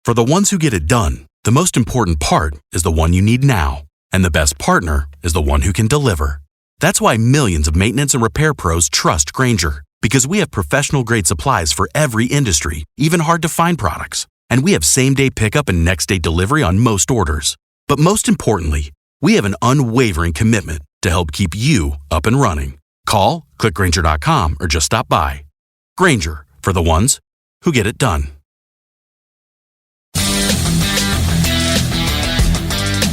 For the ones who get it done, the most important part is the one you need now. And the best partner is the one who can deliver. That's why millions of maintenance and repair pros trust Grainger, because we have professional-grade supplies for every industry, even hard-to-find products. And we have same-day pickup and next-day delivery on most orders. But most importantly, we have an unwavering commitment to help keep you up and running. Call, click Grainger.com, or just stop by. Grainger, for the ones who get it done.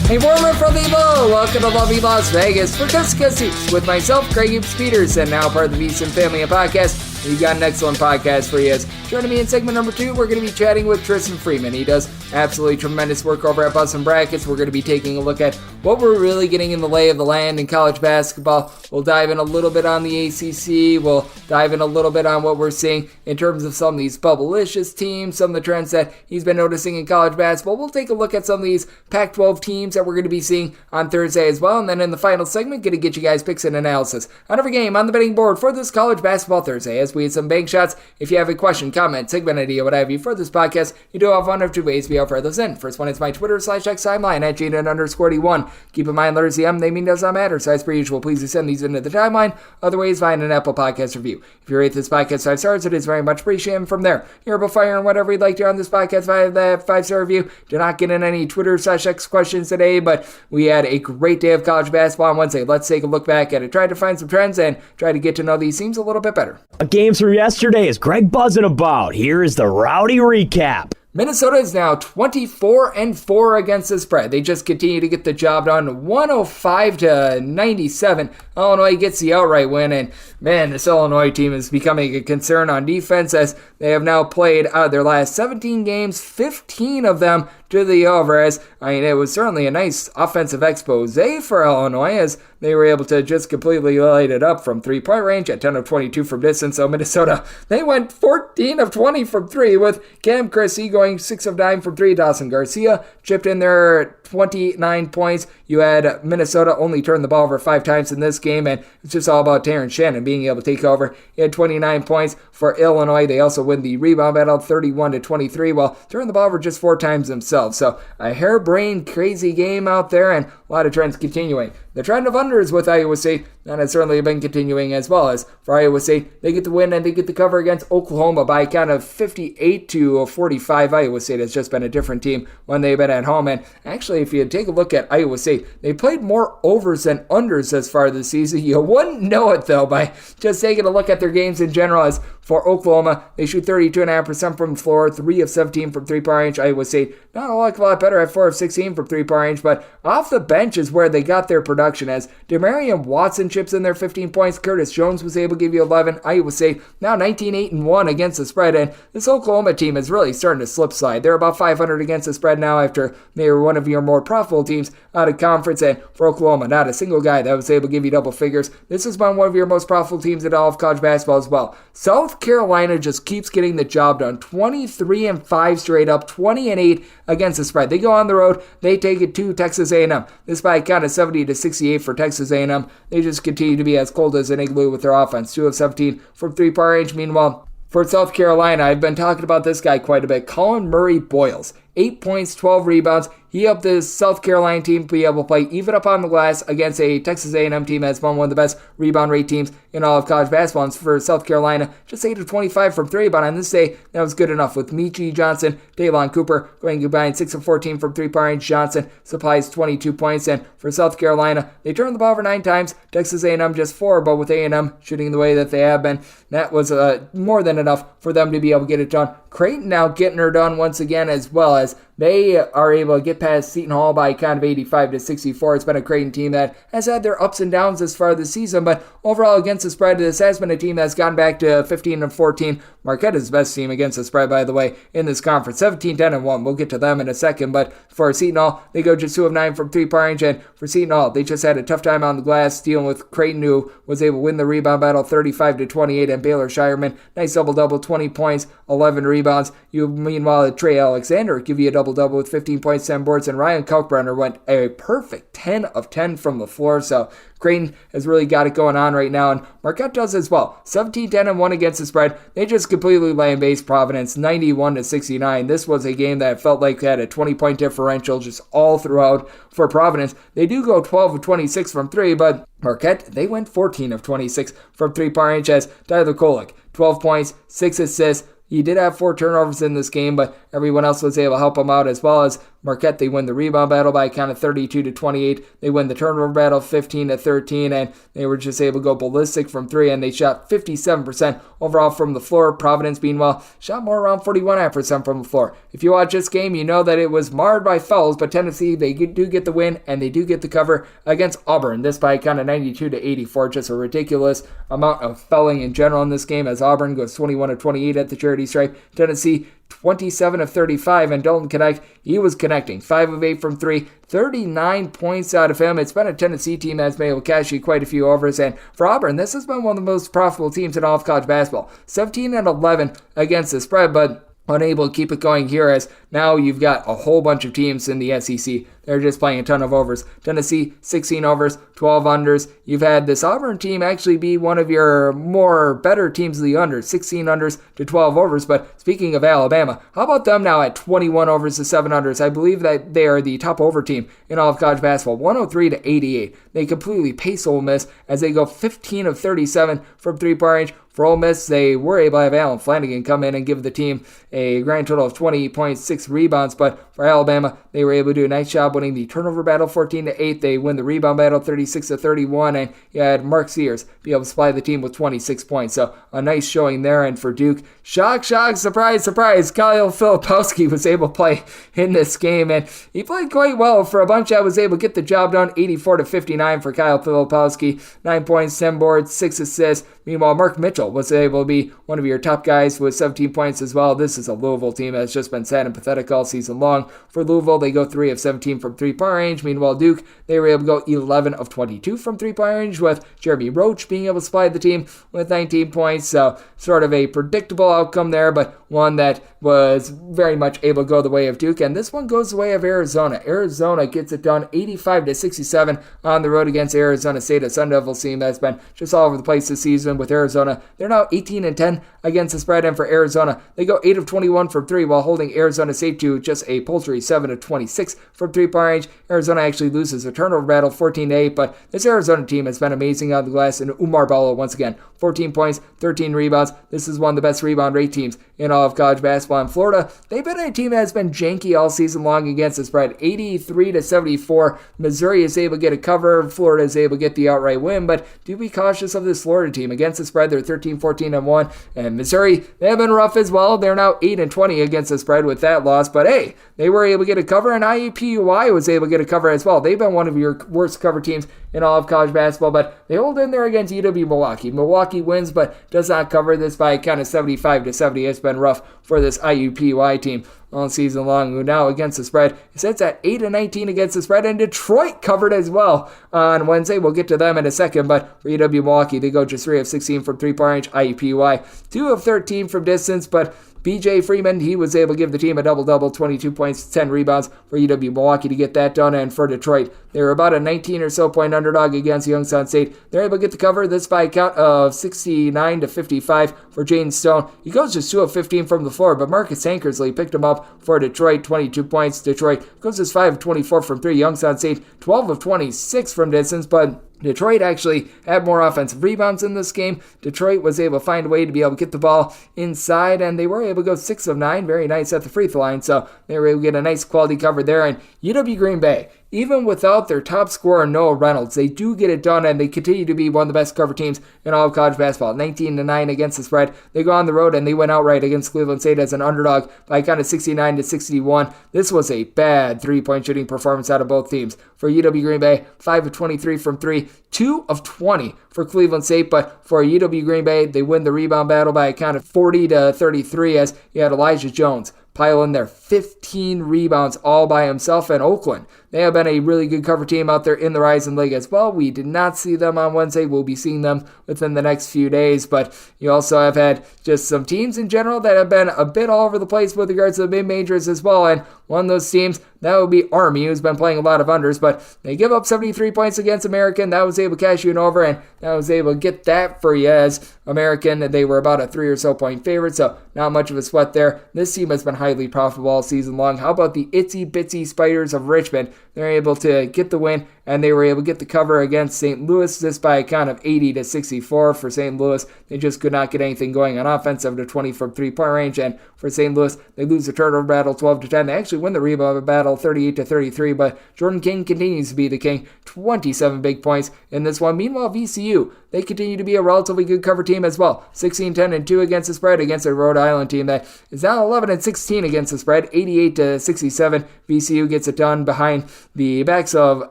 Hey, Warmer from the Low. Welcome to lovely Las Vegas for Jessica Seats with myself, Craig Hughes Peterson, now part of the Beeson Family Podcast. We've got an excellent podcast for you. Joining me in segment number 2, we're going to be chatting with Tristan Freeman. He does absolutely tremendous work over at Bustin Brackets. We're going to be taking a look at what we're really getting in the lay of the land in college basketball. We'll dive in a little bit on the ACC. We'll dive in a little bit on what we're seeing in terms of some of these bubblicious teams, some of the trends that he's been noticing in college basketball. We'll take a look at some of these Pac-12 teams that we're going to be seeing on Thursday as well. And then in the final segment, going to get you guys picks and analysis on every game on the betting board for this college basketball Thursday as we hit some bank shots. If you have a question, comment, segment idea, what have you for this podcast, you do have one of two ways to be able to throw those in. First one is my Twitter /X timeline at Jaden_D1. Keep in mind, letters CM, they mean does not matter. So as per usual, please send these into the timeline. Other ways, find an Apple Podcast review. If you rate this podcast 5 stars, it is very much appreciated. And from there, you're able to fire and whatever you'd like to on this podcast via that 5-star review. Do not get in any Twitter /X questions today, but we had a great day of college basketball on Wednesday. Let's take a look back at it. Try to find some trends and try to get to know these teams a little bit better. Games from yesterday is Greg buzzing about. Here is the rowdy recap. Minnesota is now 24-4 against the spread. They just continue to get the job done, 105-97. Illinois gets the outright win, and man, this Illinois team is becoming a concern on defense as they have now played out of their last 17 games, 15 of them to the over. As it was certainly a nice offensive expose for Illinois as they were able to just completely light it up from three-point range at 10 of 22 from distance. So Minnesota, they went 14 of 20 from three with Cam Chrissy going 6 of 9 from three. Dawson Garcia chipped in there 29 points. You had Minnesota only turn the ball over 5 times in this game, and it's just all about Terrence Shannon being able to take over. He had 29 points for Illinois. They also win the rebound battle 31-23 while turning the ball over just 4 times themselves. So a harebrained, crazy game out there, and a lot of trends continuing. The trend of unders with Iowa State, that has certainly been continuing as well. As for Iowa State, they get the win and they get the cover against Oklahoma by a count of 58-45. Iowa State has just been a different team when they've been at home. And actually, if you take a look at Iowa State, they played more overs than unders as far this season. You wouldn't know it, though, by just taking a look at their games in general. As for Oklahoma, they shoot 32.5% from the floor, 3 of 17 from three-point range. Iowa State, not a lot better at 4 of 16 from three-point range, but off the bench is where they got their production. As Demarion Watson chips in their 15 points, Curtis Jones was able to give you 11. Iowa State now 19-8-1 against the spread, and this Oklahoma team is really starting to slip slide. They're about 500 against the spread now after they were one of your more profitable teams out of conference. And for Oklahoma, not a single guy that was able to give you double figures. This has been one of your most profitable teams in all of college basketball as well. South Carolina just keeps getting the job done. 23-5 straight up, 20-8 against the spread. They go on the road, they take it to Texas A&M. This by a count of 70-68 for Texas A&M. They just continue to be as cold as an igloo with their offense. 2 of 17 from three-point range. Meanwhile, for South Carolina, I've been talking about this guy quite a bit. Colin Murray Boyles, 8 points, 12 rebounds. He helped this South Carolina team be able to play even up on the glass against a Texas A&M team that's been one of the best rebound rate teams in all of college basketball. And for South Carolina, just 8 of 25 from three, but on this day, that was good enough with Michi Johnson, Daylon Cooper going combined 6 of 14 from three-point range. Johnson supplies 22 points, and for South Carolina, they turned the ball over 9 times. Texas A&M just 4, but with A&M shooting the way that they have been, that was more than enough for them to be able to get it done. Creighton now getting her done once again, as well as they are able to get past Seton Hall by a count of 85-64. It's been a Creighton team that has had their ups and downs as far this season, but overall against the spread, this has been a team that's gone back to 15-14. Marquette is the best team against the spread, by the way, in this conference. 17-10-1. We'll get to them in a second, but for Seton Hall, they go just 2 of 9 from three-point range, and for Seton Hall, they just had a tough time on the glass dealing with Creighton, who was able to win the rebound battle 35-28, and Baylor Shireman, nice double-double, 20 points, 11 rebounds. Meanwhile, Trey Alexander give you a double-double with 15 points, 10 boards, and Ryan Kalkbrenner went a perfect 10 of 10 from the floor. So Creighton has really got it going on right now, and Marquette does as well. 17-10-1 against the spread. They just completely lambasted Providence 91-69. This was a game that felt like had a 20-point differential just all throughout for Providence. They do go 12 of 26 from 3, but Marquette, they went 14 of 26 from 3-point range as Tyler Kolek, 12 points, 6 assists. He did have 4 turnovers in this game, but everyone else was able to help him out, as well as Marquette. They win the rebound battle by a count of 32-28. They win the turnover battle 15-13, and they were just able to go ballistic from 3, and they shot 57% overall from the floor. Providence, meanwhile, shot more around 41% from the floor. If you watch this game, you know that it was marred by fouls, but Tennessee, they do get the win, and they do get the cover against Auburn. This by a count of 92-84, just a ridiculous amount of fouling in general in this game, as Auburn goes 21-28 at the charity stripe. Tennessee 27 of 35, and Dalton Knecht, he was connecting 5 of 8 from 3, 39 points out of him. It's been a Tennessee team that's been able to cash you quite a few overs, and for Auburn, this has been one of the most profitable teams in all of college basketball. 17-11 against the spread, but unable to keep it going here, as now you've got a whole bunch of teams in the SEC. They're just playing a ton of overs. Tennessee, 16 overs, 12 unders. You've had this Auburn team actually be one of your more better teams of the unders, 16 unders to 12 overs. But speaking of Alabama, how about them now at 21 overs to 7 unders? I believe that they are the top over team in all of college basketball, 103-88. They completely pace Ole Miss as they go 15 of 37 from 3-point range. For Ole Miss, they were able to have Alan Flanagan come in and give the team a grand total of 20.6 rebounds, but for Alabama, they were able to do a nice job winning the turnover battle 14-8. They win the rebound battle 36-31, and you had Mark Sears be able to supply the team with 26 points. So a nice showing there. And for Duke, shock, surprise, Kyle Filipowski was able to play in this game, and he played quite well for a bunch that was able to get the job done. 84-59 for Kyle Filipowski, 9 points, 10 boards, 6 assists. Meanwhile, Mark Mitchell was able to be one of your top guys with 17 points as well. This is a Louisville team that's just been sad and pathetic all season long. For Louisville, they go 3 of 17 from 3-point range. Meanwhile, Duke, they were able to go 11 of 22 from 3-point range, with Jeremy Roach being able to supply the team with 19 points. So sort of a predictable outcome there, but one that was very much able to go the way of Duke. And this one goes the way of Arizona. Arizona gets it done 85-67 on the road against Arizona State, a Sun Devils team that's been just all over the place this season. With Arizona, they're now 18-10 against the spread, and for Arizona, they go 8 of 21 from 3 while holding Arizona State to just a paltry 7 of 26 from 3-point range. Arizona actually loses a turnover battle 14-8, but this Arizona team has been amazing on the glass, and Umar Ballo, once again, 14 points, 13 rebounds. This is one of the best rebound rate teams in all of college basketball. In Florida, they've been a team that has been janky all season long against the spread, 83-74. Missouri is able to get a cover. Florida is able to get the outright win, but do be cautious of this Florida team. Against the spread, they're 13-14-1, and Missouri, they have been rough as well. They're now 8-20 against the spread with that loss, but hey, they were able to get a cover, and IUPUI was able to get a cover as well. They've been one of your worst cover teams in all of college basketball, but they hold in there against UW Milwaukee. Milwaukee wins, but does not cover. This by a count of 75-70. It's been rough for this IUPUI team all season long, who now against the spread sits at 8-19 against the spread, and Detroit covered as well on Wednesday. We'll get to them in a second, but for UW Milwaukee, they go just 3 of 16 from 3-point range. IUPUI 2 of 13 from distance, but BJ Freeman, he was able to give the team a double-double, 22 points, 10 rebounds for UW Milwaukee to get that done. And for Detroit, they were about a 19 or so point underdog against Youngstown State. They're able to get the cover, this by a count of 69-55 for Jaden Stone. He goes just 2 of 15 from the floor, but Marcus Tankersley picked him up for Detroit, 22 points. Detroit goes just 5 of 24 from 3. Youngstown State, 12 of 26 from distance, but Detroit actually had more offensive rebounds in this game. Detroit was able to find a way to be able to get the ball inside, and they were able to go 6 of 9. Very nice at the free throw line, so they were able to get a nice quality cover there. And UW Green Bay, even without their top scorer, Noah Reynolds, they do get it done, and they continue to be one of the best cover teams in all of college basketball. 19-9 against the spread. They go on the road, and they went outright against Cleveland State as an underdog by a count of 69-61. This was a bad three-point shooting performance out of both teams. For UW Green Bay, 5 of 23 from 3, 2 of 20 for Cleveland State, but for UW Green Bay, they win the rebound battle by a count of 40-33 as you had Elijah Jones, pile in their 15 rebounds all by himself. And Oakland, they have been a really good cover team out there in the Rising League as well. We did not see them on Wednesday. We'll be seeing them within the next few days. But you also have had just some teams in general that have been a bit all over the place with regards to the mid-majors as well. And one of those teams, that would be Army, who's been playing a lot of unders. But they give up 73 points against American. That was able to cash you an over, and that was able to get that for you as American. They were about a 3 or so point favorite, so not much of a sweat there. This team has been highly profitable all season long. How about the itsy bitsy Spiders of Richmond? They're able to get the win, and they were able to get the cover against St. Louis just by a count of 80-64 for St. Louis. They just could not get anything going on offense, 7-20 from 3-point range, and for St. Louis, they lose the turnover battle 12-10. They actually win the rebound battle 38-33, but Jordan King continues to be the king, 27 big points in this one. Meanwhile, VCU, they continue to be a relatively good cover team as well. 16-10-2 against the spread against a Rhode Island team that is now 11-16 against the spread, 88-67. VCU gets it done behind the backs of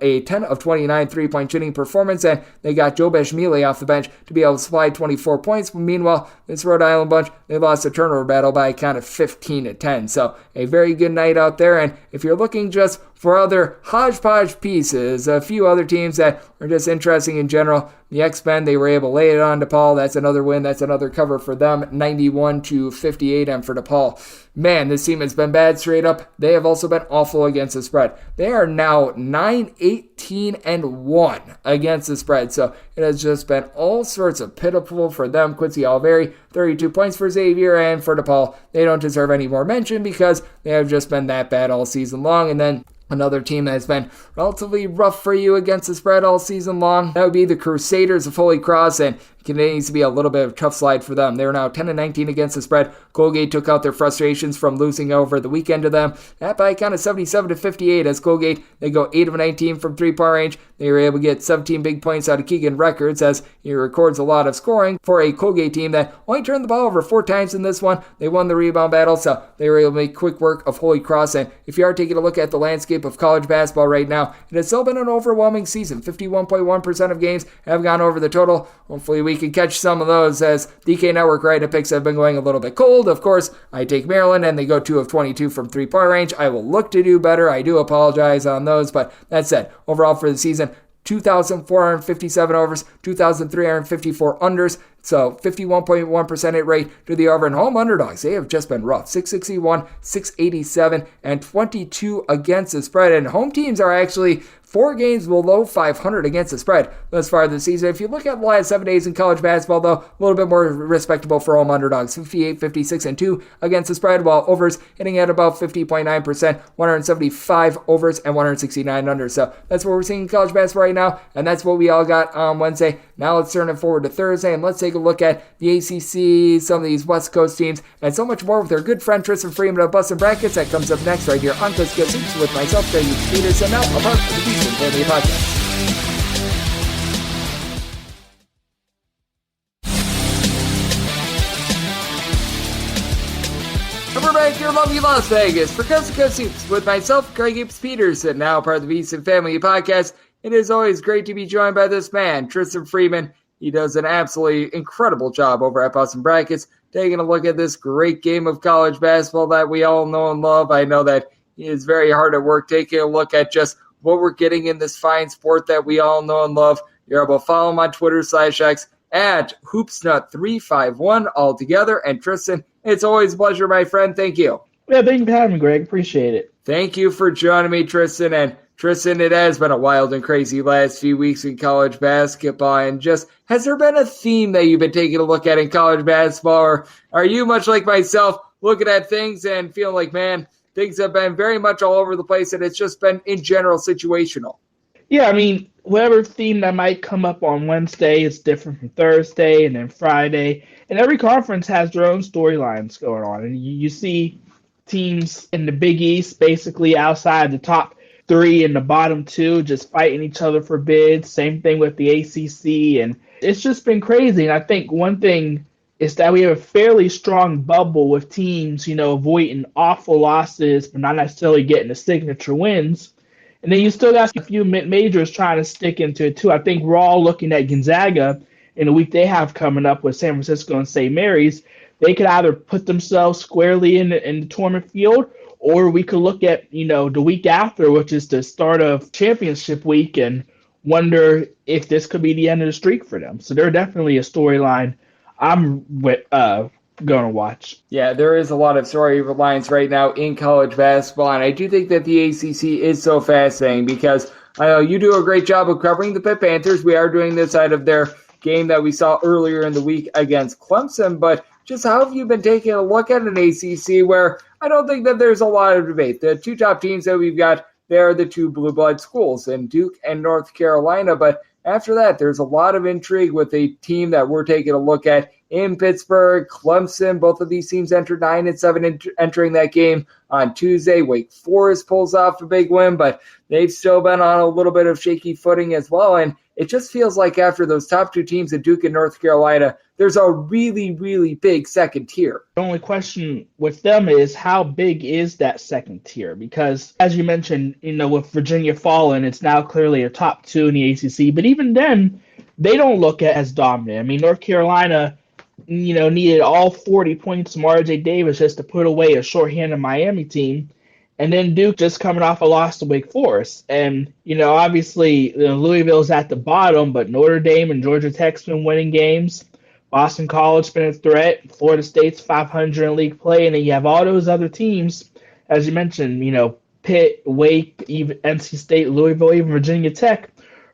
a 10 of 29 3-point shooting performance, and they got Joe Bashmili off the bench to be able to supply 24 points. Meanwhile, this Rhode Island bunch, they lost a turnover battle by a count of 15-10. So a very good night out there, and if you're looking just for other hodgepodge pieces, a few other teams that are just interesting in general, the X-Men, they were able to lay it on DePaul. That's another win. That's another cover for them, 91-58. And for DePaul, man, this team has been bad straight up. They have also been awful against the spread. They are now 9-18-1 against the spread. So it has just been all sorts of pitiful for them. Quincy Alveri, 32 points for Xavier, and for DePaul, they don't deserve any more mention because they have just been that bad all season long. And then another team that has been relatively rough for you against the spread all season long, that would be the Crusaders of Holy Cross, and it continues to be a little bit of a tough slide for them. They're now 10-19 against the spread. Colgate took out their frustrations from losing over the weekend to them. That by a count of 77-58 as Colgate, they go 8 of 19 from 3-point range. They were able to get 17 big points out of Keegan Records as he records a lot of scoring for a Colgate team that only turned the ball over 4 times in this one. They won the rebound battle, so they were able to make quick work of Holy Cross. And if you are taking a look at the landscape of college basketball right now, it has still been an overwhelming season. 51.1% of games have gone over the total. Hopefully we can catch some of those as DK Network Write-Up picks have been going a little bit cold. Of course, I take Maryland and they go 2 of 22 from 3-point range. I will look to do better. I do apologize on those, but that said, overall for the season, 2,457 overs, 2,354 unders, so 51.1% hit rate to the over. And home underdogs, they have just been rough. 661, 687, and 22 against the spread. And home teams are actually 4 games below 500 against the spread thus far this season. If you look at the last 7 days in college basketball, though, a little bit more respectable for home underdogs. 58, 56, and 2 against the spread, while overs hitting at about 50.9%, 175 overs and 169 unders. So that's what we're seeing in college basketball right now, and that's what we all got on Wednesday. Now let's turn it forward to Thursday, and let's take a look at the ACC, some of these West Coast teams, and so much more with our good friend Tristan Freeman of Bustin Brackets. That comes up next right here on Coast to Coast Hoops with myself, Craig Peterson, now a part of the Bustin Family Podcast. And we're back here in lovely Las Vegas for Coast to Coast Hoops with myself, Craig Peterson, now part of the Bustin Family Podcast. It is always great to be joined by this man, Tristan Freeman. He does an absolutely incredible job over at Bustin Brackets, taking a look at this great game of college basketball that we all know and love. I know that he is very hard at work taking a look at just what we're getting in this fine sport that we all know and love. You're able to follow him on Twitter/X at hoopsnut351 all together. And Tristan, it's always a pleasure, my friend. Thank you. Yeah, thank you for having me, Greg. Appreciate it. Thank you for joining me, Tristan. And Tristan, it has been a wild and crazy last few weeks in college basketball. And just, has there been a theme that you've been taking a look at in college basketball? Or are you much like myself, looking at things and feeling like, man, things have been very much all over the place and it's just been in general situational? Yeah, I mean, whatever theme that might come up on Wednesday is different from Thursday and then Friday. And every conference has their own storylines going on. And you see teams in the Big East basically outside the top 3 and the bottom 2 just fighting each other for bids. Same thing with the ACC. And it's just been crazy. And I think one thing is that we have a fairly strong bubble with teams, avoiding awful losses, but not necessarily getting the signature wins. And then you still got a few mid-majors trying to stick into it, too. I think we're all looking at Gonzaga in the week they have coming up with San Francisco and St. Mary's. they could either put themselves squarely in the tournament field, or we could look at, the week after, which is the start of championship week, and wonder if this could be the end of the streak for them. So they're definitely a storyline I'm going to watch. Yeah, there is a lot of storylines right now in college basketball, and I do think that the ACC is so fascinating because I know you do a great job of covering the Pitt Panthers. We are doing this out of their game that we saw earlier in the week against Clemson, but just how have you been taking a look at an ACC where I don't think that there's a lot of debate? The two top teams that we've got, they're the two blue blood schools, in Duke and North Carolina, but after that, there's a lot of intrigue with a team that we're taking a look at in Pittsburgh. Clemson, both of these teams entered 9-7 entering that game on Tuesday. Wake Forest pulls off a big win, but they've still been on a little bit of shaky footing as well. And it just feels like after those top two teams at Duke and North Carolina, there's a really, really big second tier. The only question with them is how big is that second tier? Because as you mentioned, with Virginia falling, it's now clearly a top two in the ACC. But even then, they don't look as dominant. I mean, North Carolina, needed all 40 points from R.J. Davis just to put away a shorthanded Miami team. And then Duke just coming off a loss to Wake Forest. And, obviously Louisville's at the bottom, but Notre Dame and Georgia Tech's been winning games. Boston College been a threat. Florida State's 500 in league play. And then you have all those other teams, as you mentioned, Pitt, Wake, even NC State, Louisville, even Virginia Tech,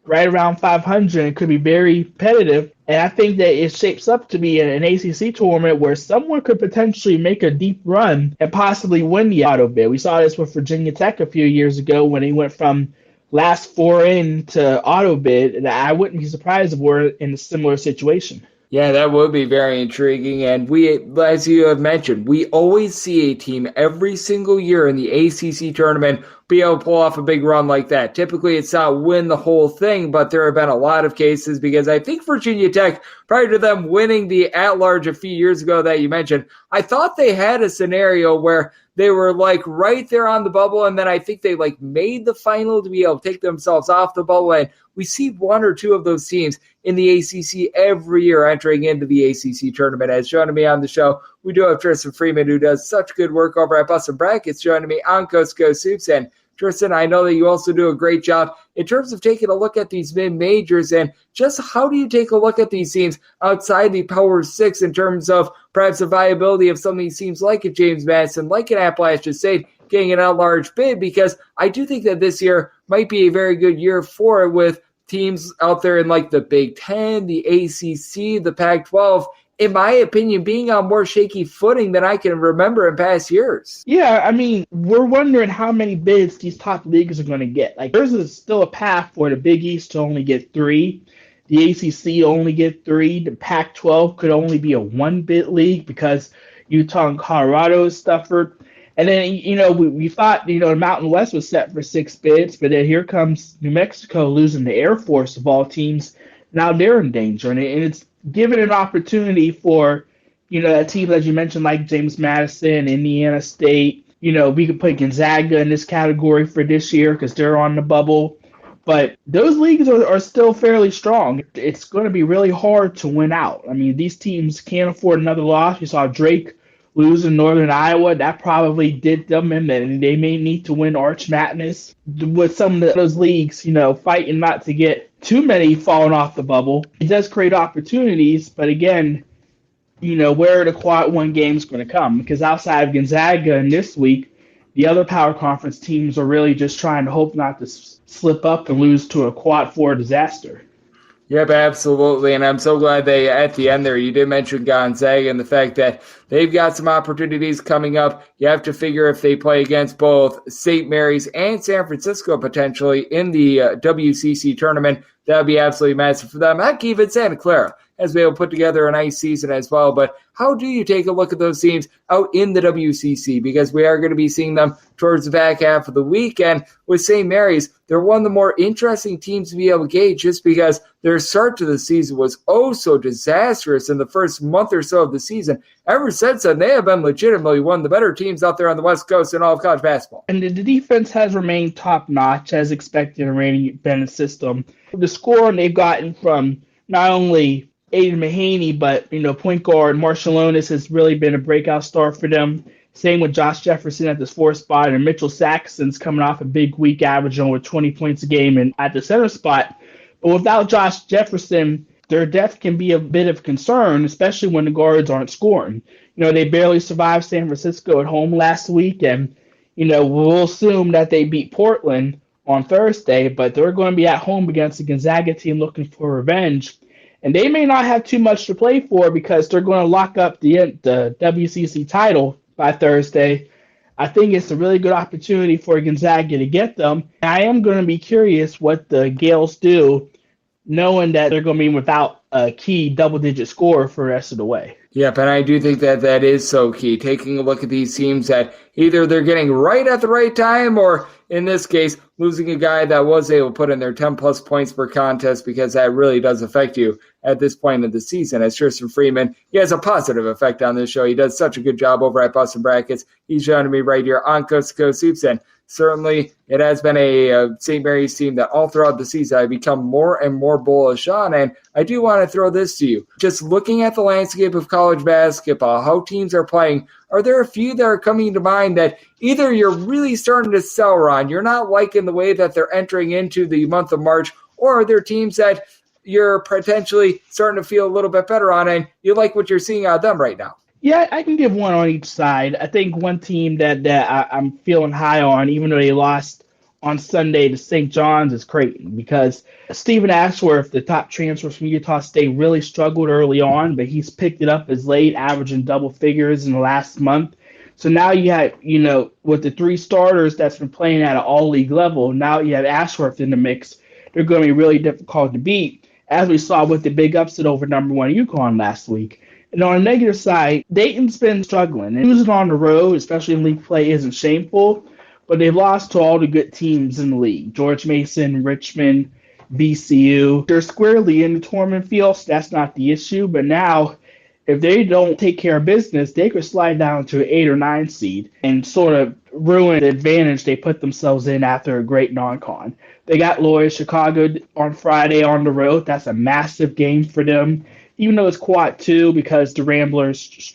right around 500. It could be very competitive. And I think that it shapes up to be an ACC tournament where someone could potentially make a deep run and possibly win the auto bid. We saw this with Virginia Tech a few years ago when they went from last four in to auto bid. And I wouldn't be surprised if we're in a similar situation. Yeah, that would be very intriguing. And we, as you have mentioned, we always see a team every single year in the ACC tournament be able to pull off a big run like that. Typically, it's not win the whole thing, but there have been a lot of cases because I think Virginia Tech, prior to them winning the at-large a few years ago that you mentioned, I thought they had a scenario where they were right there on the bubble, and then I think they made the final to be able to take themselves off the bubble. And we see one or two of those teams in the ACC every year entering into the ACC tournament. As joining me on the show, we do have Tristan Freeman, who does such good work over at Bustin Brackets, joining me on Coast to Coast Hoops. And Tristan, I know that you also do a great job in terms of taking a look at these mid-majors, and just how do you take a look at these teams outside the Power Six in terms of perhaps the viability of some of these teams like a James Madison, like an Appalachian State, getting an at-large bid? Because I do think that this year might be a very good year for it with teams out there in the Big Ten, the ACC, the Pac-12, in my opinion, being on more shaky footing than I can remember in past years. Yeah, I mean, we're wondering how many bids these top leagues are going to get. There's still a path for the Big East to only get 3. The ACC only get 3. The Pac-12 could only be a 1-bid league because Utah and Colorado is suffered. And then, we thought, the Mountain West was set for 6 bids, but then here comes New Mexico losing the Air Force of all teams. Now they're in danger, and it's given an opportunity for, teams, as you mentioned, like James Madison, Indiana State. We could put Gonzaga in this category for this year because they're on the bubble. But those leagues are still fairly strong. It's going to be really hard to win out. I mean, these teams can't afford another loss. We saw Drake lose in Northern Iowa. That probably did them, and then they may need to win Arch Madness. With some of those leagues, fighting not to get too many falling off the bubble. It does create opportunities, but again, where are the quad one games going to come? Because outside of Gonzaga and this week, the other power conference teams are really just trying to hope not to slip up and lose to a quad 4 disaster. Yep, absolutely. And I'm so glad they, at the end there, you did mention Gonzaga and the fact that they've got some opportunities coming up. You have to figure if they play against both St. Mary's and San Francisco potentially in the WCC tournament, that would be absolutely massive for them. Heck, even Santa Clara has been able to put together a nice season as well. But how do you take a look at those teams out in the WCC? Because we are going to be seeing them towards the back half of the week. And with St. Mary's, they're one of the more interesting teams to be able to gauge just because their start to the season was oh so disastrous in the first month or so of the season. Ever since then, they have been legitimately one of the better teams out there on the West Coast in all of college basketball. And the defense has remained top-notch as expected in Randy Bennett's system. The scoring they've gotten from not only Aiden Mahaney, but, point guard Marshallonis has really been a breakout star for them. Same with Josh Jefferson at the 4th spot, and Mitchell Saxton's coming off a big week, averaging over 20 points a game and at the center spot. But without Josh Jefferson, their depth can be a bit of concern, especially when the guards aren't scoring. They barely survived San Francisco at home last week, and, we'll assume that they beat Portland on Thursday, but they're going to be at home against the Gonzaga team looking for revenge. And they may not have too much to play for because they're going to lock up the WCC title by Thursday. I think it's a really good opportunity for Gonzaga to get them. I am going to be curious what the Gales do, knowing that they're going to be without a key double-digit scorer for the rest of the way. Yep, and I do think that is so key. Taking a look at these teams that either they're getting right at the right time or, in this case, losing a guy that was able to put in their 10-plus points per contest, because that really does affect you at this point of the season. As Tristan Freeman, he has a positive effect on this show. He does such a good job over at Bustin Brackets. He's joining me right here on Coast to Coast Hoops, and certainly it has been a St. Mary's team that all throughout the season I've become more and more bullish on. And I do want to throw this to you. Just looking at the landscape of college basketball, how teams are playing, are there a few that are coming to mind that either you're really starting to sell on, you're not liking the way that they're entering into the month of March, or are there teams that you're potentially starting to feel a little bit better on and you like what you're seeing out of them right now? Yeah, I can give one on each side. I think one team that I'm feeling high on, even though they lost on Sunday to St. John's, is Creighton, because Stephen Ashworth, the top transfer from Utah State, really struggled early on, but he's picked it up as late, averaging double figures in the last month. So now you have, with the 3 starters that's been playing at an all-league level, now you have Ashworth in the mix. They're going to be really difficult to beat, as we saw with the big upset over number 1 UConn last week. And on the negative side, Dayton's been struggling. And losing on the road, especially in league play, isn't shameful, but they've lost to all the good teams in the league. George Mason, Richmond, VCU. They're squarely in the tournament field, so that's not the issue. But now, if they don't take care of business, they could slide down to an 8 or 9 seed and sort of ruin the advantage they put themselves in after a great non-con. They got Loyola Chicago on Friday on the road. That's a massive game for them. Even though it's quad 2, because the Ramblers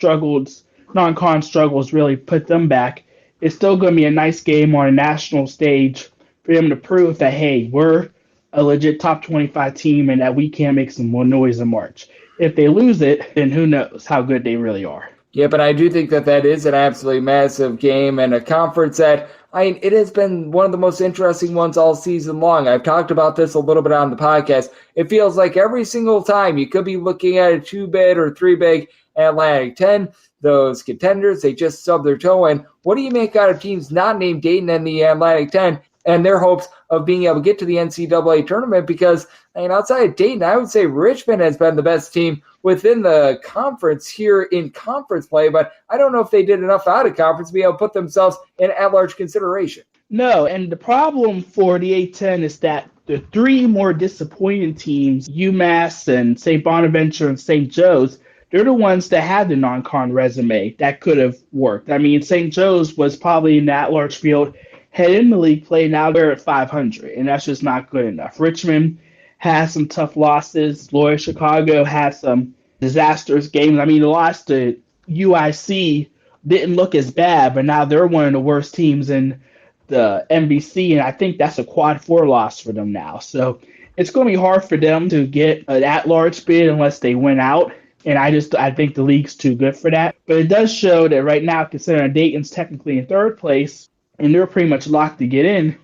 non-con struggles really put them back, it's still going to be a nice game on a national stage for them to prove that, hey, we're a legit top 25 team and that we can make some more noise in March. If they lose it, then who knows how good they really are. Yeah, but I do think that is an absolutely massive game and a conference that, it has been one of the most interesting ones all season long. I've talked about this a little bit on the podcast. It feels like every single time you could be looking at a 2-bid or 3-bid Atlantic 10, those contenders, they just stub their toe in. What do you make out of teams not named Dayton in the Atlantic 10 and their hopes of being able to get to the NCAA tournament? Because outside of Dayton, I would say Richmond has been the best team within the conference here in conference play, but I don't know if they did enough out of conference to be able to put themselves in at-large consideration. No, and the problem for the A-10 is that the 3 more disappointing teams, UMass and St. Bonaventure and St. Joe's, they're the ones that had the non-con resume that could have worked. St. Joe's was probably in the at-large field, head in the league play, now they're at 500, and that's just not good enough. Richmond has some tough losses. Loyola Chicago has some disastrous games. The loss to UIC didn't look as bad, but now they're one of the worst teams in the MVC, and I think that's a quad 4 loss for them now. So it's going to be hard for them to get an at-large bid unless they win out, and I think the league's too good for that. But it does show that right now, considering Dayton's technically in 3rd place, and they're pretty much locked to get in,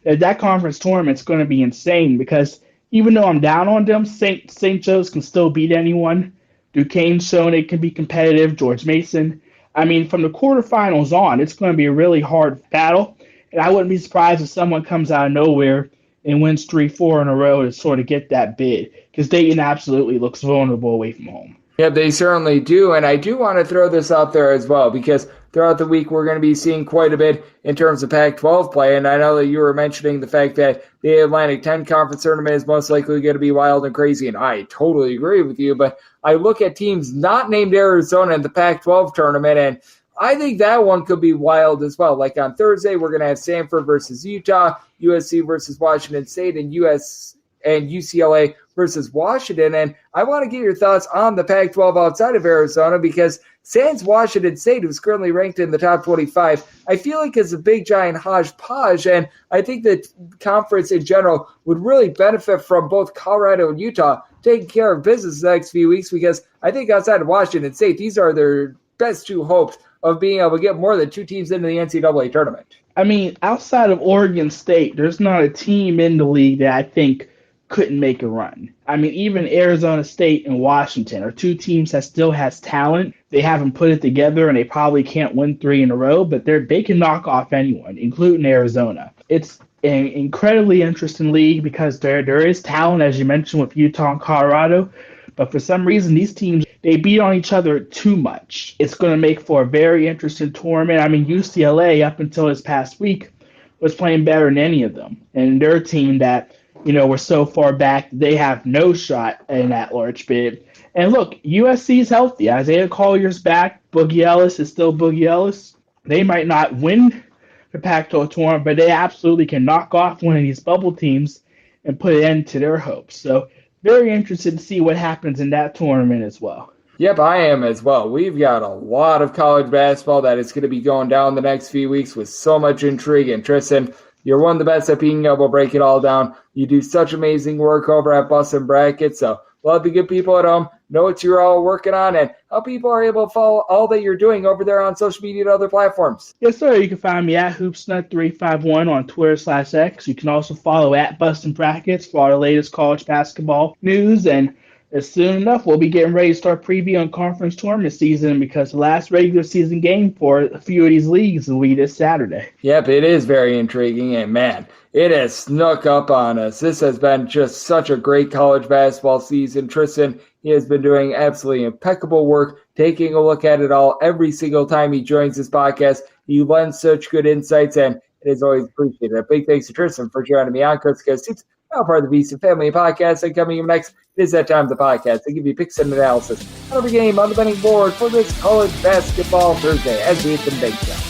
that conference tournament's going to be insane, because even though I'm down on them, St. Joe's can still beat anyone. Duquesne's shown it can be competitive. George Mason. From the quarterfinals on, it's going to be a really hard battle. And I wouldn't be surprised if someone comes out of nowhere and wins 3-4 in a row to sort of get that bid, because Dayton absolutely looks vulnerable away from home. Yeah, they certainly do, and I do want to throw this out there as well, because throughout the week we're going to be seeing quite a bit in terms of Pac-12 play, and I know that you were mentioning the fact that the Atlantic 10 Conference Tournament is most likely going to be wild and crazy, and I totally agree with you, but I look at teams not named Arizona in the Pac-12 Tournament, and I think that one could be wild as well. Like on Thursday, we're going to have Stanford versus Utah, USC versus Washington State, and and UCLA versus Washington. And I want to get your thoughts on the Pac-12 outside of Arizona, because sans Washington State, who's currently ranked in the top 25, I feel like it's a big giant hodgepodge, and I think the conference in general would really benefit from both Colorado and Utah taking care of business the next few weeks, because I think outside of Washington State, these are their best two hopes of being able to get more than two teams into the NCAA tournament. I mean, outside of Oregon State, there's not a team in the league that I think couldn't make a run. I mean, even Arizona State and Washington are two teams that still has talent. They haven't put it together, and they probably can't win 3 in a row, but they can knock off anyone, including Arizona. It's an incredibly interesting league because there is talent, as you mentioned, with Utah and Colorado, but for some reason, these teams, they beat on each other too much. It's going to make for a very interesting tournament. I mean, UCLA, up until this past week, was playing better than any of them. And they're a team that, we're so far back, they have no shot in that large bid. And look, USC is healthy. Isaiah Collier's back. Boogie Ellis is still Boogie Ellis. They might not win the Pac-12 tournament, but they absolutely can knock off one of these bubble teams and put an end to their hopes. So very interested to see what happens in that tournament as well. Yep, I am as well. We've got a lot of college basketball that is going to be going down the next few weeks with so much intrigue. And Tristan, you're one of the best at being able to break it all down. You do such amazing work over at Bustin Brackets. So love the good people at home. Know what you're all working on and how people are able to follow all that you're doing over there on social media and other platforms. Yes, sir. You can find me at Hoopsnut351 on Twitter/X. You can also follow at Bustin Brackets for all the latest college basketball news. And as soon enough, we'll be getting ready to start previewing conference tournament season, because the last regular season game for a few of these leagues will be this Saturday. Yep, it is very intriguing, and man, it has snuck up on us. This has been just such a great college basketball season. Tristan, he has been doing absolutely impeccable work, taking a look at it all every single time he joins this podcast. He lends such good insights, and it is always appreciated. A big thanks to Tristan for joining me on Coast to Coast Hoops, now part of the Bustin Family Podcast. And coming up next, it is that time of the podcast. I give you picks and analysis on every game on the betting board for this college basketball Thursday as we hit some big shots.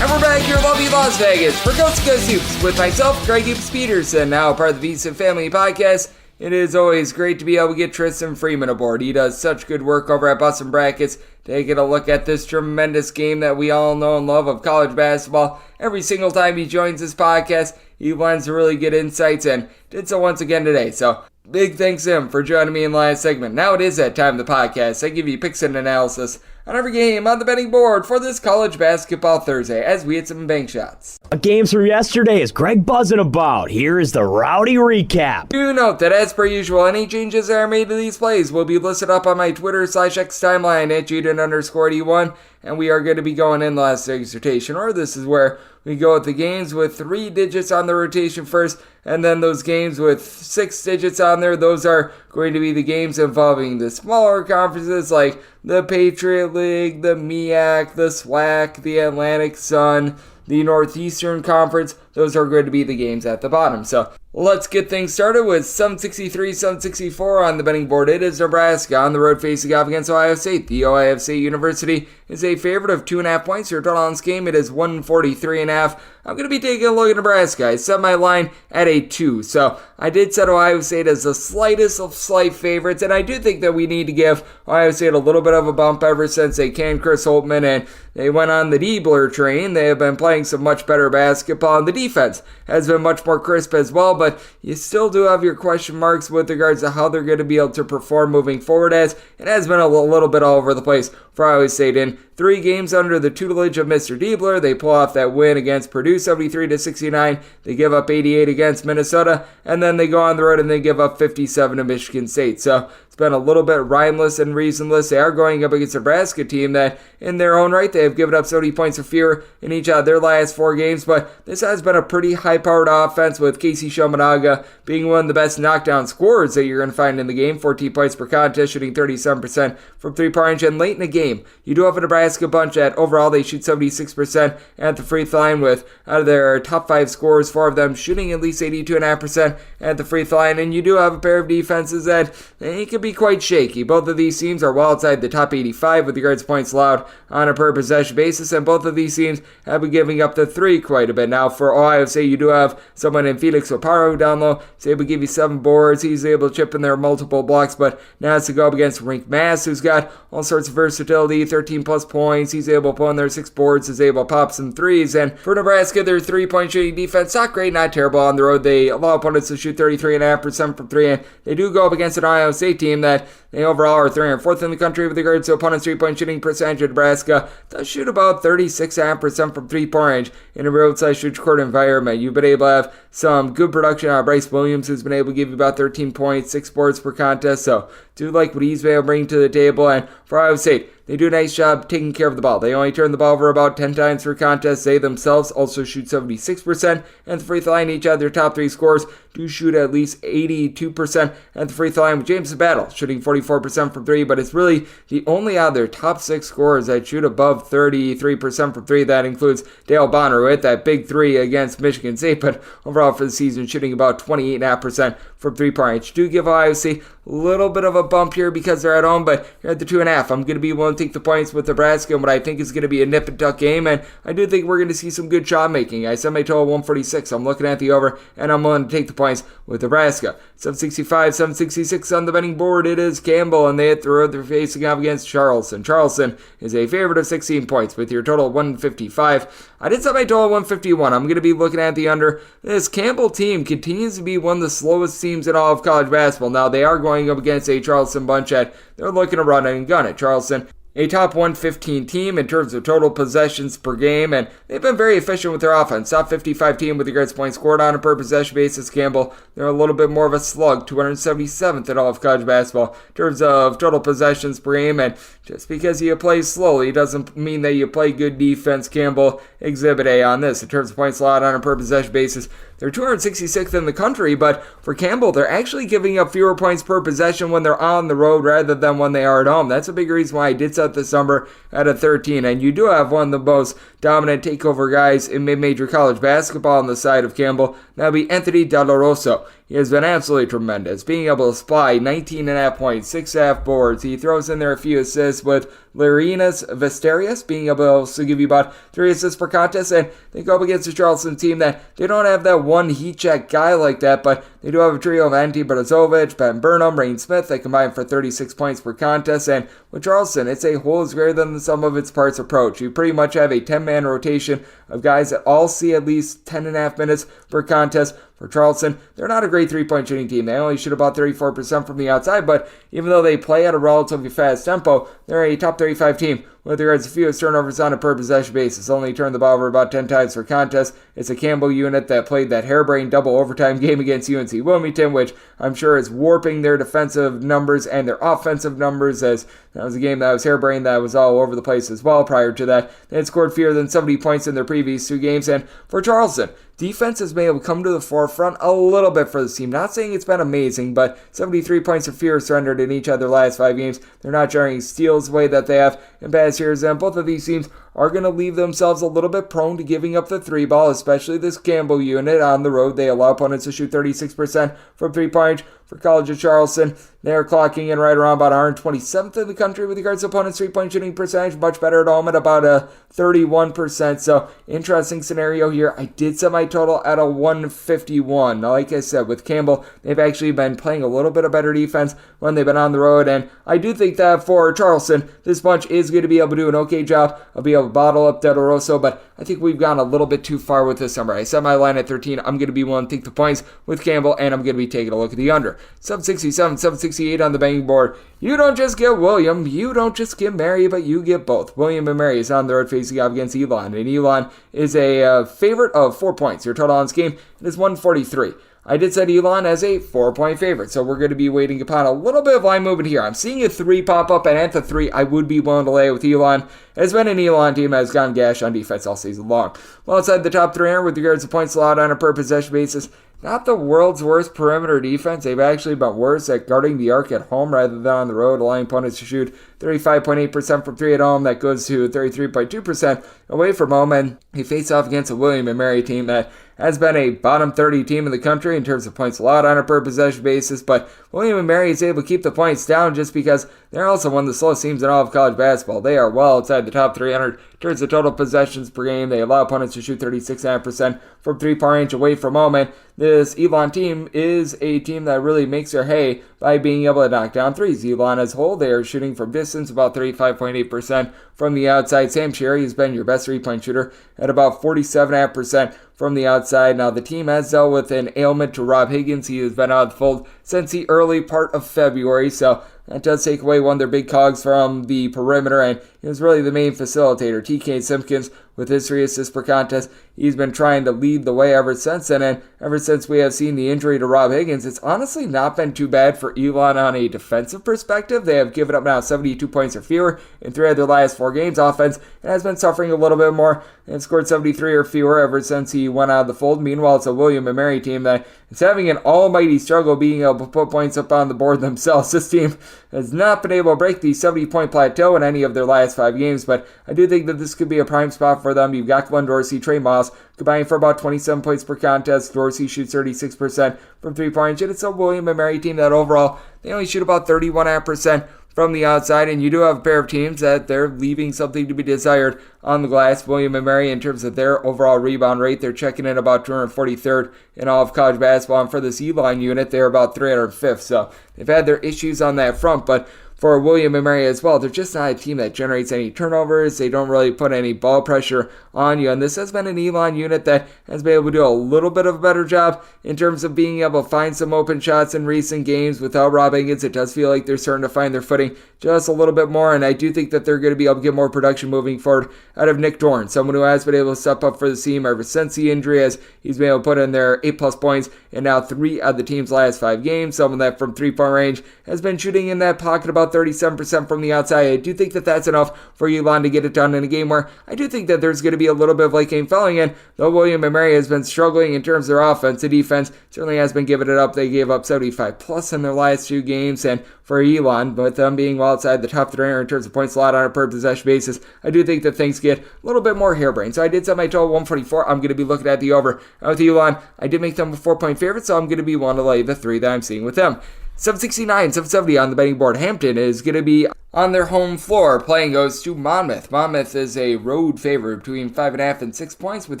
And we're back here in lovely Las Vegas for Coast to Coast Hoops with myself, Greg Hoops Peterson, now part of the Bustin Family Podcast. It is always great to be able to get Tristan Freeman aboard. He does such good work over at Bustin Brackets, taking a look at this tremendous game that we all know and love of college basketball. Every single time he joins this podcast, he lends really good insights, and did so once again today. So big thanks to him for joining me in the last segment. Now it is that time of the podcast. I give you picks and analysis on every game on the betting board for this college basketball Thursday as we hit some bank shots. Games from yesterday is Greg buzzing about. Here is the Rowdy recap. Do note that as per usual, any changes that are made to these plays will be listed up on my Twitter/X timeline at Juden_D1, and we are going to be going in the last rotation order. This is where we go with the games with 3 digits on the rotation first, and then those games with 6 digits on there, those are going to be the games involving the smaller conferences like the Patriot League, the MEAC, the SWAC, the Atlantic Sun, the Northeastern Conference. Those are going to be the games at the bottom. So let's get things started with 763-764 on the betting board. It is Nebraska on the road facing off against Ohio State. The Ohio State University is a favorite of 2.5 points. Your total on this game, it is 143.5. I'm going to be taking a look at Nebraska. I set my line at a 2. So I did set Ohio State as the slightest of slight favorites, and I do think that we need to give Ohio State a little bit of a bump ever since they canned Chris Holtmann and they went on the Diebler train. They have been playing some much better basketball, and the defense has been much more crisp as well, but you still do have your question marks with regards to how they're going to be able to perform moving forward, as it has been a little bit all over the place for Ohio State. In 3 games under the tutelage of Mr. Diebler, they pull off that win against Purdue 73-69. They give up 88 against Minnesota, and then they go on the road and they give up 57 to Michigan State. So it's been a little bit rhymeless and reasonless. They are going up against a Nebraska team that, in their own right, they have given up 70 points or fewer in each of their last 4 games, but this has been a pretty high-powered offense with Casey Shomanaga being one of the best knockdown scorers that you're going to find in the game. 14 points per contest, shooting 37% from 3-point range, and late in the game, you do have a Nebraska bunch that overall they shoot 76% at the free throw line, with out of their top 5 scorers, 4 of them shooting at least 82.5% at the free throw line, and you do have a pair of defenses that they can be quite shaky. Both of these teams are well outside the top 85 with regards to points allowed on a per possession basis, and both of these teams have been giving up the 3 quite a bit. Now, for Ohio State, you do have someone in Felix Oparo down low. He's able to give you 7 boards. He's able to chip in there multiple blocks, but now has to go up against Rink Mass, who's got all sorts of versatility, 13 plus points. He's able to put on there 6 boards, is able to pop some threes. And for Nebraska, their 3-point shooting defense, not great, not terrible on the road. They allow opponents to shoot 33.5% from 3, and they do go up against an Ohio State team that they overall are 3rd and 4th in the country with regards to opponents' 3-point shooting percentage. Nebraska does shoot about 36.5% from 3-point range in a roadside shoot court environment. You've been able to have some good production out of Bryce Williams, who's been able to give you about 13 points, 6 boards per contest, so do like what he's been able to bring to the table. And for Ohio State, they do a nice job taking care of the ball. They only turn the ball over about 10 times per contest. They themselves also shoot 76%, and the free throw line, each of their top 3 scorers do shoot at least 82% at the free throw line, with James Battle shooting 44% from 3, but it's really the only out of their top 6 scorers that shoot above 33% from 3. That includes Dale Bonner with that big 3 against Michigan State, but overall for the season shooting about 28.5% from 3-point range. Do give Ohio State a little bit of a bump here because they're at home, but here at the 2.5, I'm going to be willing to take the points with Nebraska in what I think is going to be a nip and tuck game, and I do think we're going to see some good shot making. I set my total 146. I'm looking at the over, and I'm willing to take the points with Nebraska. 765, 766 on the betting board. It is Campbell, and they hit the road. They're facing off against Charleston. Charleston is a favorite of 16 points with your total 155. I did set my total 151. I'm going to be looking at the under. This Campbell team continues to be one of the slowest teams in all of college basketball. Now, they are going up against a Charleston bunch that they're looking to run and gun at. Charleston, a top 115 team in terms of total possessions per game, and they've been very efficient with their offense. Top 55 team with regards to points scored on a per possession basis. Campbell, they're a little bit more of a slug, 277th in all of college basketball in terms of total possessions per game, and just because you play slowly doesn't mean that you play good defense. Campbell, exhibit A on this. In terms of points allowed on a per possession basis, they're 266th in the country, but for Campbell, they're actually giving up fewer points per possession when they're on the road rather than when they are at home. That's a big reason why I did set this number at a 13, and you do have one of the most dominant takeover guys in mid-major college basketball on the side of Campbell. That would be Anthony Delarosa. He has been absolutely tremendous, being able to supply 19.5 points, 6.5 boards. He throws in there a few assists with Larinas Vesterius being able to give you about 3 assists per contest, and they go up against a Charleston team that they don't have that one heat check guy like that, but they do have a trio of Ante Brazovic, Ben Burnham, Rain Smith. They combine for 36 points per contest, and with Charleston, it's a whole is greater than the sum of its parts approach. You pretty much have a 10-man rotation of guys that all see at least 10.5 minutes per contest. For Charleston, they're not a great 3-point shooting team. They only shoot about 34% from the outside, but even though they play at a relatively fast tempo, they're a top 35 team with regards to fewest turnovers on a per possession basis. Only turned the ball over about 10 times per contest. It's a Campbell unit that played that harebrained double overtime game against UNC Wilmington, which I'm sure is warping their defensive numbers and their offensive numbers, as that was a game that was harebrained, that was all over the place as well. Prior to that, they had scored fewer than 70 points in their previous 2 games. And for Charleston, defense has been able to come to the forefront a little bit for this team. Not saying it's been amazing, but 73 points or fewer surrendered in each of their last 5 games. They're not generating steals the way that they have in past years, and both of these teams are going to leave themselves a little bit prone to giving up the 3 ball, especially this Campbell unit on the road. They allow opponents to shoot 36% from 3-point. For College of Charleston, they're clocking in right around about 127th in the country with regards to opponents' 3-point shooting percentage. Much better at home at about a 31%. So, interesting scenario here. I did set my total at a 151. Now, like I said, with Campbell, they've actually been playing a little bit of better defense when they've been on the road. And I do think that for Charleston, this bunch is going to be able to do an okay job of being able to bottle up Del Rosso. But I think we've gone a little bit too far with this number. I set my line at 13. I'm going to be willing to take the points with Campbell, and I'm going to be taking a look at the under. 767, 768 on the betting board. You don't just get William, you don't just get Mary, but you get both. William and Mary is on the road facing off against Elon, and Elon is a favorite of 4 points. Your total on this game is 143. I did set Elon as a 4-point favorite, so we're going to be waiting upon a little bit of line movement here. I'm seeing a 3 pop up, and at the 3, I would be willing to lay with Elon. It's been an Elon team that has gone gash on defense all season long. Well, outside the top 300 with regards to points allowed on a per possession basis, not the world's worst perimeter defense. They've actually been worse at guarding the arc at home rather than on the road, allowing opponents to shoot 35.8% from 3 at home. That goes to 33.2% away from home, and he faced off against a William and Mary team that has been a bottom 30 team in the country in terms of points allowed on a per possession basis, but William & Mary is able to keep the points down just because they're also one of the slowest teams in all of college basketball. They are well outside the top 300 in terms of total possessions per game. They allow opponents to shoot 36.5% from three-point range away from home, and this Elon team is a team that really makes their hay by being able to knock down threes. Elon as a whole, they are shooting from distance about 35.8% from the outside. Sam Cherry has been your best three-point shooter at about 47.5% from the outside. Now, the team has dealt with an ailment to Rob Higgins. He has been out of the fold since the early part of February, so that does take away one of their big cogs from the perimeter, and he was really the main facilitator. TK Simpkins, with his 3 assists per contest, he's been trying to lead the way ever since then, and ever since we have seen the injury to Rob Higgins, it's honestly not been too bad for Elon on a defensive perspective. They have given up now 72 points or fewer in 3 of their last 4 games. Offense has been suffering a little bit more and scored 73 or fewer ever since he went out of the fold. Meanwhile, it's a William & Mary team that is having an almighty struggle being able to put points up on the board themselves. This team has not been able to break the 70-point plateau in any of their last 5 games, but I do think that this could be a prime spot for them. You've got Glenn Dorsey, Trey Moss, combining for about 27 points per contest. Dorsey shoots 36% from three-point range, and it's a William & Mary team that overall, they only shoot about 31.5% from the outside, and you do have a pair of teams that they're leaving something to be desired on the glass. William & Mary, in terms of their overall rebound rate, they're checking in about 243rd in all of college basketball, and for this Elon unit, they're about 305th, so they've had their issues on that front, but for William & Mary as well, they're just not a team that generates any turnovers. They don't really put any ball pressure on you, and this has been an Elon unit that has been able to do a little bit of a better job in terms of being able to find some open shots in recent games. Without Rob Higgins, it does feel like they're starting to find their footing just a little bit more, and I do think that they're going to be able to get more production moving forward out of Nick Dorn, someone who has been able to step up for the team ever since the injury, as he's been able to put in their 8+ points in now 3 of the team's last 5 games. Someone that from three-point range has been shooting in that pocket about 37% from the outside. I do think that that's enough for Elon to get it done in a game where I do think that there's going to be a little bit of late game fouling in. Though William & Mary has been struggling in terms of their offense, the defense certainly has been giving it up. They gave up 75 plus in their last 2 games, and for Elon, with them being well outside the top 300 in terms of points allowed on a per possession basis, I do think that things get a little bit more harebrained. So I did set my total 144. I'm going to be looking at the over. And with Elon, I did make them a 4-point favorite, so I'm going to be willing to lay the 3 that I'm seeing with them. 769, 770 on the betting board. Hampton is going to be on their home floor. Playing goes to Monmouth. Monmouth is a road favorite between 5.5 and 6 points, with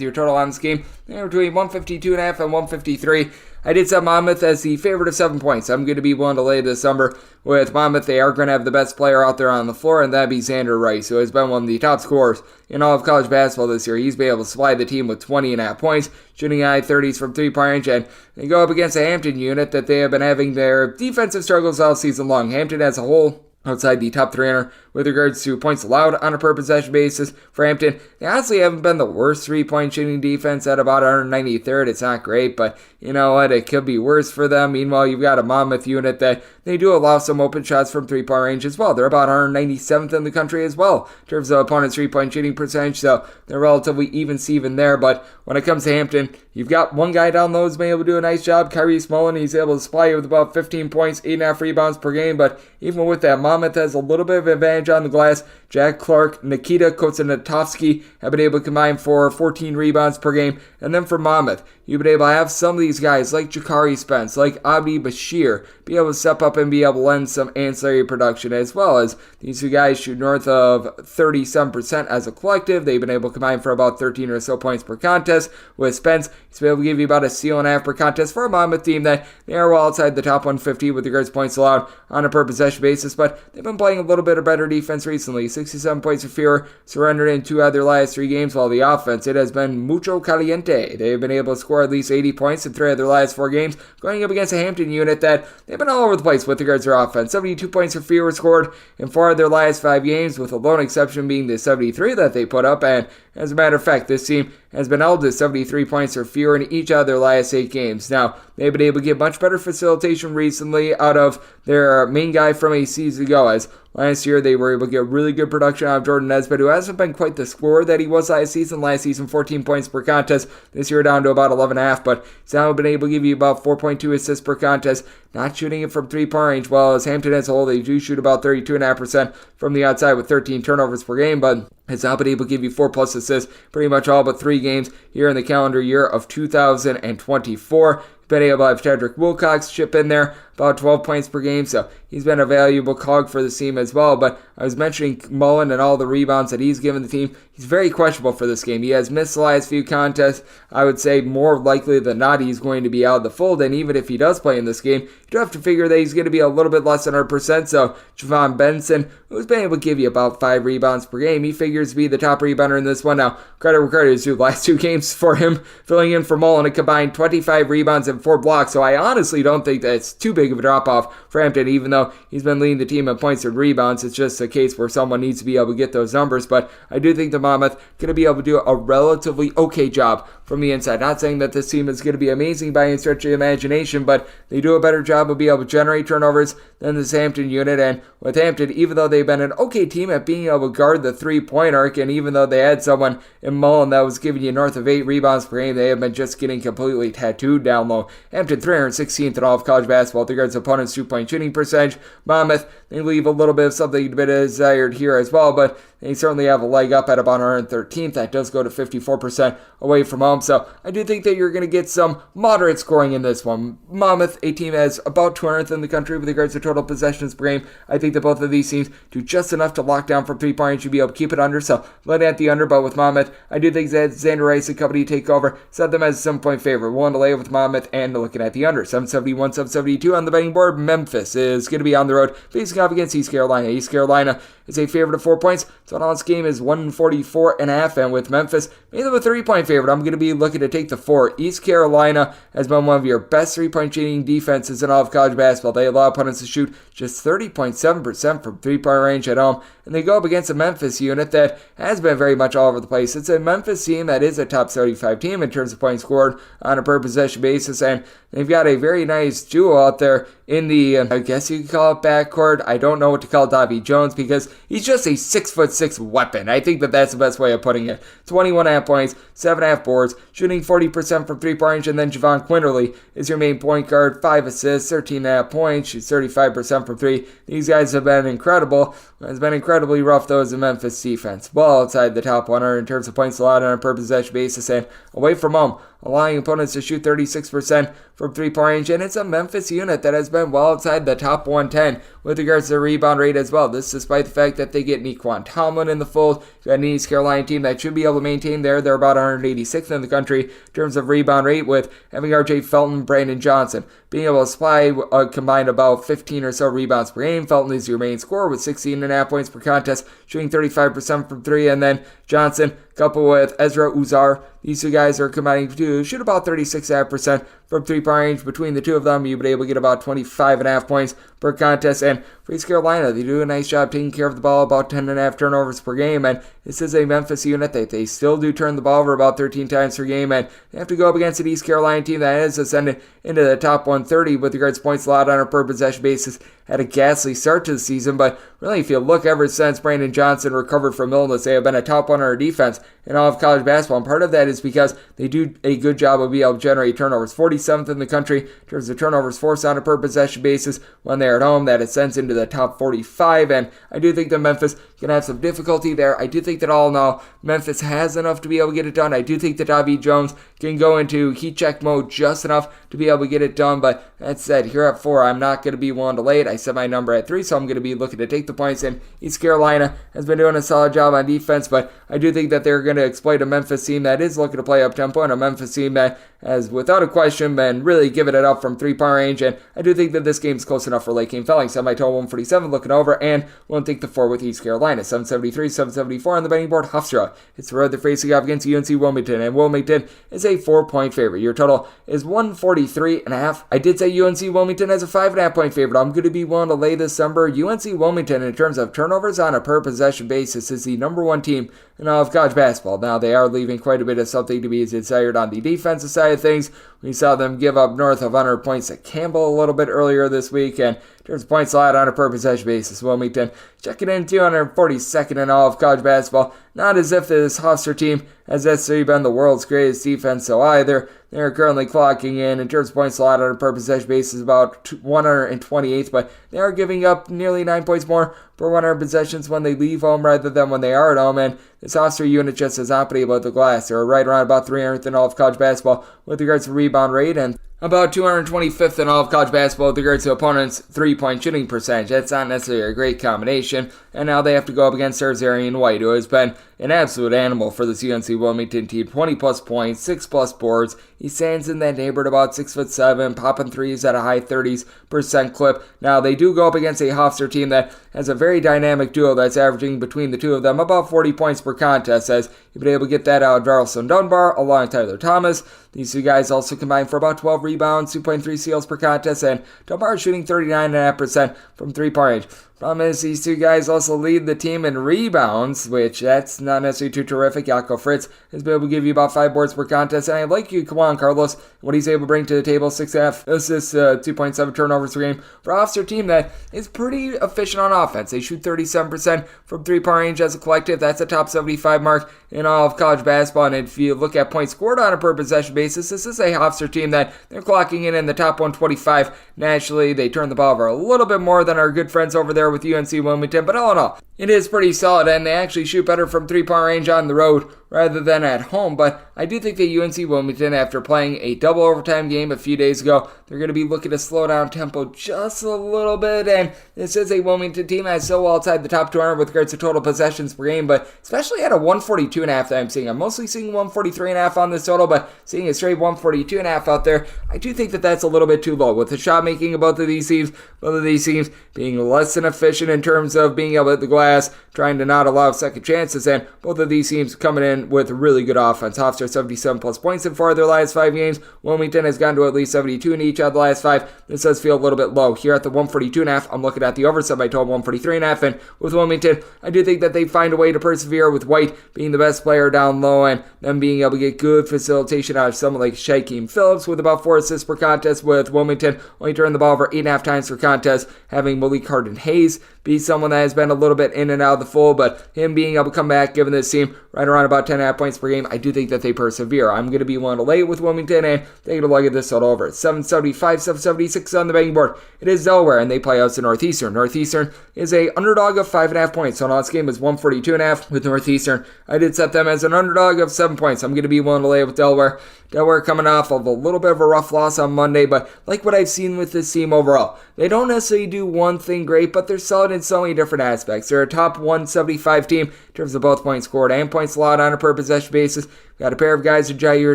your total on this game between 152.5 and 153. I did set Monmouth as the favorite of 7 points. I'm going to be willing to lay this number with Monmouth. They are going to have the best player out there on the floor, and that'd be Xander Rice, who has been one of the top scorers in all of college basketball this year. He's been able to supply the team with 20.5 points, shooting high 30s from three-point range, and they go up against a Hampton unit that they have been having their defensive struggles all season long. Hampton as a whole, outside the top 300 with regards to points allowed on a per possession basis for Hampton. They honestly haven't been the worst three-point shooting defense at about 193rd. It's not great, but you know what? It could be worse for them. Meanwhile, you've got a Monmouth unit that they do allow some open shots from three-point range as well. They're about 197th in the country as well in terms of opponent's three-point shooting percentage, so they're relatively even-Steven there. But when it comes to Hampton, you've got one guy down low who's been able to do a nice job, Kyrie Smolin. He's able to supply you with about 15 points, 8.5 rebounds per game, but even with that, Monmouth has a little bit of advantage on the glass. Jack Clark, Nikita Kotsanatovsky have been able to combine for 14 rebounds per game. And then for Monmouth, you've been able to have some of these guys like Jakari Spence, like Abdi Bashir, be able to step up and be able to lend some ancillary production, as well as these 2 guys shoot north of 37% as a collective. They've been able to combine for about 13 or so points per contest. With Spence, he's been able to give you about a steal and a half per contest for a Monmouth team that they are well outside the top 150 with regards to points allowed on a per possession basis, but they've been playing a little bit of better defense recently. 67 points or fewer surrendered in 2 out of their last 3 games, while the offense, it has been mucho caliente. They've been able to score at least 80 points in 3 of their last 4 games, going up against a Hampton unit that they've been all over the place with regards to their offense. 72 points or fewer scored in 4 of their last 5 games, with the lone exception being the 73 that they put up, and as a matter of fact, this team has been held to 73 points or fewer in each of their last 8 games. Now, they've been able to get much better facilitation recently out of their main guy from a season ago, as last year they were able to get really good production out of Jordan Nesbitt, who hasn't been quite the scorer that he was last season. Last season, 14 points per contest. This year down to about 11.5, but he's now been able to give you about 4.2 assists per contest, not shooting it from three-point range. Well, as Hampton as a whole, they do shoot about 32.5% from the outside with 13 turnovers per game, but has now been able to give you 4+ assists pretty much all but 3 games here in the calendar year of 2024. Been able to have Tedrick Wilcox chip in there, about 12 points per game, so he's been a valuable cog for this team as well. But I was mentioning Mullen and all the rebounds that he's given the team. He's very questionable for this game. He has missed the last few contests. I would say more likely than not he's going to be out of the fold, and even if he does play in this game, you do have to figure that he's going to be a little bit less than 100%. So Javon Benson, who's been able to give you about 5 rebounds per game, he figures to be the top rebounder in this one. Now, credit where credit is due. Last 2 games for him, filling in for Mullen, a combined 25 rebounds and 4 blocks. So I honestly don't think that's too big of a drop-off for Hampton, even though he's been leading the team in points and rebounds. It's just a case where someone needs to be able to get those numbers. But I do think the Monmouth going to be able to do a relatively okay job from the inside. Not saying that this team is going to be amazing by any stretch of the imagination, but they do a better job of being able to generate turnovers than this Hampton unit. And with Hampton, even though they've been an okay team at being able to guard the 3-point arc, and even though they had someone in Mullen that was giving you north of 8 rebounds per game, they have been just getting completely tattooed down low. Hampton 316th in all of college basketball with regards to opponents' 2-point shooting percentage. Monmouth, they leave a little bit of something to be desired here as well, but they certainly have a leg up at about 113th. That does go to 54% away from home. So I do think that you're going to get some moderate scoring in this one. Monmouth, a team that's about 200th in the country with regards to total possessions per game. I think that both of these teams do just enough to lock down from 3-point range to be able to keep it under. So letting at the under, but with Monmouth, I do think that Xander Rice and company take over. Set them as a 7-point favorite. Willing to lay with Monmouth and looking at the under. 771, 772 on the betting board. Memphis is going to be on the road facing off against East Carolina. East Carolina is a favorite of 4 points. So on this game is 144.5, and with Memphis made them a 3-point favorite, I'm going to be looking to take the 4. East Carolina has been one of your best 3-point shooting defenses in all of college basketball. They allow opponents to shoot just 30.7% from 3-point range at home, and they go up against a Memphis unit that has been very much all over the place. It's a Memphis team that is a top 35 team in terms of points scored on a per possession basis, and they've got a very nice duo out there in the, I guess you could call it backcourt. I don't know what to call Davy Jones because he's just a 6'6" weapon. I think that that's the best way of putting it. 21.5 points, 7.5 boards, shooting 40% from 3-point range, and then Javon Quinterly is your main point guard, 5 assists, 13.5 points, shoots 35% from 3. These guys have been incredible. It's been incredibly rough, though, as a Memphis defense. Well outside the top 100 in terms of points allowed on a per possession basis, and away from home, allowing opponents to shoot 36% from 3-point range, and it's a Memphis unit that has been well outside the top 110 with regards to the rebound rate as well. This despite the fact that they get Nequan Tomlin in the fold. You got an East Carolina team that should be able to maintain there. They're about 186th in the country in terms of rebound rate, with having R.J. Felton, Brandon Johnson being able to supply a combined about 15 or so rebounds per game. Felton is your main scorer with 16.5 points per contest, shooting 35% from 3, and then Johnson coupled with Ezra Uzar. These two guys are combining to shoot about 36.5% from 3-point range. Between the two of them, you'll be able to get about 25.5 points per contest. And for East Carolina, they do a nice job taking care of the ball, about 10.5 turnovers per game. And this is a Memphis unit that they still do turn the ball over about 13 times per game. And they have to go up against an East Carolina team that has ascended into the top 130 with regards to points allowed on a per possession basis. Had a ghastly start to the season, but really, if you look ever since Brandon Johnson recovered from illness, they have been a top 100 defense in all of college basketball, and part of that is because they do a good job of being able to generate turnovers. 47th in the country in terms of turnovers forced on a per possession basis when they're at home. That ascends into the top 45, and I do think that Memphis can have some difficulty there. I do think that all in all, Memphis has enough to be able to get it done. I do think that Davy Jones can go into heat check mode just enough to be able to get it done, but that said, here at 4, I'm not going to be willing to lay it. I set my number at 3, so I'm going to be looking to take the points, and East Carolina has been doing a solid job on defense, but I do think that they're going to exploit a Memphis team that is looking to play up-tempo, and a Memphis team that has, without a question, been really giving it up from 3-point range, and I do think that this game's close enough for late game felling. Set my total 147, looking over, and won't take the 4 with East Carolina. 773, 774 on the betting board. Hofstra, it's the road they're facing off against UNC Wilmington, and Wilmington is a 4-point favorite. Your total is 143.5. I did say UNC Wilmington as a 5.5 point favorite. I'm going to be willing to lay this number. UNC Wilmington, in terms of turnovers on a per possession basis, is the number 1 team in all of college basketball. Now, they are leaving quite a bit of something to be desired on the defensive side of things. We saw them give up north of 100 points to Campbell a little bit earlier this week, and In terms of points allowed on a per possession basis, Wilmington checking in 242nd in all of college basketball. Not as if this Hofstra team has necessarily been the world's greatest defense, so either. They're currently clocking in terms of points allowed on a per possession basis about 128th, but they are giving up nearly 9 points more per 100 possessions when they leave home rather than when they are at home, and this Hofstra unit just has not been able to glass. They're right around about 300th in all of college basketball with regards to rebound rate, and about 225th in all of college basketball with regards to opponents' three-point shooting percentage. That's not necessarily a great combination, and now they have to go up against Arzarian White, who has been an absolute animal for this UNC Wilmington team. 20-plus points, 6-plus boards. He stands in that neighborhood about 6'7", popping threes at a high 30% clip. Now, they do go up against a Hofstra team that has a very dynamic duo that's averaging between the two of them about 40 points per contest, as you've been able to get that out of Darrelson Dunbar along with Tyler Thomas. These two guys also combined for about 12 rebounds, 2.3 steals per contest, and Dunbar shooting 39.5% from three-point range. Problem is, these two guys also lead the team in rebounds, which that's not necessarily too terrific. Yako Fritz has been able to give you about 5 boards per contest, and I like you, Juan Carlos, what he's able to bring to the table, 6.5 assists, 2.7 turnovers per game. For an Hofstra team that is pretty efficient on offense. They shoot 37% from three-point range as a collective. That's a top 75 mark in all of college basketball, and if you look at points scored on a per possession basis, this is a Hofstra team that they're clocking in the top 125 nationally. They turn the ball over a little bit more than our good friends over there with UNC Wilmington, but all in all, it is pretty solid, and they actually shoot better from three-point range on the road rather than at home. But I do think that UNC Wilmington, after playing a double overtime game a few days ago, they're going to be looking to slow down tempo just a little bit, and this is a Wilmington team that's so well outside the top 200 with regards to total possessions per game, but especially at a 142.5 that I'm seeing. I'm mostly seeing 143.5 on this total, but seeing a straight 142.5 out there, I do think that that's a little bit too low. With the shot making of both of these teams being less than efficient in terms of being able to hit the glass, trying to not allow second chances, and both of these teams coming in with really good offense. Hofstra 77 plus points in 4 of their last 5 games. Wilmington has gone to at least 72 in each of the last 5. This does feel a little bit low. Here at the 142.5, I'm looking at the over sub. I told 143.5, and with Wilmington, I do think that they find a way to persevere with White being the best player down low and them being able to get good facilitation out of someone like Shaquem Phillips with about 4 assists per contest, with Wilmington only turning the ball over 8.5 times per contest, having Malik Harden-Hayes be someone that has been a little bit in and out of the fold, but him being able to come back, giving this team right around about 10.5 points per game, I do think that they persevere. I'm going to be willing to lay it with Wilmington and taking a look at this total over. 775, 776 on the betting board. It is Delaware, and they play out to Northeastern. Northeastern is a underdog of 5.5 points. So last game was 142.5 with Northeastern. I did set them as an underdog of 7 points. I'm going to be willing to lay it with Delaware. Delaware coming off of a little bit of a rough loss on Monday, but like what I've seen with this team overall, they don't necessarily do one thing great, but they're solid in so many different aspects. They're a top 175 team in terms of both points scored and points allowed on a per possession basis. Got a pair of guys with Jair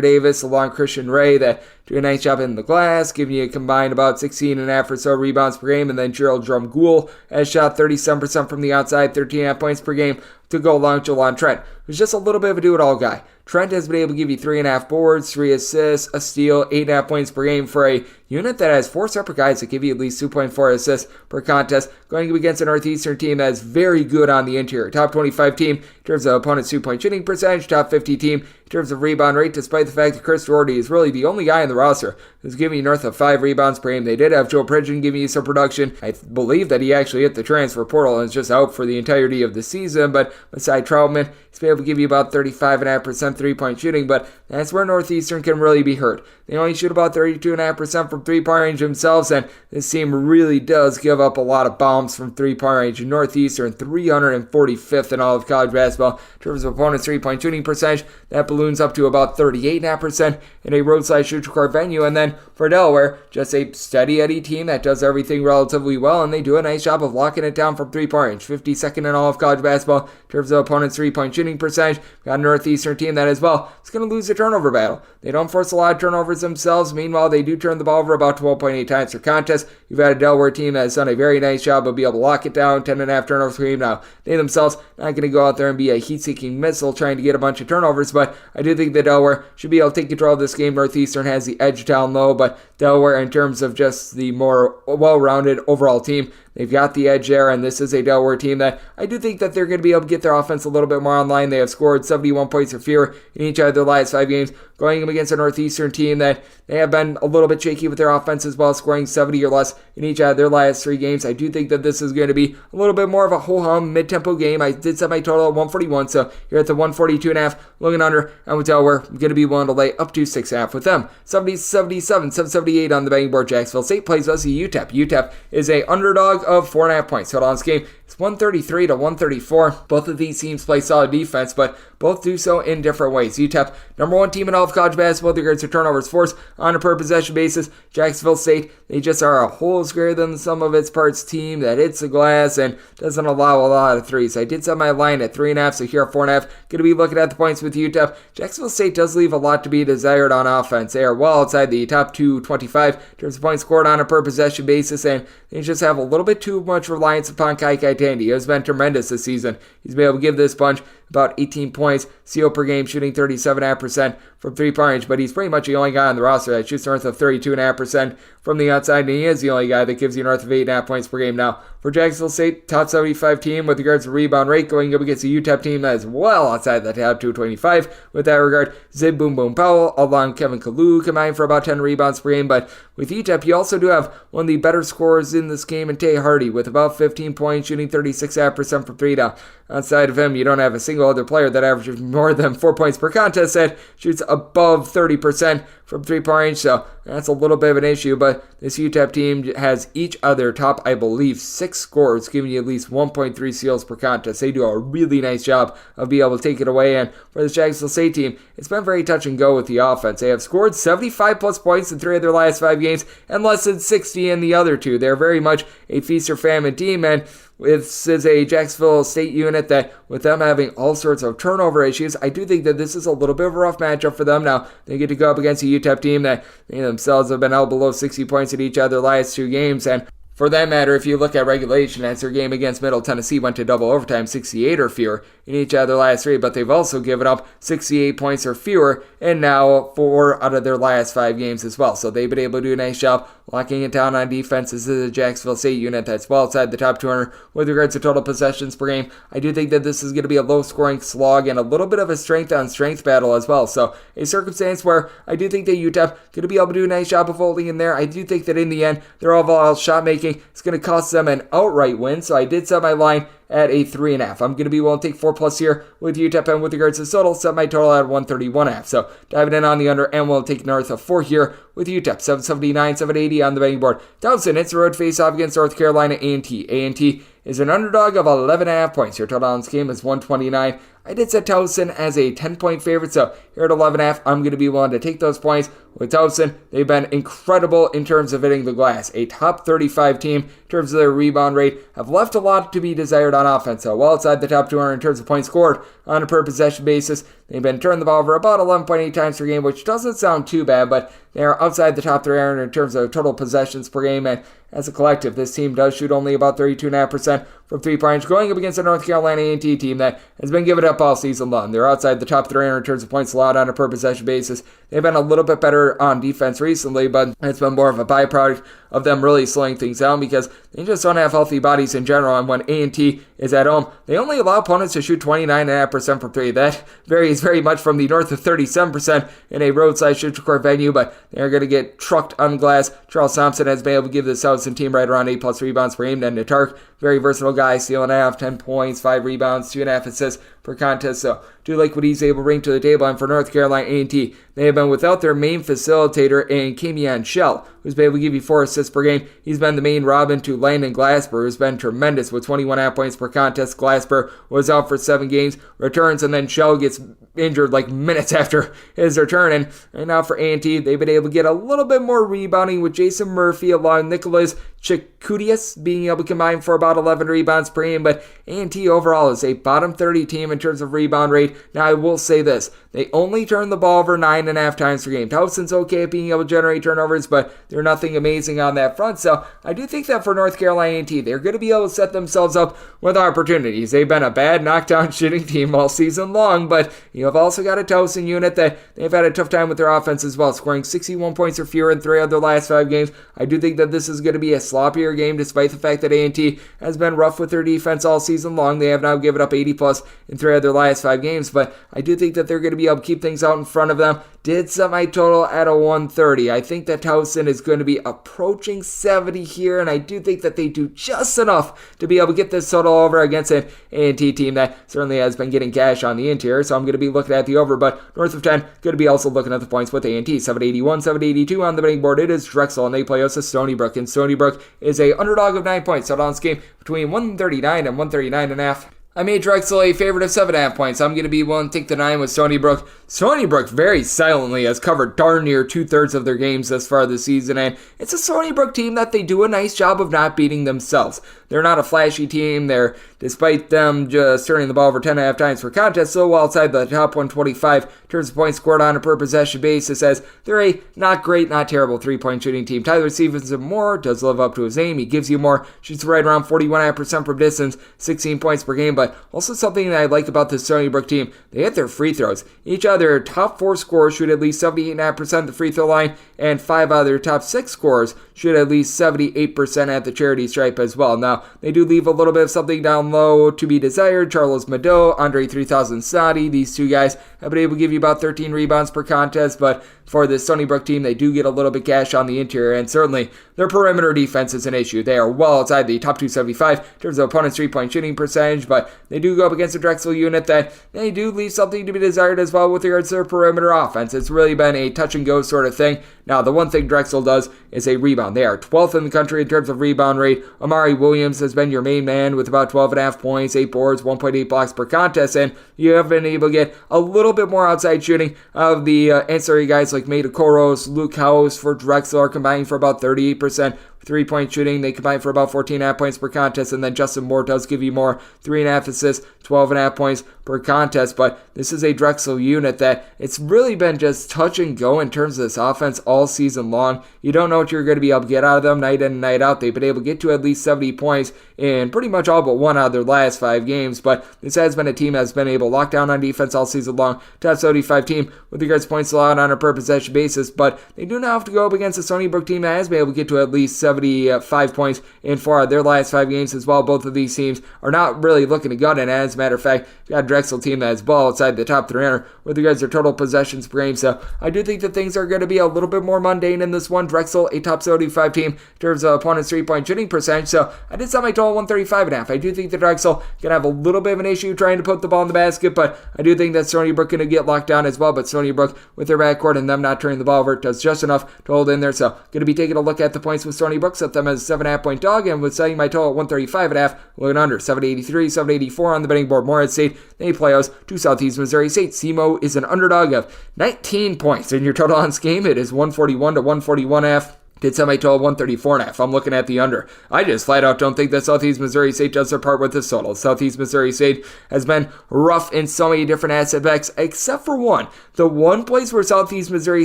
Davis along Christian Ray that do a nice job in the glass, giving you a combined about 16.5 or so rebounds per game, and then Gerald Drumgoole has shot 37% from the outside, 13.5 points per game to go along with Jelon Trent, who's just a little bit of a do-it-all guy. Trent has been able to give you 3.5 boards, 3 assists, a steal, 8.5 points per game for a unit that has 4 separate guys that give you at least 2.4 assists per contest, going against a Northeastern team that is very good on the interior. Top 25 team in terms of opponent's 2-point shooting percentage, top 50 team in terms of rebound rate, despite the fact that Chris Doherty is really the only guy in the roster who's giving you north of 5 rebounds per game. They did have Joe Pridgeon giving you some production. I believe that he actually hit the transfer portal and is just out for the entirety of the season, but beside Troutman, he's been able to give you about 35.5% 3-point shooting, but that's where Northeastern can really be hurt. They only shoot about 32.5% from 3-point range themselves, and this team really does give up a lot of bombs from 3-point range. Northeastern 345th in all of college basketball in terms of opponent's 3-point shooting percentage. That balloons up to about 38.5% in a roadside shoot court venue. And then for Delaware, just a steady Eddie team that does everything relatively well, and they do a nice job of locking it down from 3-point range. 52nd in all of college basketball in terms of opponent's 3-point shooting percentage. Got a Northeastern team that as well is going to lose the turnover battle. They don't force a lot of turnovers themselves. Meanwhile, they do turn the ball over about 12.8 times per contest. You've had a Delaware team that has done a very nice job of being able to lock it down, 10.5 turnovers per game. Now, they themselves not going to go out there and be a heat-seeking missile trying to get a bunch of turnovers, but I do think that Delaware should be able to take control of this game. Northeastern has the edge down low, but Delaware, in terms of just the more well-rounded overall team, they've got the edge there, and this is a Delaware team that I do think that they're going to be able to get their offense a little bit more online. They have scored 71 points or fewer in each of their last 5 games, going up against a Northeastern team that they have been a little bit shaky with their offense as well, scoring 70 or less in each of their last 3 games. I do think that this is going to be a little bit more of a ho-hum, mid-tempo game. I did set my total at 141, so you're at the 142.5, looking under, and with Delaware, I'm going to be willing to lay up to 6.5 with them. 70-77, 778 on the betting board. Jacksonville St plays us UTEP. UTEP is a underdog of 4.5 points. Total on this game is 133 to 134. Both of these teams play solid defense, but both do so in different ways. UTEP, number 1 team in all of college basketball with regards to turnovers forced on a per possession basis. Jacksonville State, they just are a whole square than the sum of its parts team that hits the glass and doesn't allow a lot of threes. I did set my line at 3.5, so here at 4.5. Going to be looking at the points with UTEP. Jacksonville State does leave a lot to be desired on offense. They are well outside the top 225 in terms of points scored on a per possession basis, and they just have a little bit too much reliance upon Kai Tandy. He has been tremendous this season. He's been able to give this bunch about 18 points, CO per game, shooting 37.5% from three-point range, but he's pretty much the only guy on the roster that shoots north of 32.5% from the outside, and he is the only guy that gives you north of 8.5 points per game. Now, for Jacksonville State, top 75 team with regards to rebound rate, going up against the UTEP team that is well outside the top 225. With that regard, Zib Boom Boom Powell, along Kevin Kalu, combined for about 10 rebounds per game, but with UTEP, you also do have one of the better scorers in this game in Tay Hardy, with about 15 points, shooting 36.5% from 3 down. Outside of him, you don't have a single other player that averages more than 4 points per contest that shoots above 30% from 3-point range, so that's a little bit of an issue, but this UTEP team has each other top, I believe, 6 scorers, giving you at least 1.3 steals per contest. They do a really nice job of being able to take it away, and for this Jacksonville State team, it's been very touch and go with the offense. They have scored 75 plus points in 3 of their last 5 games, and less than 60 in the other 2. They're very much a feast or famine team, and this is a Jacksonville State unit that, with them having all sorts of turnover issues, I do think that this is a little bit of a rough matchup for them. Now, they get to go up against a UTEP team that they themselves have been held below 60 points in each of their last 2 games, and for that matter, if you look at regulation, as their game against Middle Tennessee went to double overtime, 68 or fewer in each of their last 3, but they've also given up 68 points or fewer, and now 4 out of their last 5 games as well. So they've been able to do a nice job locking it down on defense. This is a Jacksonville State unit that's well outside the top 200 with regards to total possessions per game. I do think that this is going to be a low-scoring slog and a little bit of a strength-on-strength battle as well. So a circumstance where I do think that UTEP going to be able to do a nice job of holding in there. I do think that in the end, their overall shot making is going to cost them an outright win. So I did set my line at a 3.5. I'm going to be willing to take 4+ here with UTEP, and with regards to the total, set my total at 131.5. So diving in on the under, and we'll take north of 4 here with UTEP. 779, 780 on the betting board. Towson hits the road face-off against North Carolina A&T. A&T is an underdog of 11.5 points. Your total on this game is 129. I did set Towson as a 10-point favorite, so here at 11.5, I'm going to be willing to take those points. With Towson, they've been incredible in terms of hitting the glass. A top 35 team in terms of their rebound rate, have left a lot to be desired on offense. So well outside the top 200 in terms of points scored on a per possession basis. They've been turning the ball over about 11.8 times per game, which doesn't sound too bad, but they are outside the top 300 in terms of total possessions per game, and as a collective, this team does shoot only about 32.5% from 3-point range, going up against a North Carolina A&T team that has been given up all season long. They're outside the top 300 in terms of points allowed on a per possession basis. They've been a little bit better on defense recently, but it's been more of a byproduct of them really slowing things down because they just don't have healthy bodies in general, and when A&T is at home, they only allow opponents to shoot 29.5% from 3. That varies very much from the north of 37% in a roadside shooter court venue, but they're going to get trucked on glass. Charles Thompson has been able to give the Towson team right around 8+ rebounds per game. And Natark, very versatile guy, stealing half, 10 points, 5 rebounds, 2.5 assists per contest. So do like what he's able to bring to the table. And for North Carolina A&T, they have been without their main facilitator in Kamian Shell, who's been able to give you 4 assists per game. He's been the main Robin to Landon Glasper, who's been tremendous with 21.5 points per contest. Glasper was out for 7 games, returns, and then Shell gets injured like minutes after his return. And right now for A&T, they've been able to get a little bit more rebounding with Jason Murphy along Nicholas Chikudias being able to combine for about 11 rebounds per game, but A&T overall is a bottom 30 team in terms of rebound rate. Now I will say this, they only turn the ball over 9 9.5 times per game. Towson's okay at being able to generate turnovers, but they're nothing amazing on that front. So I do think that for North Carolina A&T, they're going to be able to set themselves up with opportunities. They've been a bad knockdown shitting team all season long, but you have also got a Towson unit that they've had a tough time with their offense as well, scoring 61 points or fewer in 3 of their last 5 games. I do think that this is going to be a sloppier game, despite the fact that A&T has been rough with their defense all season long. They have now given up 80 plus in 3 of their last 5 games, but I do think that they're going to be able to keep things out in front of them. Did set my total at a 130. I think that Towson is going to be approaching 70 here, and I do think that they do just enough to be able to get this total over against an A&T team that certainly has been getting cash on the interior, so I'm going to be looking at the over, but north of 10, going to be also looking at the points with A&T. 781, 782 on the betting board. It is Drexel, and they play us at Stony Brook, and Stony Brook is a underdog of 9 points. So on this game between 139 and 139.5. I made Drexel a favorite of 7.5 points. I'm going to be willing to take the 9 with Stony Brook. Stony Brook very silently has covered darn near 2/3 of their games thus far this season, and it's a Stony Brook team that they do a nice job of not beating themselves. They're not a flashy team. Despite them just turning the ball over 10.5 times per contest, so well outside the top 125 in terms of points scored on a per possession basis, as they're a not great, not terrible 3-point shooting team. Tyler Stevenson Moore does live up to his name. He gives you more, shoots right around 41.5% from distance, 16 points per game, but also something that I like about this Stony Brook team, they hit their free throws. Each of their top 4 scorers shoot at least 78.5% at the free throw line, and 5 out of their top 6 scorers shoot at least 78% at the charity stripe as well. Now, they do leave a little bit of something down low to be desired. Charles Mado, Andre 3000 Sadi, these 2 guys have been able to give you about 13 rebounds per contest, but for this Stony Brook team, they do get a little bit cash on the interior, and certainly their perimeter defense is an issue. They are well outside the top 275 in terms of opponent's 3-point shooting percentage, but they do go up against a Drexel unit that they do leave something to be desired as well with regards to their perimeter offense. It's really been a touch-and-go sort of thing. Now, the one thing Drexel does is a rebound. They are 12th in the country in terms of rebound rate. Amari Williams has been your main man with about 12.5 points, 8 boards, 1.8 blocks per contest, and you have been able to get a little bit more outside shooting of the ancillary guys like Meda Koros, Luke House for Drexel are combining for about 38%. 3-point shooting, they combine for about 14.5 points per contest, and then Justin Moore does give you more, 3.5 assists, 12.5 points per contest, but this is a Drexel unit that it's really been just touch and go in terms of this offense all season long. You don't know what you're going to be able to get out of them night in and night out. They've been able to get to at least 70 points in pretty much all but 1 out of their last 5 games, but this has been a team that's been able to lock down on defense all season long. Top 75 team with regards to points allowed on a per possession basis, but they do now have to go up against a Stony Brook team that has been able to get to at least 75 points in 4 of their last 5 games as well. Both of these teams are not really looking to gut it. As a matter of fact, you've got a Drexel team that is well outside the top 300 with regards to their total possessions per game. So I do think that things are going to be a little bit more mundane in this one. Drexel, a top 75 team in terms of opponent's 3-point shooting percentage. So I did set my total 135.5. I do think that Drexel going to have a little bit of an issue trying to put the ball in the basket, but I do think that Stony Brook going to get locked down as well. But Stony Brook with their backcourt and them not turning the ball over does just enough to hold in there. So going to be taking a look at the points with Stony Brook, set them as a 7.5 point dog, and with setting my total at 135.5, looking under 783, 784 on the betting board. Morehead St, they play us to Southeast Missouri State. SEMO is an underdog of 19 points. In your total on this game, it is 141 to 141.5. Did set my total 134.5. I'm looking at the under. I just flat out don't think that Southeast Missouri State does their part with this total. Southeast Missouri State has been rough in so many different aspects, except for one. The one place where Southeast Missouri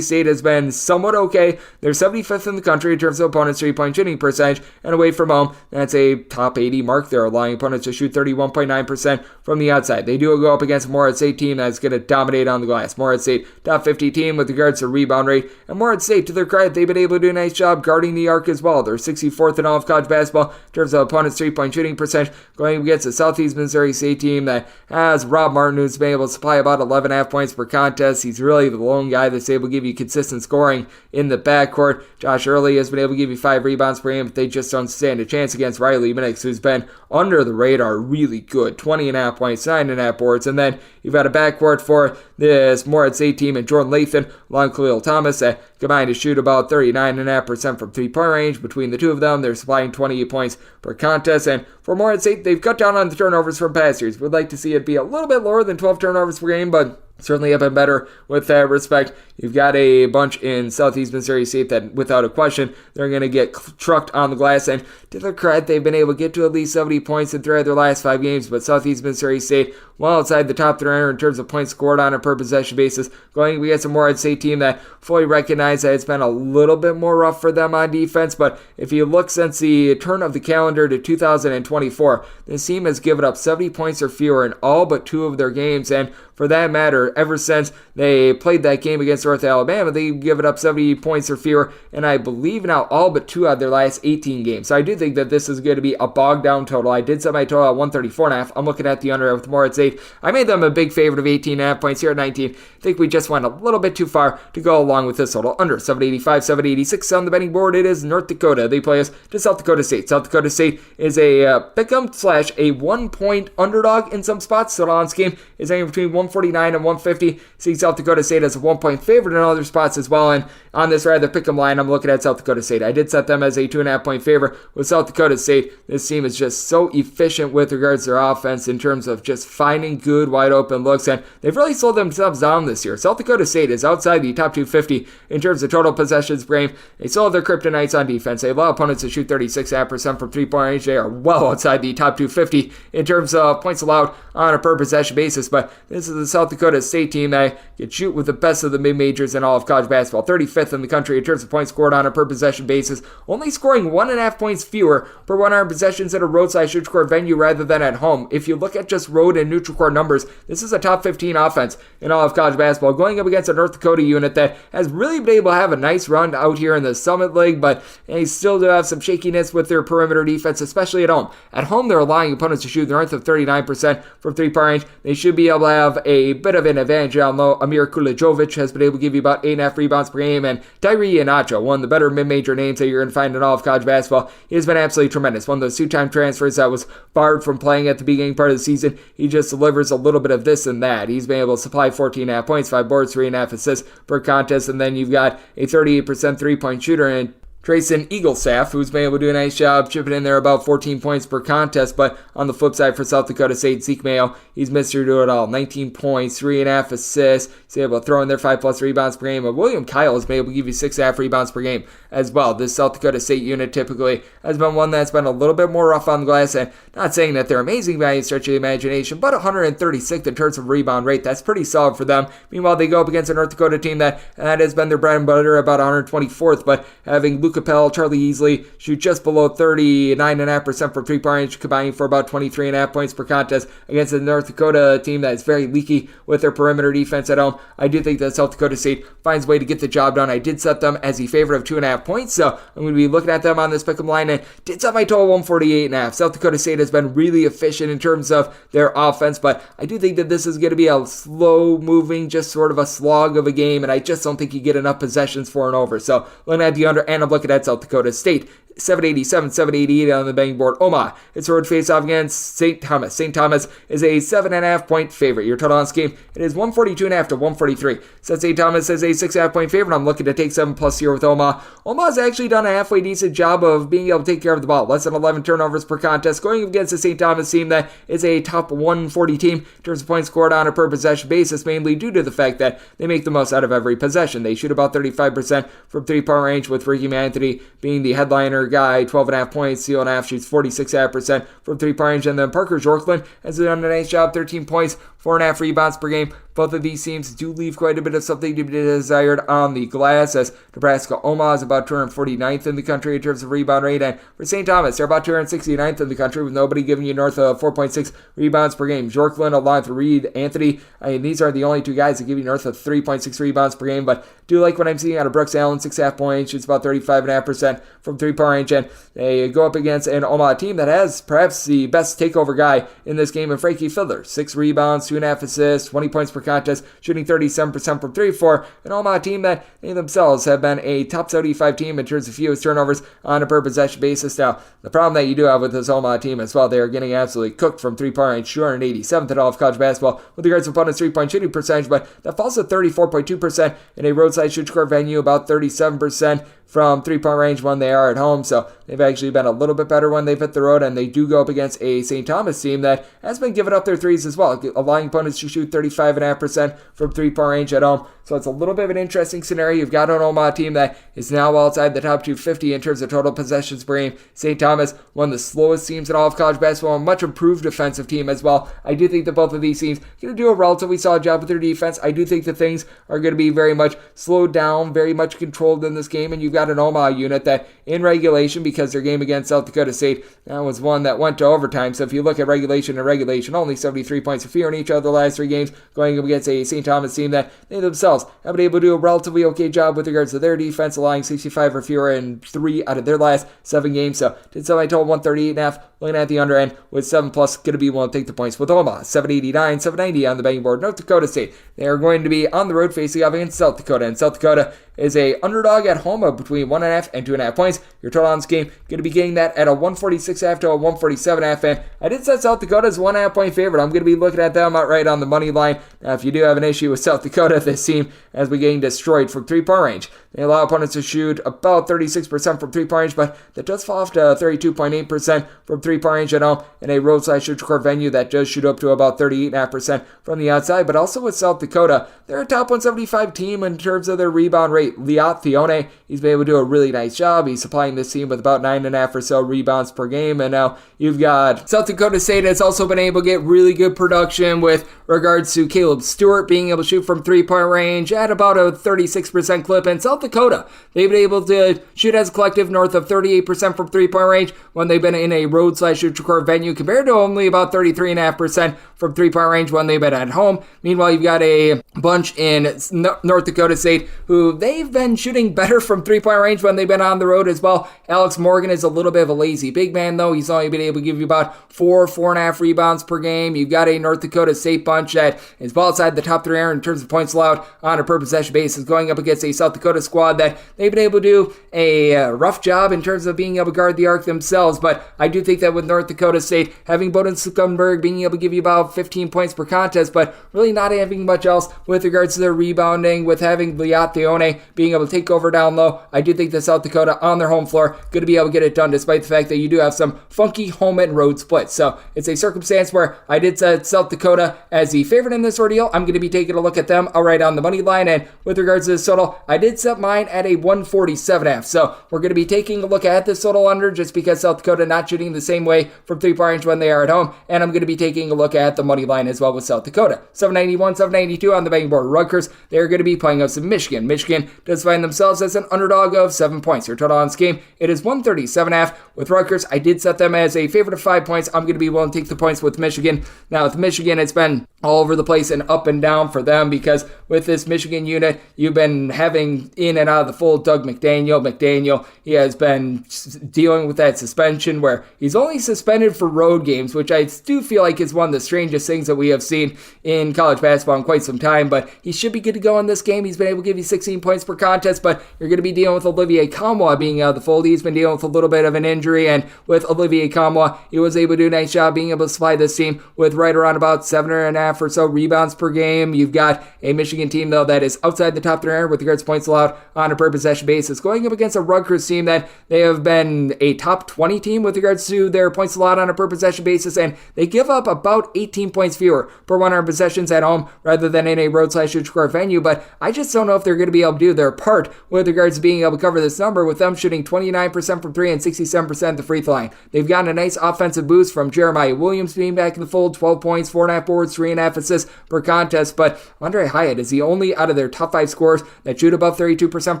State has been somewhat okay, they're 75th in the country in terms of opponents' 3-point shooting percentage, and away from home, that's a top 80 mark. They're allowing opponents to shoot 31.9% from the outside. They do go up against a Morehead State team that's going to dominate on the glass. Morehead State, top 50 team with regards to rebound rate, and Morehead State, to their credit, they've been able to do a nice job guarding the arc as well. They're 64th in all of college basketball in terms of opponents' 3-point shooting percentage, going against a Southeast Missouri State team that has Rob Martin, who's been able to supply about 11.5 points per contest. He's really the lone guy that's able to give you consistent scoring in the backcourt. Josh Early has been able to give you 5 rebounds per game, but they just don't stand a chance against Riley Minix, who's been under the radar really good. 20.5 points, 9.5 boards, and then you've got a backcourt for this Morehead State team and Jordan Lathan, along Khalil Thomas, that combined to shoot about 39.5% from 3-point range. Between the two of them, they're supplying 28 points per contest, and for Morehead State, they've cut down on the turnovers from past years. Would like to see it be a little bit lower than 12 turnovers per game, but certainly have been better with that respect. You've got a bunch in Southeast Missouri State that, without a question, they're going to get trucked on the glass. And to their credit, they've been able to get to at least 70 points in 3 of their last 5 games. But Southeast Missouri State, well outside the top 300 in terms of points scored on a per possession basis, going against a Morehead St team that fully recognize that it's been a little bit more rough for them on defense. But if you look since the turn of the calendar to 2024, this team has given up 70 points or fewer in all but 2 of their games. And for that matter, ever since they played that game against North Alabama, they've given up 70 points or fewer, and I believe now all but 2 out of their last 18 games. So I do think that this is going to be a bogged down total. I did set my total at 134.5. I'm looking at the under with Morehead St. I made them a big favorite of 18.5 points here at 19. I think we just went a little bit too far to go along with this total. Under 785, 786 on the betting board. It is North Dakota. They play us to South Dakota State. South Dakota State is a pick'em / a 1-point underdog in some spots. Total on this game is anywhere between 149 and 150. Seeing South Dakota State as a 1-point favorite in other spots as well. And on this rather pick'em line, I'm looking at South Dakota State. I did set them as a 2.5-point favorite with South Dakota State. This team is just so efficient with regards to their offense in terms of just finding good wide open looks, and they've really slowed themselves down this year. South Dakota State is outside the top 250 in terms of total possessions per game. They still have their kryptonites on defense. They allow opponents to shoot 36.5% from 3-point range. They are well outside the top 250 in terms of points allowed on a per possession basis, but this is the South Dakota State team that can shoot with the best of the mid-majors in all of college basketball. 35th in the country in terms of points scored on a per possession basis, only scoring 1.5 points fewer per 100 possessions at a roadside shoot court venue rather than at home. If you look at just road and neutral court numbers, this is a top 15 offense in all of college basketball, going up against a North Dakota unit that has really been able to have a nice run out here in the Summit League, but they still do have some shakiness with their perimeter defense, especially at home. At home, they're allowing opponents to shoot north of 39% from 3-point range. They should be able to have a bit of an advantage, although Amir Kulijovic has been able to give you about 8.5 rebounds per game, and Tyree Ianacho, one of the better mid-major names that you're going to find in all of college basketball, he has been absolutely tremendous. One of those 2-time transfers that was barred from playing at the beginning part of the season. He just delivers a little bit of this and that. He's been able to supply 14.5 points, 5 boards, 3.5 assists per contest, and then you've got a 38% 3-point shooter and Trayson Eaglestaff, who's been able to do a nice job chipping in there about 14 points per contest. But on the flip side for South Dakota State, Zeke Mayo, he's Mr. Do It All. 19 points, 3.5 assists. He's able to throw in their 5+ rebounds per game. But William Kyle has been able to give you 6.5 rebounds per game as well. This South Dakota State unit typically has been one that's been a little bit more rough on the glass. And not saying that they're amazing by any stretch of the imagination, but 136th in terms of rebound rate. That's pretty solid for them. Meanwhile, they go up against a North Dakota team that has been their bread and butter, about 124th. But having Luke Capel, Charlie Easley shoot just below 39.5% from 3-point range, combining for about 23.5 points per contest against the North Dakota team that is very leaky with their perimeter defense at home. I do think that South Dakota State finds a way to get the job done. I did set them as a favorite of 2.5 points, so I'm going to be looking at them on this pick'em line, and did set my total 148.5. South Dakota State has been really efficient in terms of their offense, but I do think that this is going to be a slow-moving, just sort of a slog of a game, and I just don't think you get enough possessions for and over. So looking at the under, and I'm looking at South Dakota State. 787, 788 on the betting board. Omaha, it's a road face-off against St. Thomas. St. Thomas is a 7.5-point favorite. Your total on this game, it is 142.5 to 143. Since St. Thomas is a 6.5-point favorite, I'm looking to take 7+ here with Omaha. Omaha's actually done a halfway decent job of being able to take care of the ball. Less than 11 turnovers per contest, going against a St. Thomas team that is a top 140 team in terms of points scored on a per possession basis, mainly due to the fact that they make the most out of every possession. They shoot about 35% from 3-point range, with Ricky Anthony being the headliner guy, 12.5 points. Seal and half shoots 46.5% from 3-point range. And then Parker Jorkland has done a nice job, 13 points, 4.5 rebounds per game. Both of these teams do leave quite a bit of something to be desired on the glass, as Nebraska Omaha is about 249th in the country in terms of rebound rate, and for St. Thomas, they're about 269th in the country, with nobody giving you north of 4.6 rebounds per game. Jorkland along with Reed Anthony, I mean, these are the only two guys that give you north of 3.6 rebounds per game, but do like what I'm seeing out of Brooks Allen, 6.5 points, shoots about 35.5% from 3-point range, and they go up against an Omaha team that has perhaps the best takeover guy in this game, in Frankie Fiddler. 6 rebounds, 2.5 assists, 20 points per contest, shooting 37% from 3 for an Omaha team that they themselves have been a top 75 team in terms of fewest turnovers on a per possession basis. Now, the problem that you do have with this Omaha team as well, they are getting absolutely cooked from 3-point range, 287th in all of college basketball with regards to opponents' 3-point shooting percentage, but that falls to 34.2% in a roadside shoot court venue, about 37% from 3-point range when they are at home. So they've actually been a little bit better when they've hit the road, and they do go up against a St. Thomas team that has been giving up their threes as well, allowing opponents to shoot 35.5% from three-point range at home. So it's a little bit of an interesting scenario. You've got an Omaha team that is now outside the top 250 in terms of total possessions per game. St. Thomas, one of the slowest teams in all of college basketball, a much improved defensive team as well. I do think that both of these teams are going to do a relatively solid job with their defense. I do think that things are going to be very much slowed down, very much controlled in this game, and you've got an Omaha unit that in regulation, because their game against South Dakota State, that was one that went to overtime. So if you look at regulation and regulation, only 73 points of fear in each of the last three games, going up against a St. Thomas team that they themselves have been able to do a relatively okay job with regards to their defense, allowing 65 or fewer in 3 out of their last 7 games. So did somebody total 138.5. Looking at the under end with 7+, going to be willing to take the points with Omaha. 789, 790 on the betting board. North Dakota State, they are going to be on the road facing off against South Dakota, and South Dakota is a underdog at home of between 1.5 and 2.5 points. Your total on this game going to be getting that at a 146.5 to a 147.5, and I did set South Dakota as 1.5 point favorite. I'm going to be looking at them outright on the money line. Now, if you do have an issue with South Dakota, this team has been getting destroyed from three-point range. They allow opponents to shoot about 36% from three-point range, but that does fall off to 32.8% from three-point range at home in a roadside court venue that does shoot up to about 38.5% from the outside. But also with South Dakota, they're a top 175 team in terms of their rebound rate. Liat Thione, he's been able to do a really nice job. He's supplying this team with about 9.5 or so rebounds per game. And now you've got South Dakota State has also been able to get really good production with regards to Caleb Stewart being able to shoot from three-point range at about a 36% clip. And South Dakota, they've been able to shoot as a collective north of 38% from three-point range when they've been in a road/court venue, compared to only about 33.5% from three-point range when they've been at home. Meanwhile, you've got a bunch in North Dakota State who they've been shooting better from three-point range when they've been on the road as well. Alex Morgan is a little bit of a lazy big man, though. He's only been able to give you about 4.5 rebounds per game. You've got a North Dakota State bunch that is well outside the top 3 in terms of points allowed on a per possession basis, going up against a South Dakota squad that they've been able to do a rough job in terms of being able to guard the arc themselves. But I do think that with North Dakota State having Bowden Scumberg being able to give you about 15 points per contest, but really not having much else with regards to their rebounding, with having Liat Thione being able to take over down low, I do think that South Dakota on their home floor going to be able to get it done, despite the fact that you do have some funky home and road splits. So it's a circumstance where I did set South Dakota as the favorite in this ordeal. I'm going to be taking a look at them outright on the money line, and with regards to this total, I did set mine at a 147.5. So we're going to be taking a look at this total under, just because South Dakota not shooting the same way from three-point range when they are at home, and I'm going to be taking a look at the money line as well with South Dakota. 791, 792 on the betting board. Rutgers, they're going to be playing us in Michigan. Michigan does find themselves as an underdog of 7 points. Your total on this game, it is 137.5. With Rutgers, I did set them as a favorite of 5 points. I'm going to be willing to take the points with Michigan. Now, with Michigan, it's been all over the place and up and down for them, because with this Michigan unit, you've been having in and out of the fold Doug McDaniel. He has been dealing with that suspension where he's only suspended for road games, which I do feel like is one of the strangest things that we have seen in college basketball in quite some time, but he should be good to go in this game. He's been able to give you 16 points per contest, but you're going to be dealing with Olivier Kamwa being out of the fold. He's been dealing with a little bit of an injury, and with Olivier Kamwa, he was able to do a nice job being able to supply this team with right around about 7.5 or so rebounds per game. You've got a Michigan team, though, that is outside the top 3 with regards to points allowed on a per possession basis, going up against a Rutgers team that they have been a top 20 team with regards to their points allowed on a per possession basis, and they give up about 18 points fewer per 100 possessions at home rather than in a road/court venue. But I just don't know if they're going to be able to do their part with regards to being able to cover this number, with them shooting 29% from 3 and 67% at the free throw line. They've gotten a nice offensive boost from Jeremiah Williams being back in the fold, 12 points, 4.5 boards, 3.5 assists per contest. But Andre Hyatt is the only out of their top 5 scorers that shoot above 32%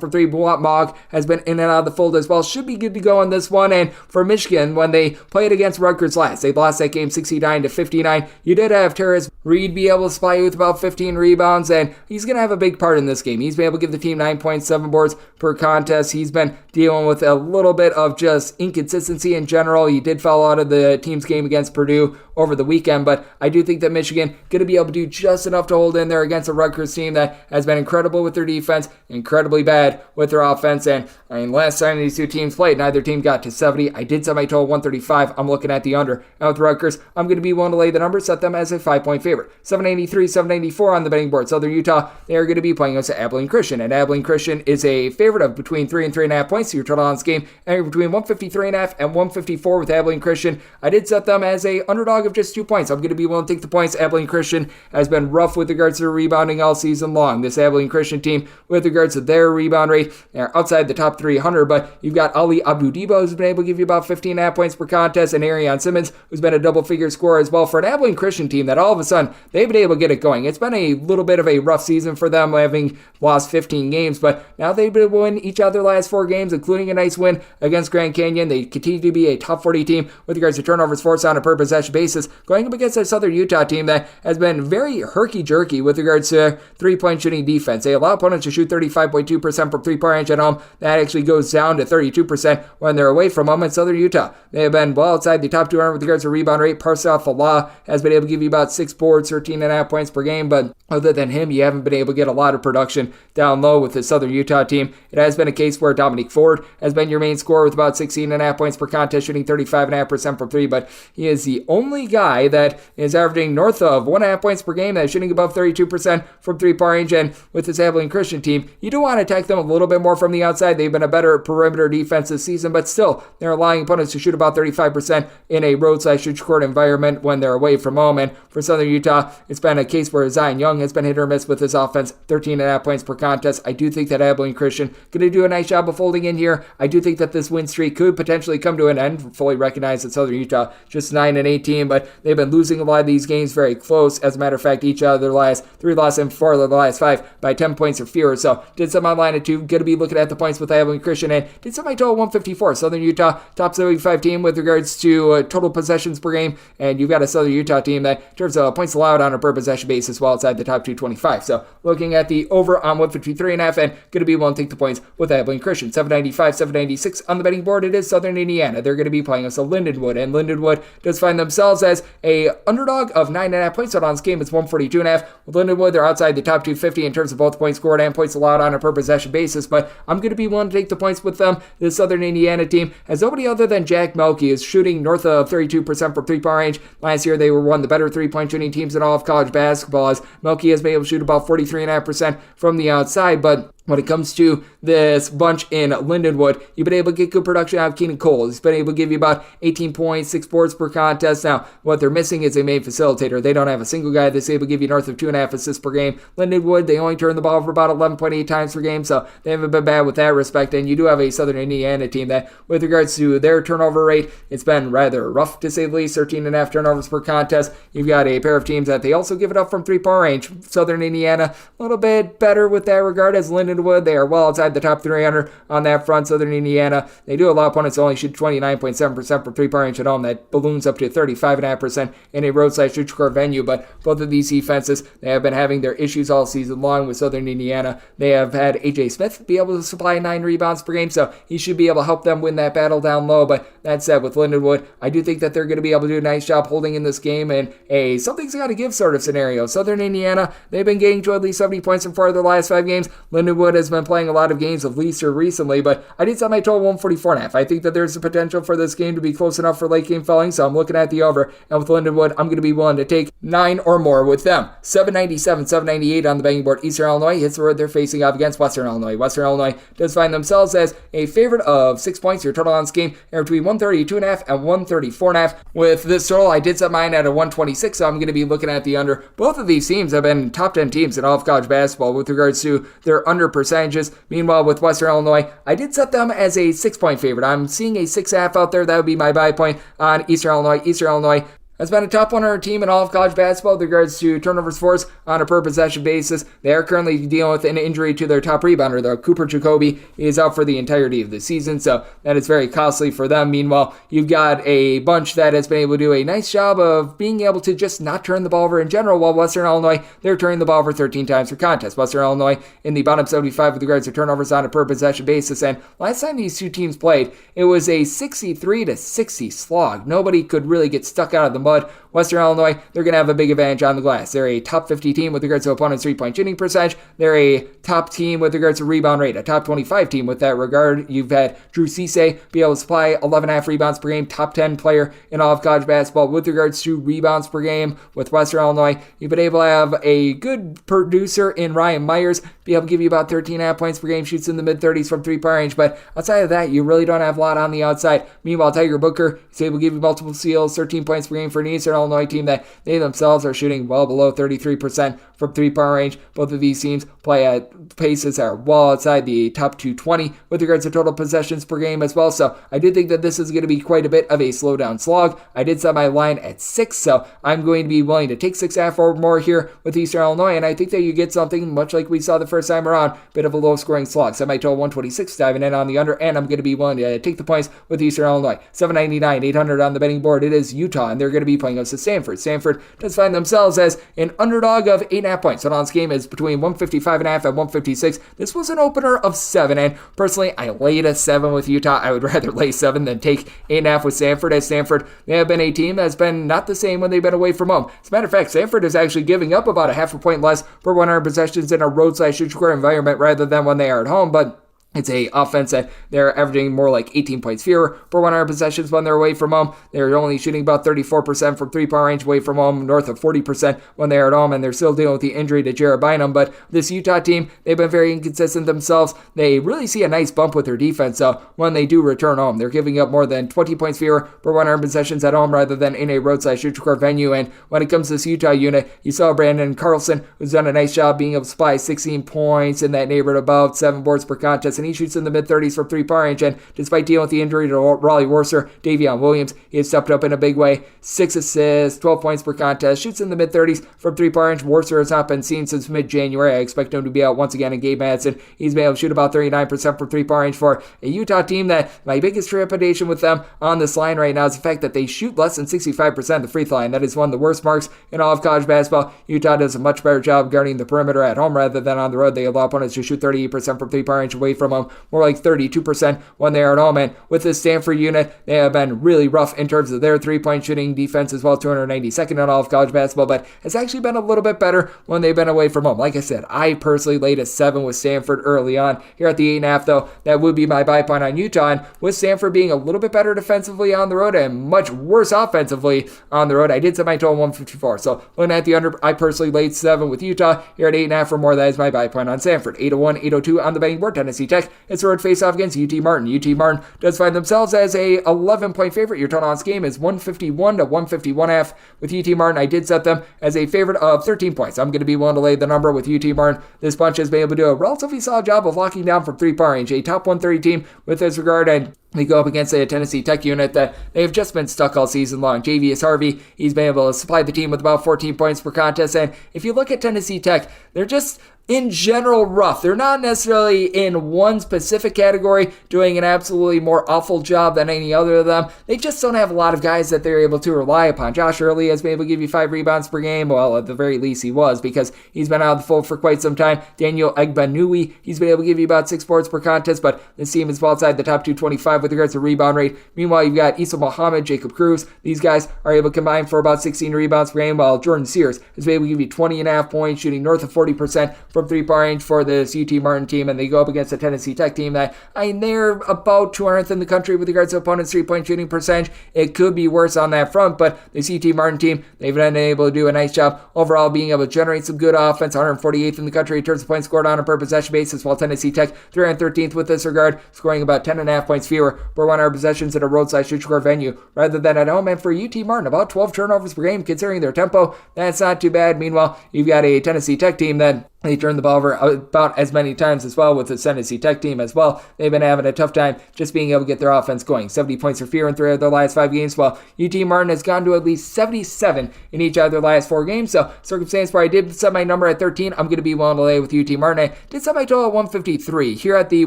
from 3. Bulat Mogg has been in and out of the fold as well. Should be good to go on this one. And for Michigan, when they played against Rutgers last, they lost that game 69-59. You did have Terrence Reed be able to supply you with about 15 rebounds, and he's going to have a big part in this game. He's been able to give the team 9 points, 7 boards per contest. He's been dealing with a little bit of just inconsistency in general. He did foul out of the team's game against Purdue over the weekend, but I do think that Michigan going to be able to do just enough to hold in there against a Rutgers team that has been incredible with their defense, incredibly terribly bad with their offense. And last time these two teams played, neither team got to 70. I did set my total 135. I'm looking at the under. And with Rutgers, I'm going to be willing to lay the number, set them as a 5-point favorite. 783, 784 on the betting board. Southern Utah, they are going to be playing against Abilene Christian. And Abilene Christian is a favorite of between 3 and 3.5 points. So your total on this game, and between 153.5 and 154 with Abilene Christian. I did set them as a underdog of just 2 points. I'm going to be willing to take the points. Abilene Christian has been rough with regards to their rebounding all season long. This Abilene Christian team, with regards to their rebound rate, they're outside the top 300, but you've got Ali Abdu-Debo, who's been able to give you about 15.5 points per contest, and Arion Simmons, who's been a double-figure scorer as well for an Abilene Christian team that all of a sudden, they've been able to get it going. It's been a little bit of a rough season for them, having lost 15 games, but now they've been able to win each of their last 4 games, including a nice win against Grand Canyon. They continue to be a top 40 team with regards to turnovers forced on a per possession basis, going up against a Southern Utah team that has been very herky-jerky with regards to three-point shooting defense. They allow opponents to shoot 35.2% from three-point range at home. That actually goes down to 32% when they're away from home. In Southern Utah, they have been well outside the top 200 with regards to rebound rate. Parsa Falah has been able to give you about 6 boards, 13.5 points per game, but other than him, you haven't been able to get a lot of production down low with the Southern Utah team. It has been a case where Dominique Ford has been your main scorer with about 16.5 points per contest, shooting 35.5% from 3, but he is the only guy that is averaging north of 1.5 points per game, that is shooting above 32% from 3-point range. And with this Abilene Christian team, you do want to attack them a little bit more from the outside. They've been a better perimeter defense this season, but still, they're allowing opponents to shoot about 35% in a roadside court environment when they're away from home. And for Southern Utah, it's been a case where Zion Young has been hit or miss with his offense, 13.5 points per contest. I do think that Abilene Christian going to do a nice job of folding in here. I do think that this win streak could potentially come to an end. Fully recognize that Southern Utah just 9-18, but they've been losing a lot of these games very close. As a matter of fact, each of their last 3 losses and 4 of the last 5 by 10 points or fewer. So did some online at 2. Going to be looking at the points with Abilene Christian, and did some my total 154. Southern Utah, top 75 team with regards to total possessions per game, and you've got a Southern Utah team that, in terms of points allowed on a per possession basis, well outside the top 225. So looking at the over on 153.5, and going to be willing to take the points with Abilene Christian. 795, 796 on the betting board. It is Southern Indiana. They're going to be playing us a Lindenwood, and Lindenwood does find themselves as a underdog of 9.5 points. So on this game, it's 142.5. With Lindenwood, they're outside the top 250 in terms of both points scored and points allowed on a per possession basis, but I'm going to be willing to take the points with them. The Southern Indiana team has nobody other than Jack Melky is shooting north of 32% from 3-point range. Last year, they were one of the better 3-point shooting teams in all of college basketball, as Melky has been able to shoot about 43.5% from the outside, but when it comes to this bunch in Lindenwood, you've been able to get good production out of Keenan Cole. He's been able to give you about 18 points, 6 boards per contest. Now, what they're missing is a main facilitator. They don't have a single guy that's able to give you north of 2.5 assists per game. Lindenwood, they only turn the ball over about 11.8 times per game, so they haven't been bad with that respect. And you do have a Southern Indiana team that, with regards to their turnover rate, it's been rather rough to say the least, 13.5 turnovers per contest. You've got a pair of teams that they also give it up from 3-point range. Southern Indiana, a little bit better with that regard, as Lindenwood, they are well outside the top 300 on that front. Southern Indiana, they do allow opponents to only shoot 29.7% from 3-point range at home. That balloons up to 35.5% in a roadside shoot court venue. But both of these defenses, they have been having their issues all season long with Southern Indiana. They have had A.J. Smith be able to supply 9 rebounds per game, so he should be able to help them win that battle down low. But that said, with Lindenwood, I do think that they're going to be able to do a nice job holding in this game in a something's got to give sort of scenario. Southern Indiana, they've been getting to at least 70 points in 4 of their last 5 games. Lindenwood has been playing a lot of games of leisure recently, but I did set my total 144.5. I think that there's the potential for this game to be close enough for late game filling, so I'm looking at the over. And with Lindenwood, I'm going to be willing to take 9 or more with them. 797, 798 on the betting board. Eastern Illinois hits the road they're facing off against Western Illinois. Western Illinois does find themselves as a favorite of 6 points. Your total on this game are between 132.5 and 134.5. With this total, I did set mine at a 126, so I'm going to be looking at the under. Both of these teams have been top 10 teams in all of college basketball with regards to their under percentages. Meanwhile, with Western Illinois, I did set them as a 6-point favorite. I'm seeing a 6.5 out there. That would be my buy point on Eastern Illinois. Eastern Illinois has been a top 100 team in all of college basketball with regards to turnovers forced on a per possession basis. They are currently dealing with an injury to their top rebounder, though. Cooper Jacoby is out for the entirety of the season, so that is very costly for them. Meanwhile, you've got a bunch that has been able to do a nice job of being able to just not turn the ball over in general, while Western Illinois, they're turning the ball over 13 times per contest. Western Illinois in the bottom 75 with regards to turnovers on a per possession basis, and last time these two teams played, it was a 63-60 slog. Nobody could really get stuck out of the but Western Illinois, they're going to have a big advantage on the glass. They're a top 50 team with regards to opponents' three-point shooting percentage. They're a top team with regards to rebound rate, a top 25 team with that regard. You've had Drew Cisse be able to supply 11.5 rebounds per game, top 10 player in all of college basketball with regards to rebounds per game with Western Illinois. You've been able to have a good producer in Ryan Myers, be able to give you about 13.5 points per game, shoots in the mid-30s from three-point range, but outside of that, you really don't have a lot on the outside. Meanwhile, Tiger Booker is able to give you multiple steals, 13 points per game for an Eastern Illinois team that they themselves are shooting well below 33% from three-point range. Both of these teams play at paces that are well outside the top 220 with regards to total possessions per game as well. So I do think that this is going to be quite a bit of a slowdown slog. I did set my line at 6, so I'm going to be willing to take 6.5 or more here with Eastern Illinois, and I think that you get something much like we saw the first time around, bit of a low-scoring slog. Set my total 126, diving in on the under, and I'm going to be willing to take the points with Eastern Illinois. 799, 800 on the betting board. It is Utah, and they're going to be playing us to Stanford. Stanford does find themselves as an underdog of 8.5 points. So tonight's game is between 155.5 and 156. This was an opener of 7, and personally, I laid a 7 with Utah. I would rather lay 7 than take 8.5 with Stanford, as Stanford, they have been a team that's been not the same when they've been away from home. As a matter of fact, Stanford is actually giving up about a half a point less per 100 possessions in a roadside-shoot-score environment rather than when they are at home, but it's a offense that they're averaging more like 18 points fewer per 100 possessions when they're away from home. They're only shooting about 34% from three-point range away from home, north of 40% when they're at home, and they're still dealing with the injury to Jared Bynum. But this Utah team, they've been very inconsistent themselves. They really see a nice bump with their defense, so when they do return home, they're giving up more than 20 points fewer per 100 possessions at home rather than in a roadside shoot-score venue. And when it comes to this Utah unit, you saw Brandon Carlson, who's done a nice job being able to supply 16 points in that neighborhood, about 7 boards per contest, and he shoots in the mid-30s from three-point range, and despite dealing with the injury to Raleigh Worcester, Davion Williams, he has stepped up in a big way. 6 assists, 12 points per contest, shoots in the mid-30s from three-point range. Worcester has not been seen since mid-January. I expect him to be out once again. And Gabe Madsen, he's been able to shoot about 39% from three-point range for a Utah team that my biggest trepidation with them on this line right now is the fact that they shoot less than 65% of the free throw line. That is one of the worst marks in all of college basketball. Utah does a much better job guarding the perimeter at home rather than on the road. They allow opponents to shoot 38% from three-point range away from them, more like 32% when they are at home. And with this Stanford unit, they have been really rough in terms of their three-point shooting defense as well, 292nd in all of college basketball, but it's actually been a little bit better when they've been away from home. Like I said, I personally laid a 7 with Stanford early on. Here at the 8.5, though, that would be my buy point on Utah, and with Stanford being a little bit better defensively on the road and much worse offensively on the road, I did set my total 154. So looking at the under, I personally laid 7 with Utah. Here at 8.5 for more, that is my buy point on Stanford. 801, 802 on the betting board. Tennessee Tech, it's a road face-off against UT Martin. UT Martin does find themselves as a 11-point favorite. Your total on this game is 151 to 151.5 with UT Martin. I did set them as a favorite of 13 points. I'm going to be willing to lay the number with UT Martin. This bunch has been able to do a relatively solid job of locking down from three-point range, a top 130 team with this regard, and they go up against a Tennessee Tech unit that they've just been stuck all season long. Javius Harvey, he's been able to supply the team with about 14 points per contest, and if you look at Tennessee Tech, they're just in general rough. They're not necessarily in one specific category doing an absolutely more awful job than any other of them. They just don't have a lot of guys that they're able to rely upon. Josh Early has been able to give you 5 rebounds per game. Well, at the very least he was, because he's been out of the fold for quite some time. Daniel Egbanui, he's been able to give you about 6 boards per contest, but this team is well outside the top 225 with regards to rebound rate. Meanwhile, you've got Issa Muhammad, Jacob Cruz. These guys are able to combine for about 16 rebounds per game, while Jordan Sears has been able to give you 20.5 points, shooting north of 40% from three-point range for this UT Martin team, and they go up against a Tennessee Tech team that, they're about 200th in the country with regards to opponents' three-point shooting percentage. It could be worse on that front, but this UT Martin team, they've been able to do a nice job overall being able to generate some good offense, 148th in the country in terms of points scored on a per possession basis, while Tennessee Tech 313th with this regard, scoring about 10.5 points fewer per 100 possessions at a roadside shoot-score venue rather than at home. And for UT Martin, about 12 turnovers per game considering their tempo. That's not too bad. Meanwhile, you've got a Tennessee Tech team that they turn the ball over about as many times as well with the Tennessee Tech team as well. They've been having a tough time just being able to get their offense going. 70 points or fewer in 3 of their last 5 games, while UT Martin has gone to at least 77 in each of their last 4 games. So, circumstance where I did set my number at 13, I'm going to be willing to lay with UT Martin. I did set my total at 153. Here at the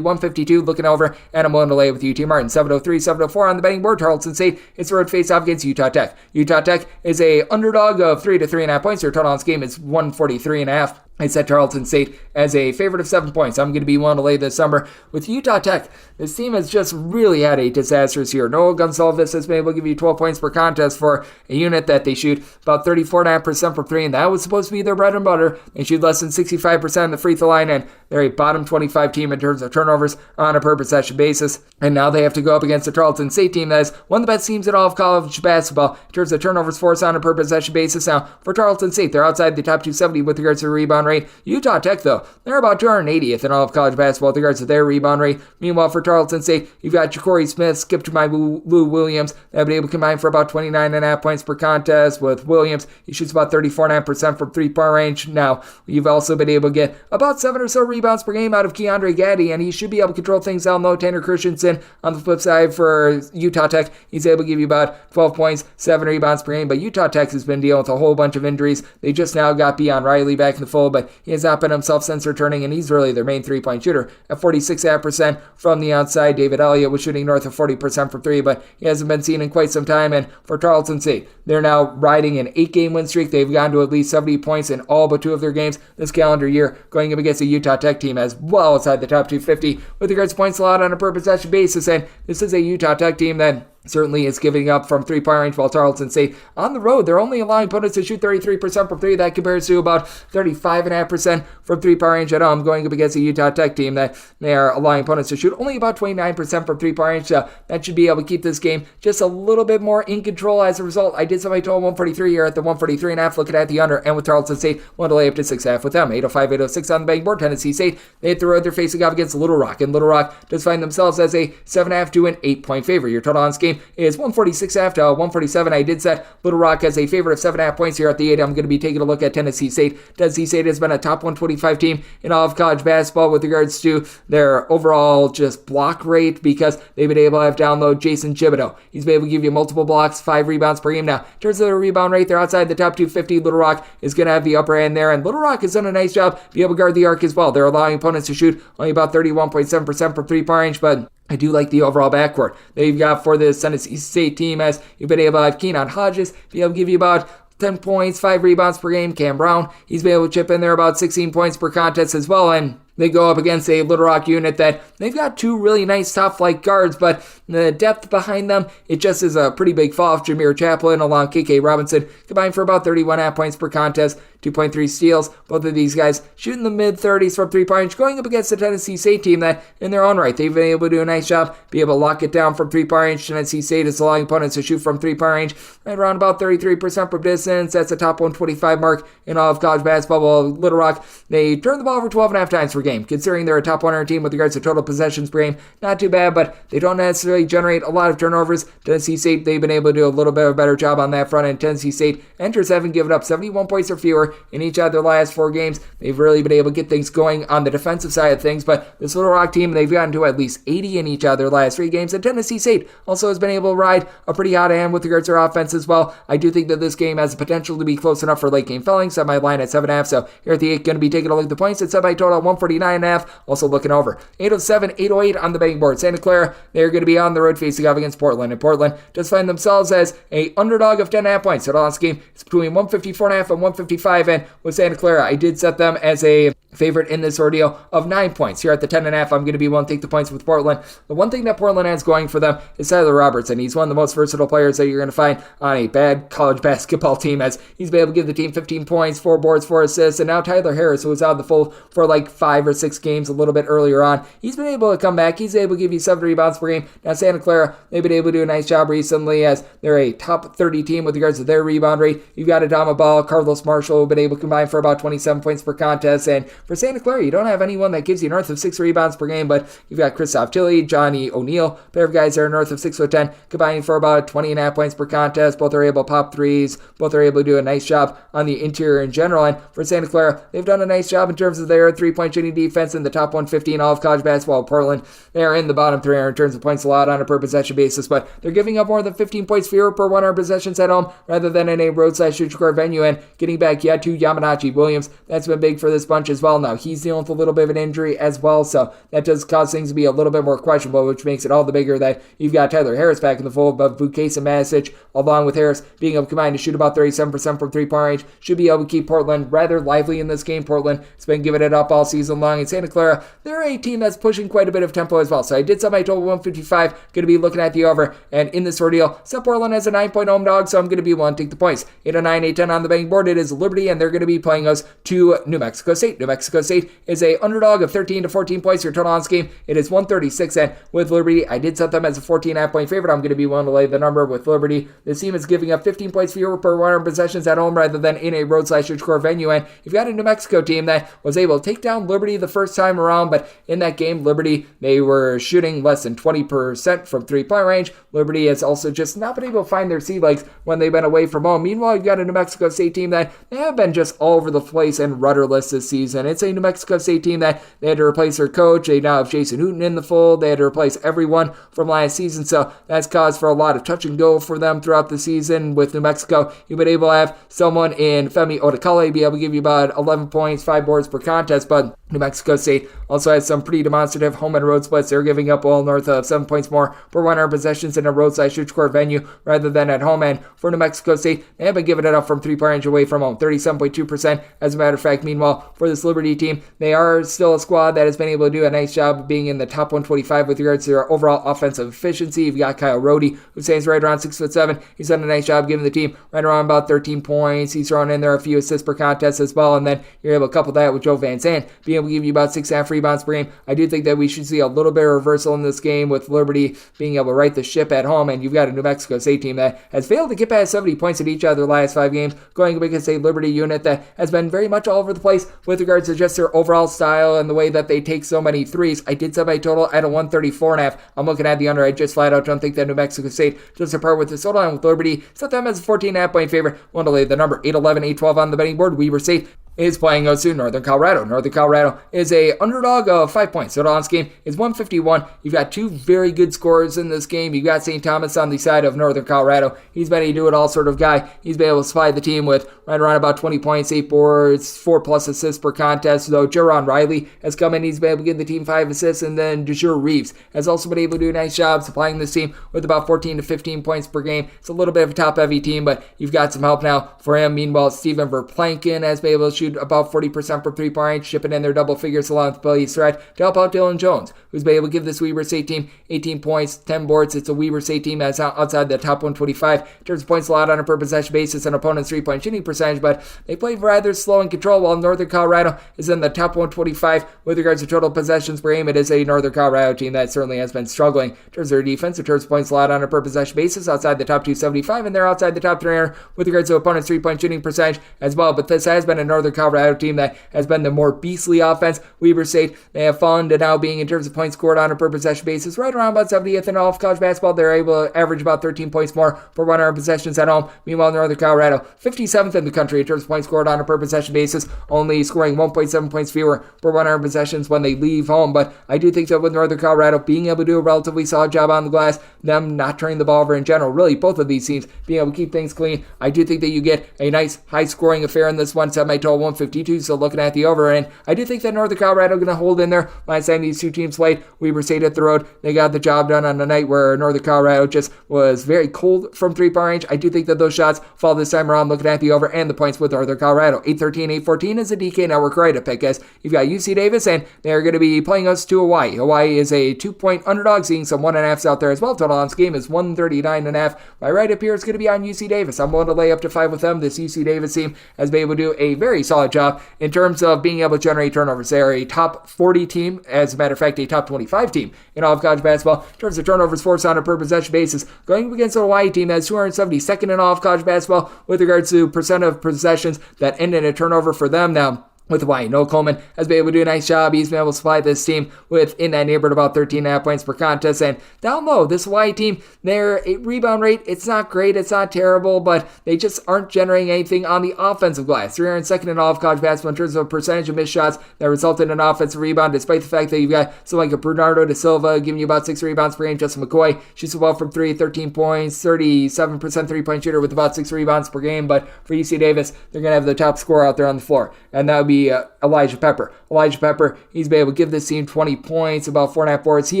152, looking over, and I'm willing to lay with UT Martin. 703, 704 on the betting board. Charleston St, it's a road face-off against Utah Tech. Utah Tech is a underdog of 3 to 3.5 points. Their total on this game is 143.5. I set Tarleton State as a favorite of 7 points. I'm going to be willing to lay this number. With Utah Tech, this team has just really had a disastrous year. Noah Gonsalves has been able to give you 12 points per contest for a unit that they shoot about 34.5% from three, and that was supposed to be their bread and butter. They shoot less than 65% on the free throw line, and they're a bottom 25 team in terms of turnovers on a per possession basis. And now they have to go up against the Tarleton State team that is one of the best teams in all of college basketball in terms of turnovers forced on a per possession basis. Now, for Tarleton State, they're outside the top 270 with regards to the rebound rate. Utah Tech, though, they're about 280th in all of college basketball with regards to their rebound rate. Meanwhile, for Tarleton State, you've got Ja'Cory Smith, Skip to my Lou Williams. They've been able to combine for about 29.5 points per contest. With Williams, he shoots about 34.9% from three-point range. Now, you've also been able to get about 7 or so rebounds per game out of Keandre Gaddy, and he should be able to control things down low. Tanner Christensen, on the flip side for Utah Tech, he's able to give you about 12 points, 7 rebounds per game. But Utah Tech has been dealing with a whole bunch of injuries. They just now got Beon Riley back in the fold, but he has not been himself since returning, and he's really their main three-point shooter at 46.5% from the outside. David Elliott was shooting north of 40% from three, but he hasn't been seen in quite some time. And for Tarleton State, they're now riding an 8-game win streak. They've gone to at least 70 points in all but 2 of their games this calendar year, going up against a Utah Tech team as well outside the top 250 with regards to points allowed on a per possession basis. And this is a Utah Tech team that certainly is giving up from three-point range, while Tarleton State on the road, they're only allowing opponents to shoot 33% from three. That compares to about 35.5% from three-point range at home, going up against a Utah Tech team that they are allowing opponents to shoot only about 29% from three-point range. So that should be able to keep this game just a little bit more in control. As a result, I did set my total 143 here at the 143.5, looking at the under, and with Tarleton State, want to lay up to 6.5 with them. 805, 806 on the betting board. Tennessee State, they hit the road. They're facing off against Little Rock, and Little Rock does find themselves as a 7.5 to an 8-point favorite. Your total on this game is 146 after 147. I did set Little Rock as a favorite of 7.5 points here at the 8. I'm going to be taking a look at Tennessee State. Tennessee State has been a top 125 team in all of college basketball with regards to their overall just block rate, because they've been able to have download Jason Thibodeau. He's been able to give you multiple blocks, 5 rebounds per game. Now, in terms of their rebound rate, they're outside the top 250. Little Rock is going to have the upper end there, and Little Rock has done a nice job be able to guard the arc as well. They're allowing opponents to shoot only about 31.7% from three-point range, but I do like the overall backcourt that you've got for this Tennessee State team, as you've been able to have Keenan Hodges be able to give you about 10 points, 5 rebounds per game. Cam Brown, he's been able to chip in there about 16 points per contest as well, and they go up against a Little Rock unit that they've got 2 really nice top-flight guards, but the depth behind them, it just is a pretty big fall off. Jameer Chaplin along KK Robinson combined for about 31.5 points per contest, 2.3 steals. Both of these guys shooting the mid-30s from three-point range, going up against the Tennessee State team that, in their own right, they've been able to do a nice job, be able to lock it down from three-point range. Tennessee State is allowing opponents to shoot from three-point range right around about 33% from distance. That's a top 125 mark in all of college basketball. While Little Rock, they turn the ball over 12.5 times per game. Considering they're a top 100 team with regards to total possessions per game, not too bad, but they don't necessarily generate a lot of turnovers. Tennessee State, they've been able to do a little bit of a better job on that front, and Tennessee State enters having given up 71 points or fewer in each of their last 4 games. They've really been able to get things going on the defensive side of things, but this Little Rock team, they've gotten to at least 80 in each of their last 3 games, and Tennessee State also has been able to ride a pretty hot hand with regards to their offense as well. I do think that this game has the potential to be close enough for late game filling. Set my line at 7.5, so here at the 8, going to be taking a look at the points. It's set by total at 149.5, also looking over 807, 808 on the betting board. Santa Clara, they're going to be on the road facing off against Portland, and Portland does find themselves as a underdog of 10.5 points. So the last game is between 154.5 and 155, and with Santa Clara, I did set them as a favorite in this ordeal of 9 points. Here at the 10.5, I'm going to be willing to take the points with Portland. The one thing that Portland has going for them is Tyler Robertson. He's one of the most versatile players that you're going to find on a bad college basketball team, as he's been able to give the team 15 points, 4 boards, 4 assists, and now Tyler Harris, who was out of the fold for like 5 or 6 games a little bit earlier on, he's been able to come back. He's able to give you 7 rebounds per game. Now Santa Clara, they've been able to do a nice job recently, as they're a top 30 team with regards to their rebound rate. You've got Adama Ball, Carlos Marshall, who've been able to combine for about 27 points per contest, and for Santa Clara, you don't have anyone that gives you north of 6 rebounds per game, but you've got Christoph Tilley, Johnny O'Neal, pair of guys that are north of 6'10", combining for about 20.5 points per contest. Both are able to pop threes. Both are able to do a nice job on the interior in general, and for Santa Clara, they've done a nice job in terms of their three-point shooting defense in the top 150 in all of college basketball. Portland, they are in the bottom 300 in terms of points allowed on a per possession basis, but they're giving up more than 15 points fewer per 100 possessions at home rather than in a roadside shoot court venue, and getting back yet to Yamanachi Williams. That's been big for this bunch as well. Now, he's dealing with a little bit of an injury as well, so that does cause things to be a little bit more questionable, which makes it all the bigger that you've got Tyler Harris back in the fold, but Bukase and Masich, along with Harris being able to combine to shoot about 37% from three-point range, should be able to keep Portland rather lively in this game. Portland has been giving it up all season long, and Santa Clara, they're a team that's pushing quite a bit of tempo as well, so I did set my total 155, going to be looking at the over, and in this ordeal, set Portland as a 9-point home dog, so I'm going to be willing to take the points. 809, 810 on the betting board, it is Liberty, and they're going to be playing us to New Mexico State. New Mexico State is a underdog of 13 to 14 points. Your total on this game, it is 136, and with Liberty, I did set them as a 14.5 point favorite. I'm going to be willing to lay the number with Liberty. This team is giving up 15 points fewer per 100 possessions at home rather than in a road/score venue, and you've got a New Mexico team that was able to take down Liberty the first time around, but in that game, Liberty, they were shooting less than 20% from three-point range. Liberty has also just not been able to find their sea legs when they've been away from home. Meanwhile, you've got a New Mexico State team that they have been just all over the place and rudderless this season. It's a New Mexico State team that they had to replace their coach. They now have Jason Hooten in the fold. They had to replace everyone from last season, so that's caused for a lot of touch and go for them throughout the season. With New Mexico, you've been able to have someone in Femi Odekale be able to give you about 11 points, 5 boards per contest, but New Mexico State also has some pretty demonstrative home and road splits. They're giving up well north of 7 points more per 100 possessions in a road/score venue rather than at home. And for New Mexico State, they have been giving it up from three-point range away from home, 37.2%. As a matter of fact, meanwhile, for this Liberty team, they are still a squad that has been able to do a nice job of being in the top 125 with regards to their overall offensive efficiency. You've got Kyle Rohde, who stands right around 6'7". He's done a nice job giving the team right around about 13 points. He's thrown in there a few assists per contest as well, and then you're able to couple that with Joe Van Zandt being able to give you about 6.5 rebounds per game. I do think that we should see a little bit of reversal in this game with Liberty being able to right the ship at home, and you've got a New Mexico State team that has failed to get past 70 points in each of their last 5 games, going against a Liberty unit that has been very much all over the place with regards to just their overall style and the way that they take so many threes. I did set my total at a 134.5. I'm looking at the under. I just flat out don't think that New Mexico State does apart with this total, and with Liberty, set them as a 14.5 point favorite. Want to lay the number 811, 812 on the betting board. Weber State is playing us to Northern Colorado. Northern Colorado is a underdog of 5 points. Total on this game is 151. You've got two very good scorers in this game. You've got St. Thomas on the side of Northern Colorado. He's been a do-it-all sort of guy. He's been able to supply the team with right around about 20 points, 8 boards, 4+ assists per contest. Though Jaron Riley has come in, he's been able to give the team 5 assists, and then DeJure Reeves has also been able to do a nice job supplying this team with about 14 to 15 points per game. It's a little bit of a top-heavy team, but you've got some help now for him. Meanwhile, Steven Verplanken has been able to shoot about 40% from three-point range, shipping in their double figures along with Billy Threat to help out Dylan Jones, who's been able to give this Weber State team 18 points, 10 boards. It's a Weber State team that's outside the top 125 in terms of points allowed on a per possession basis and opponent's three-point shooting percentage, but they play rather slow and control, while Northern Colorado is in the top 125 with regards to total possessions per game. It is a Northern Colorado team that certainly has been struggling in terms of their defense, in terms of points allowed on a per possession basis, outside the top 275, and they're outside the top 300 with regards to opponent's three-point shooting percentage as well. But this has been a Northern Colorado team that has been the more beastly offense. Weber State, they have fallen to now being, in terms of points scored on a per possession basis, right around about 70th in all of college basketball. They're able to average about 13 points more per 100 possessions at home. Meanwhile, Northern Colorado, 57th in the country in terms of points scored on a per possession basis, only scoring 1.7 points fewer per 100 possessions when they leave home. But I do think that with Northern Colorado being able to do a relatively solid job on the glass, them not turning the ball over in general, really both of these teams being able to keep things clean, I do think that you get a nice high-scoring affair in this one. Set my total 152, so looking at the over, and I do think that Northern Colorado going to hold in there. Last time these two teams played, Weber State at the road, they got the job done on a night where Northern Colorado just was very cold from three-point range. I do think that those shots fall this time around, looking at the over and the points with Northern Colorado. 813, 814 is a DK Network right to pick, as you've got UC Davis, and they're going to be playing us to Hawaii. Hawaii is a 2-point underdog, seeing some 1.5s out there as well. Total on this game is 139.5. My right up here is going to be on UC Davis. I'm willing to lay up to 5 with them. This UC Davis team has been able to do a very solid job in terms of being able to generate turnovers. They're a top 40 team, as a matter of fact, a top 25 team in all of college basketball in terms of turnovers forced on a per possession basis, going against a Hawaii team that's 272nd in all of college basketball with regards to percent of possessions that end in a turnover for them. Now, with Hawaii, Noah Coleman has been able to do a nice job. He's been able to supply this team with, in that neighborhood, about 13.5 points per contest. And down low, this Hawaii team, their rebound rate, it's not great, it's not terrible, but they just aren't generating anything on the offensive glass. 302nd in all of college basketball in terms of percentage of missed shots that result in an offensive rebound, despite the fact that you've got someone like a Bernardo da Silva giving you about 6 rebounds per game. Justin McCoy shoots well from 3, 13 points, 37% three-point shooter with about 6 rebounds per game. But for UC Davis, they're going to have the top scorer out there on the floor, and that would be be Elijah Pepper. Elijah Pepper, he's been able to give this team 20 points, about 4.5 boards. He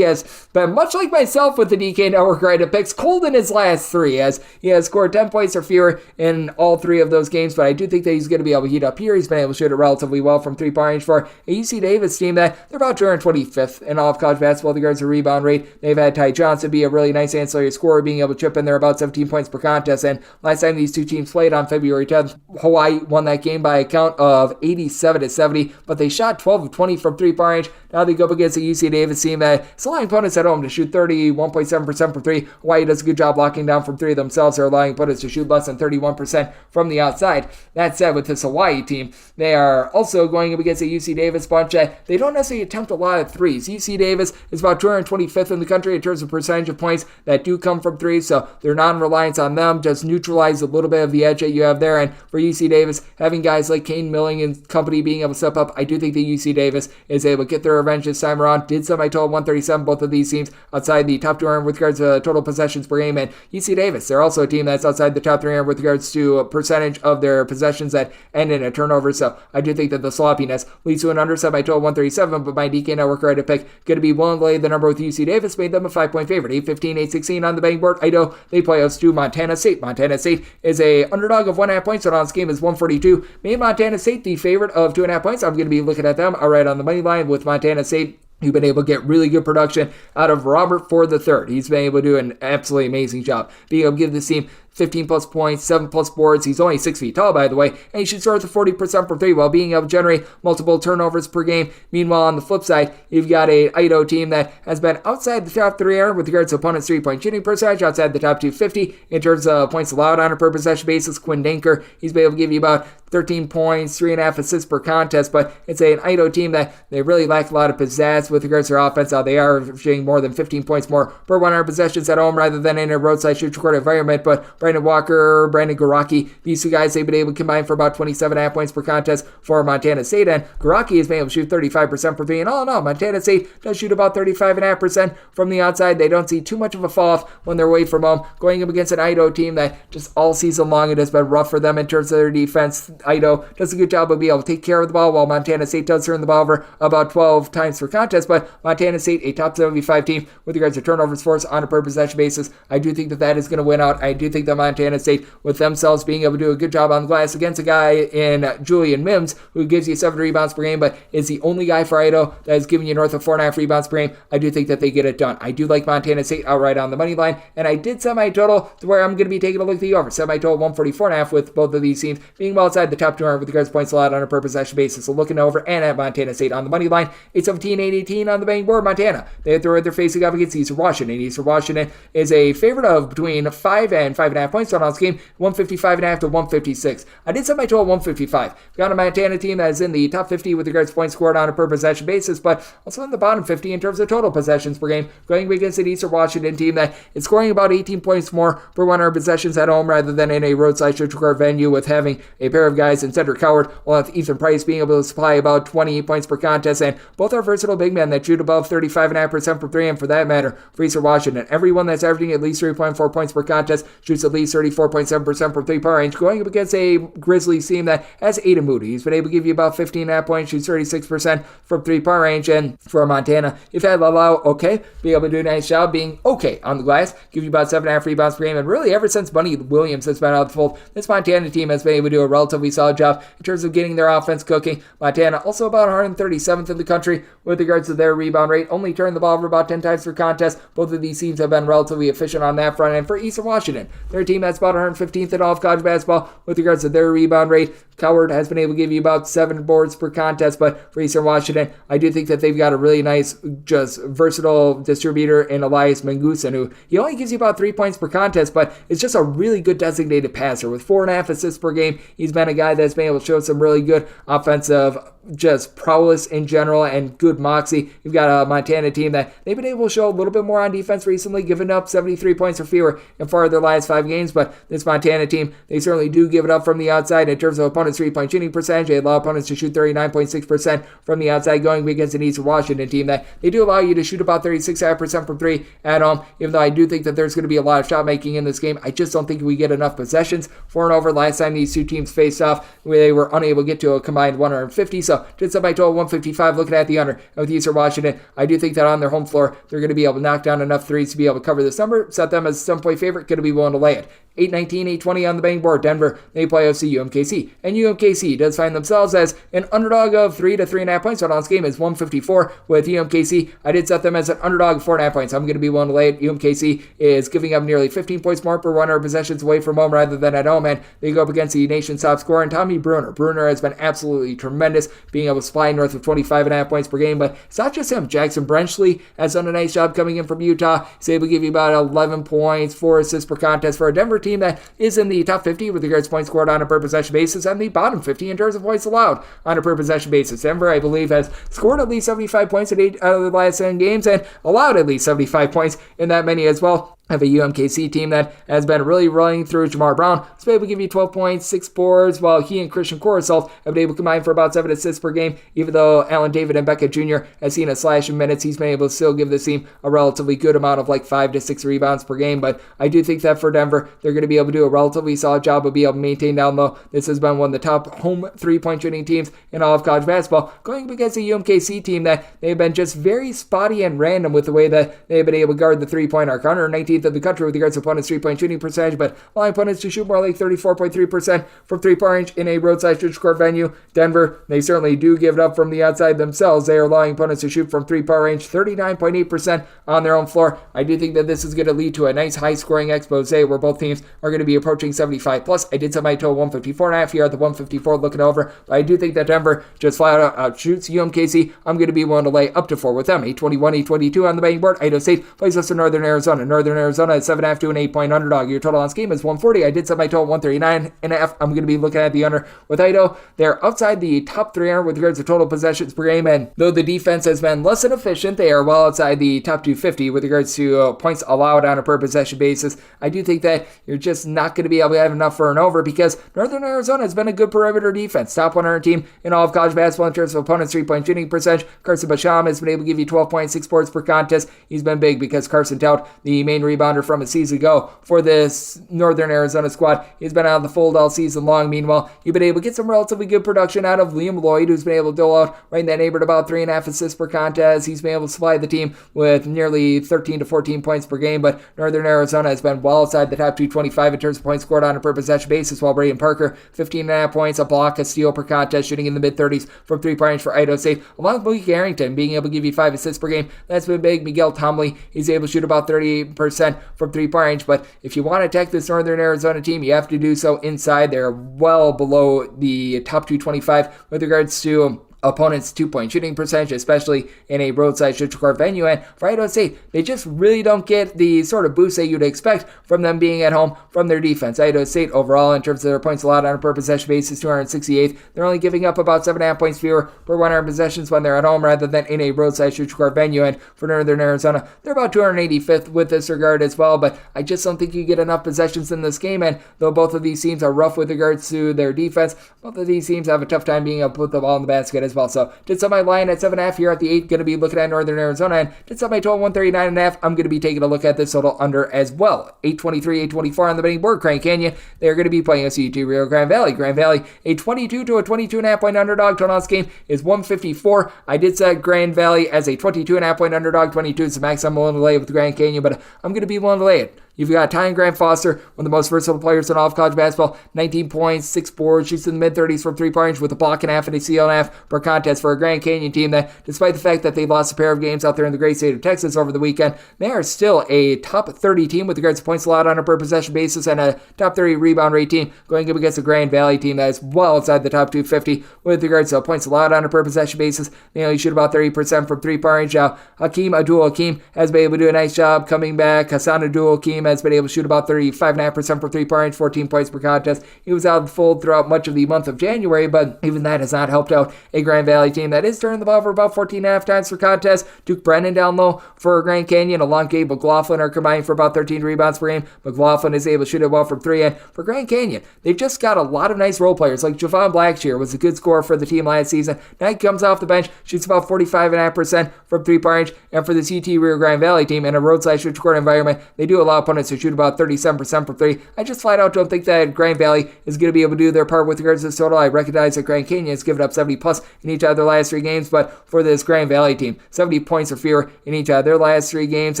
has been much like myself with the DK Network Grade picks, cold in his last 3, as he has scored 10 points or fewer in all 3 of those games, but I do think that he's going to be able to heat up here. He's been able to shoot it relatively well from 3-point range for a UC Davis team that they're about 225th in all of college basketball. The regards to rebound rate, they've had Ty Johnson be a really nice ancillary scorer, being able to chip in there about 17 points per contest, and last time these two teams played on February 10th, Hawaii won that game by a count of 87-70, but they shot 12 of 20 from 3-point range. Now they go up against a UC Davis team that is allowing opponents at home to shoot 31.7% from 3. Hawaii does a good job locking down from 3 themselves. They're allowing opponents to shoot less than 31% from the outside. That said, with this Hawaii team, they are also going up against a UC Davis bunch that they don't necessarily attempt a lot of threes. UC Davis is about 225th in the country in terms of percentage of points that do come from 3, so their non-reliance on them just neutralize a little bit of the edge that you have there. And for UC Davis, having guys like Kane Milling and company being able to step up, I do think that UC Davis is able to get their revenge this time around. Did semi-total 137, both of these teams outside the top 200 with regards to total possessions per game. And UC Davis, they're also a team that's outside the top 300 with regards to a percentage of their possessions that end in a turnover. So I do think that the sloppiness leads to an under semi-total 137, but my DK Network right to pick going to be willing to lay the number with UC Davis, made them a 5-point favorite. 8-15, 8-16 on the betting board. Idaho, they play us to Montana State. Montana State is a underdog of 1.5 points, so on this game is 142. Made Montana State the favorite of 2.5 points. I'm going to be looking at them outright on the money line with Montana State. You've been able to get really good production out of Robert Ford III. He's been able to do an absolutely amazing job being able to give this team 15 plus points, 7 plus boards. He's only 6 feet tall, by the way, and he should start with 40% from 3 while being able to generate multiple turnovers per game. Meanwhile, on the flip side, you've got a Idaho team that has been outside the top 300 with regards to opponents' 3-point shooting percentage, outside the top 250 in terms of points allowed on a per possession basis. Quinn Danker, he's been able to give you about 13 points, 3.5 assists per contest, but it's an Idaho team that they really lack a lot of pizzazz with regards to their offense. They are shooting more than 15 points more per 100 possessions at home rather than in a roadside shoot court environment. But Brandon Walker, Brandon Garaki, these two guys, they've been able to combine for about 27.5 points per contest for Montana State, and Garaki has been able to shoot 35% from 3. And all in all, Montana State does shoot about 35.5% from the outside. They don't see too much of a fall off when they're away from home, going up against an Idaho team that just all season long it has been rough for them in terms of their defense. Idaho does a good job of being able to take care of the ball, while Montana State does turn the ball over about 12 times per contest. But Montana State, a top 75 team with regards to turnovers force on a per possession basis, I do think that is going to win out. I do think that Montana State, with themselves being able to do a good job on the glass against a guy in Julian Mims, who gives you 7 rebounds per game, but is the only guy for Idaho that is giving you north of 4.5 rebounds per game, I do think that they get it done. I do like Montana State outright on the money line, and I did semi-total to where I'm going to be taking a look at the over. Semi-total 144.5 with both of these teams being well outside the top 200 with regards to points allowed on a per possession basis. So looking over and at Montana State on the money line, 8-17, 8-18 on the betting board. Montana, they're facing up against Eastern Washington. Eastern Washington is a favorite of between 5 and 5.5 points on this game, 155.5 to 156. I did set my total 155. We've got a Montana team that is in the top 50 with regards to points scored on a per possession basis, but also in the bottom 50 in terms of total possessions per game, going against an Eastern Washington team that is scoring about 18 points more per 100 possessions at home rather than in a roadside shoot court venue, with having a pair of guys in Cedric Howard, along with Ethan Price being able to supply about 28 points per contest, and both are versatile big men that shoot above 35.5% from 3, and for that matter, for Eastern Washington, everyone that's averaging at least 3.4 points per contest shoots at least 34.7% from 3-point range, going up against a Grizzlies team that has Aiden Moody. He's been able to give you about 15.5 points, shoots 36% from 3-point range, and for Montana, you've had Lalau okay, be able to do a nice job being okay on the glass, give you about 7.5 rebounds per game, and really ever since Bunny Williams has been out of the fold, this Montana team has been able to do a relatively solid job in terms of getting their offense cooking. Montana also about 137th in the country with regards to their rebound rate, only turned the ball over about 10 times per contest. Both of these teams have been relatively efficient on that front, and for Eastern Washington, their team that's about 115th in all of college basketball with regards to their rebound rate. Coward has been able to give you about 7 boards per contest, but for Eastern Washington, I do think that they've got a really nice, just versatile distributor in Elias Mangusan, who he only gives you about 3 points per contest, but is just a really good designated passer with 4.5 assists per game. He's been a guy that's been able to show some really good offensive just prowess in general and good moxie. You've got a Montana team that they've been able to show a little bit more on defense recently, giving up 73 points or fewer in 4 of their last 5 games, but this Montana team, they certainly do give it up from the outside in terms of opponents' opponent's three-point shooting percentage. They allow opponents to shoot 39.6% from the outside, going against an Eastern Washington team that they do allow you to shoot about 36.5% from three at home, even though I do think that there's going to be a lot of shot making in this game. I just don't think we get enough possessions for and over. Last time these two teams faced off, they were unable to get to a combined 150, so did set my total 155 looking at the under. And with Eastern Washington, I do think that on their home floor, they're going to be able to knock down enough threes to be able to cover this number. Set them as a 7-point favorite, going to be willing to lay it. 8-19, 8-20 on the betting board. Denver, they play OC UMKC. And UMKC does find themselves as an underdog of 3 to 3.5 points. So on this game is 154 with UMKC. I did set them as an underdog of 4.5 points. I'm going to be willing to lay it. UMKC is giving up nearly 15 points more per 100 possessions away from home rather than at home. And they go up against the nation's top scorer, and Tommy Bruner. Bruner has been absolutely tremendous, being able to supply north of 25.5 points per game. But it's not just him. Jackson Brenchley has done a nice job coming in from Utah. He's able to give you about 11 points, 4 assists per contest for a Denver team that is in the top 50 with regards to points scored on a per possession basis and the bottom 50 in terms of points allowed on a per possession basis. Denver, I believe, has scored at least 75 points in 8 out of the last 10 games and allowed at least 75 points in that many as well. Have a UMKC team that has been really running through. Jamar Brown has been able to give you 12 points, 6 boards, while he and Christian Coruscant have been able to combine for about 7 assists per game. Even though Allen David and Becca Jr. has seen a slash in minutes, he's been able to still give this team a relatively good amount of like 5 to 6 rebounds per game. But I do think that for Denver, they're going to be able to do a relatively solid job of being able to maintain down low. This has been one of the top home 3-point shooting teams in all of college basketball, going up against a UMKC team that they've been just very spotty and random with the way that they've been able to guard the 3-point arc. 119th of the country with regards to opponents' 3-point shooting percentage, but allowing opponents to shoot more like 34.3% from 3-point range in a roadside stretch court venue. Denver, they certainly do give it up from the outside themselves. They are allowing opponents to shoot from 3-point range 39.8% on their own floor. I do think that this is going to lead to a nice high-scoring expose where both teams are going to be approaching 75 plus. I did set my total 154.5 here at the 154 looking over, but I do think that Denver just flat out shoots UMKC. I'm going to be willing to lay up to 4 with them. 821, 822 on the betting board. Idaho State plays us to Northern Arizona. Northern Arizona is 7.5 to an 8-point underdog. Your total on this game is 140. I did set my total 139.5. I'm going to be looking at the under with Idaho. They're outside the top 300 with regards to total possessions per game, and though the defense has been less than efficient, they are well outside the top 250 with regards to points allowed on a per possession basis. I do think that you're just not going to be able to have enough for an over because Northern Arizona has been a good perimeter defense. Top 100 team in all of college basketball in terms of opponents' 3-point shooting percentage. Carson Basham has been able to give you 12.6 boards per contest. He's been big because Carson Tout, the main rebounder from a season ago for this Northern Arizona squad, he's been out of the fold all season long. Meanwhile, you've been able to get some relatively good production out of Liam Lloyd, who's been able to dole out right in that neighborhood about 3.5 assists per contest. He's been able to supply the team with nearly 13 to 14 points per game, but Northern Arizona has been well outside the top 225 in terms of points scored on a per possession basis, while Braden Parker, 15.5 points, a block, a steal per contest, shooting in the mid-30s from 3-point range for Idaho State, along with Malik Harrington being able to give you 5 assists per game. That's been big. Miguel Tomley, he's able to shoot about 38% from 3-point range, but if you want to attack this Northern Arizona team, you have to do so inside. They're well below the top 225 with regards to opponents' 2-point shooting percentage, especially in a roadside stretch court venue. And for Idaho State, they just really don't get the sort of boost that you'd expect from them being at home from their defense. Idaho State overall, in terms of their points allowed on a per possession basis, 268th. They're only giving up about 7.5 points fewer per 100 possessions when they're at home rather than in a roadside stretch court venue. And for Northern Arizona, they're about 285th with this regard as well. But I just don't think you get enough possessions in this game. And though both of these teams are rough with regards to their defense, both of these teams have a tough time being able to put the ball in the basket as well. So did set my line at 7.5 here at the 8. Going to be looking at Northern Arizona, and did set my total 139.5. I'm going to be taking a look at this total under as well. 823, 824 on the betting board. Grand Canyon, they're going to be playing UT Rio Grande Valley. Grand Valley, a 22 to a 22.5 point underdog. Total on this game is 154. I did set Grand Valley as a 22.5 point underdog. 22 is the max I'm willing to lay with Grand Canyon, but I'm going to be willing to lay it. You've got Ty and Grant Foster, one of the most versatile players in all of college basketball. 19 points, 6 boards, shoots in the mid-30s from 3-point range with a block and a half and a steal and a half per contest for a Grand Canyon team that, despite the fact that they lost a pair of games out there in the great state of Texas over the weekend, they are still a top 30 team with regards to points allowed on a per possession basis and a top 30 rebound rate team, going up against a Grand Valley team that is well outside the top 250 with regards to points allowed on a per possession basis. They only shoot about 30% from 3-point range. Now, Hakeem Abdul-Hakim has been able to do a nice job coming back. Hassan Abdul-Hakim that's been able to shoot about 35.5% for three-point range, 14 points per contest. He was out of the fold throughout much of the month of January, but even that has not helped out a Grand Valley team that is turning the ball over about 14.5 times per contest. Duke Brennan down low for Grand Canyon, along Gabe McLaughlin are combining for about 13 rebounds per game. McLaughlin is able to shoot it well from three, and for Grand Canyon, they've just got a lot of nice role players, like Javon Blackshear was a good scorer for the team last season. Now he comes off the bench, shoots about 45.5% from three-point range, and for this UT Rio Grande Valley team in a roadside shoot court environment, they do allow opponents to shoot about 37% from three. I just flat out don't think that Grand Valley is going to be able to do their part with regards to this total. I recognize that Grand Canyon has given up 70 plus in each of their last three games, but for this Grand Valley team, 70 points or fewer in each of their last three games,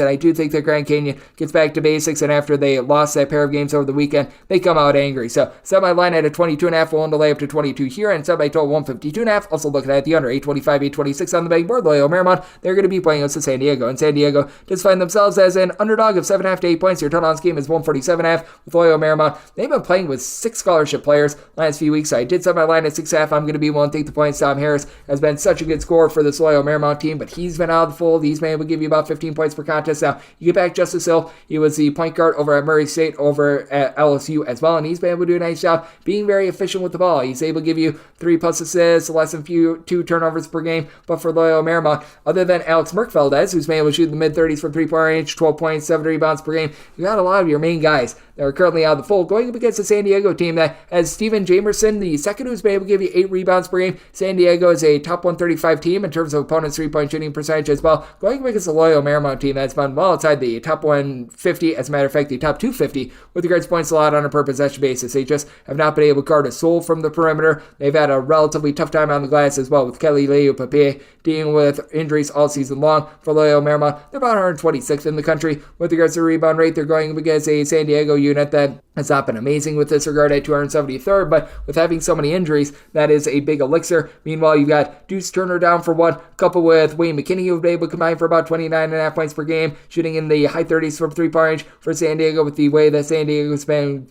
and I do think that Grand Canyon gets back to basics, and after they lost that pair of games over the weekend, they come out angry. So set my line at a 22.5, willing to lay up to 22 here, and set my total 152.5. Also looking at the under 825, 826 on the betting board. Loyola Marymount, they're going to be playing us to San Diego, and San Diego just find themselves as an underdog of 7.5 to 8 points. Your total on this game is 147.5 with Loyola Marymount. They've been playing with 6 scholarship players last few weeks, so I did set my line at 6.5. I'm going to be willing to take the points. Tom Harris has been such a good scorer for this Loyola Marymount team, but he's been out of the fold. He's been able to give you about 15 points per contest. Now, you get back Justice Hill. He was the point guard over at Murray State over at LSU as well, and he's been able to do a nice job being very efficient with the ball. He's able to give you 3+ assists, less than 2 turnovers per game. But for Loyola Marymount, other than Alex Merkfeldez, who's been able to shoot in the mid-30s from three-point range, 12 points, 7 rebounds per game, you got a lot of your main guys that are currently out of the fold going up against the San Diego team that has Steven Jamerson, the second, who's been able to give you 8 rebounds per game. San Diego is a top 135 team in terms of opponents' three-point shooting percentage as well, going up against the Loyola Marymount team that's been well outside the top 150, as a matter of fact, the top 250 with regards to points allowed on a per possession basis. They just have not been able to guard a soul from the perimeter. They've had a relatively tough time on the glass as well, with Kelly Leau-Pape dealing with injuries all season long. For Loyola Marymount, they're about 126th in the country with regards to rebound rate. They're going up against a San Diego unit that has not been amazing with this regard at 273rd, but with having so many injuries, that is a big elixir. Meanwhile, you've got Deuce Turner down for one, coupled with Wayne McKinney, who've been able to combine for about 29.5 points per game, shooting in the high 30s from three-point range for San Diego, with the way that San Diego's been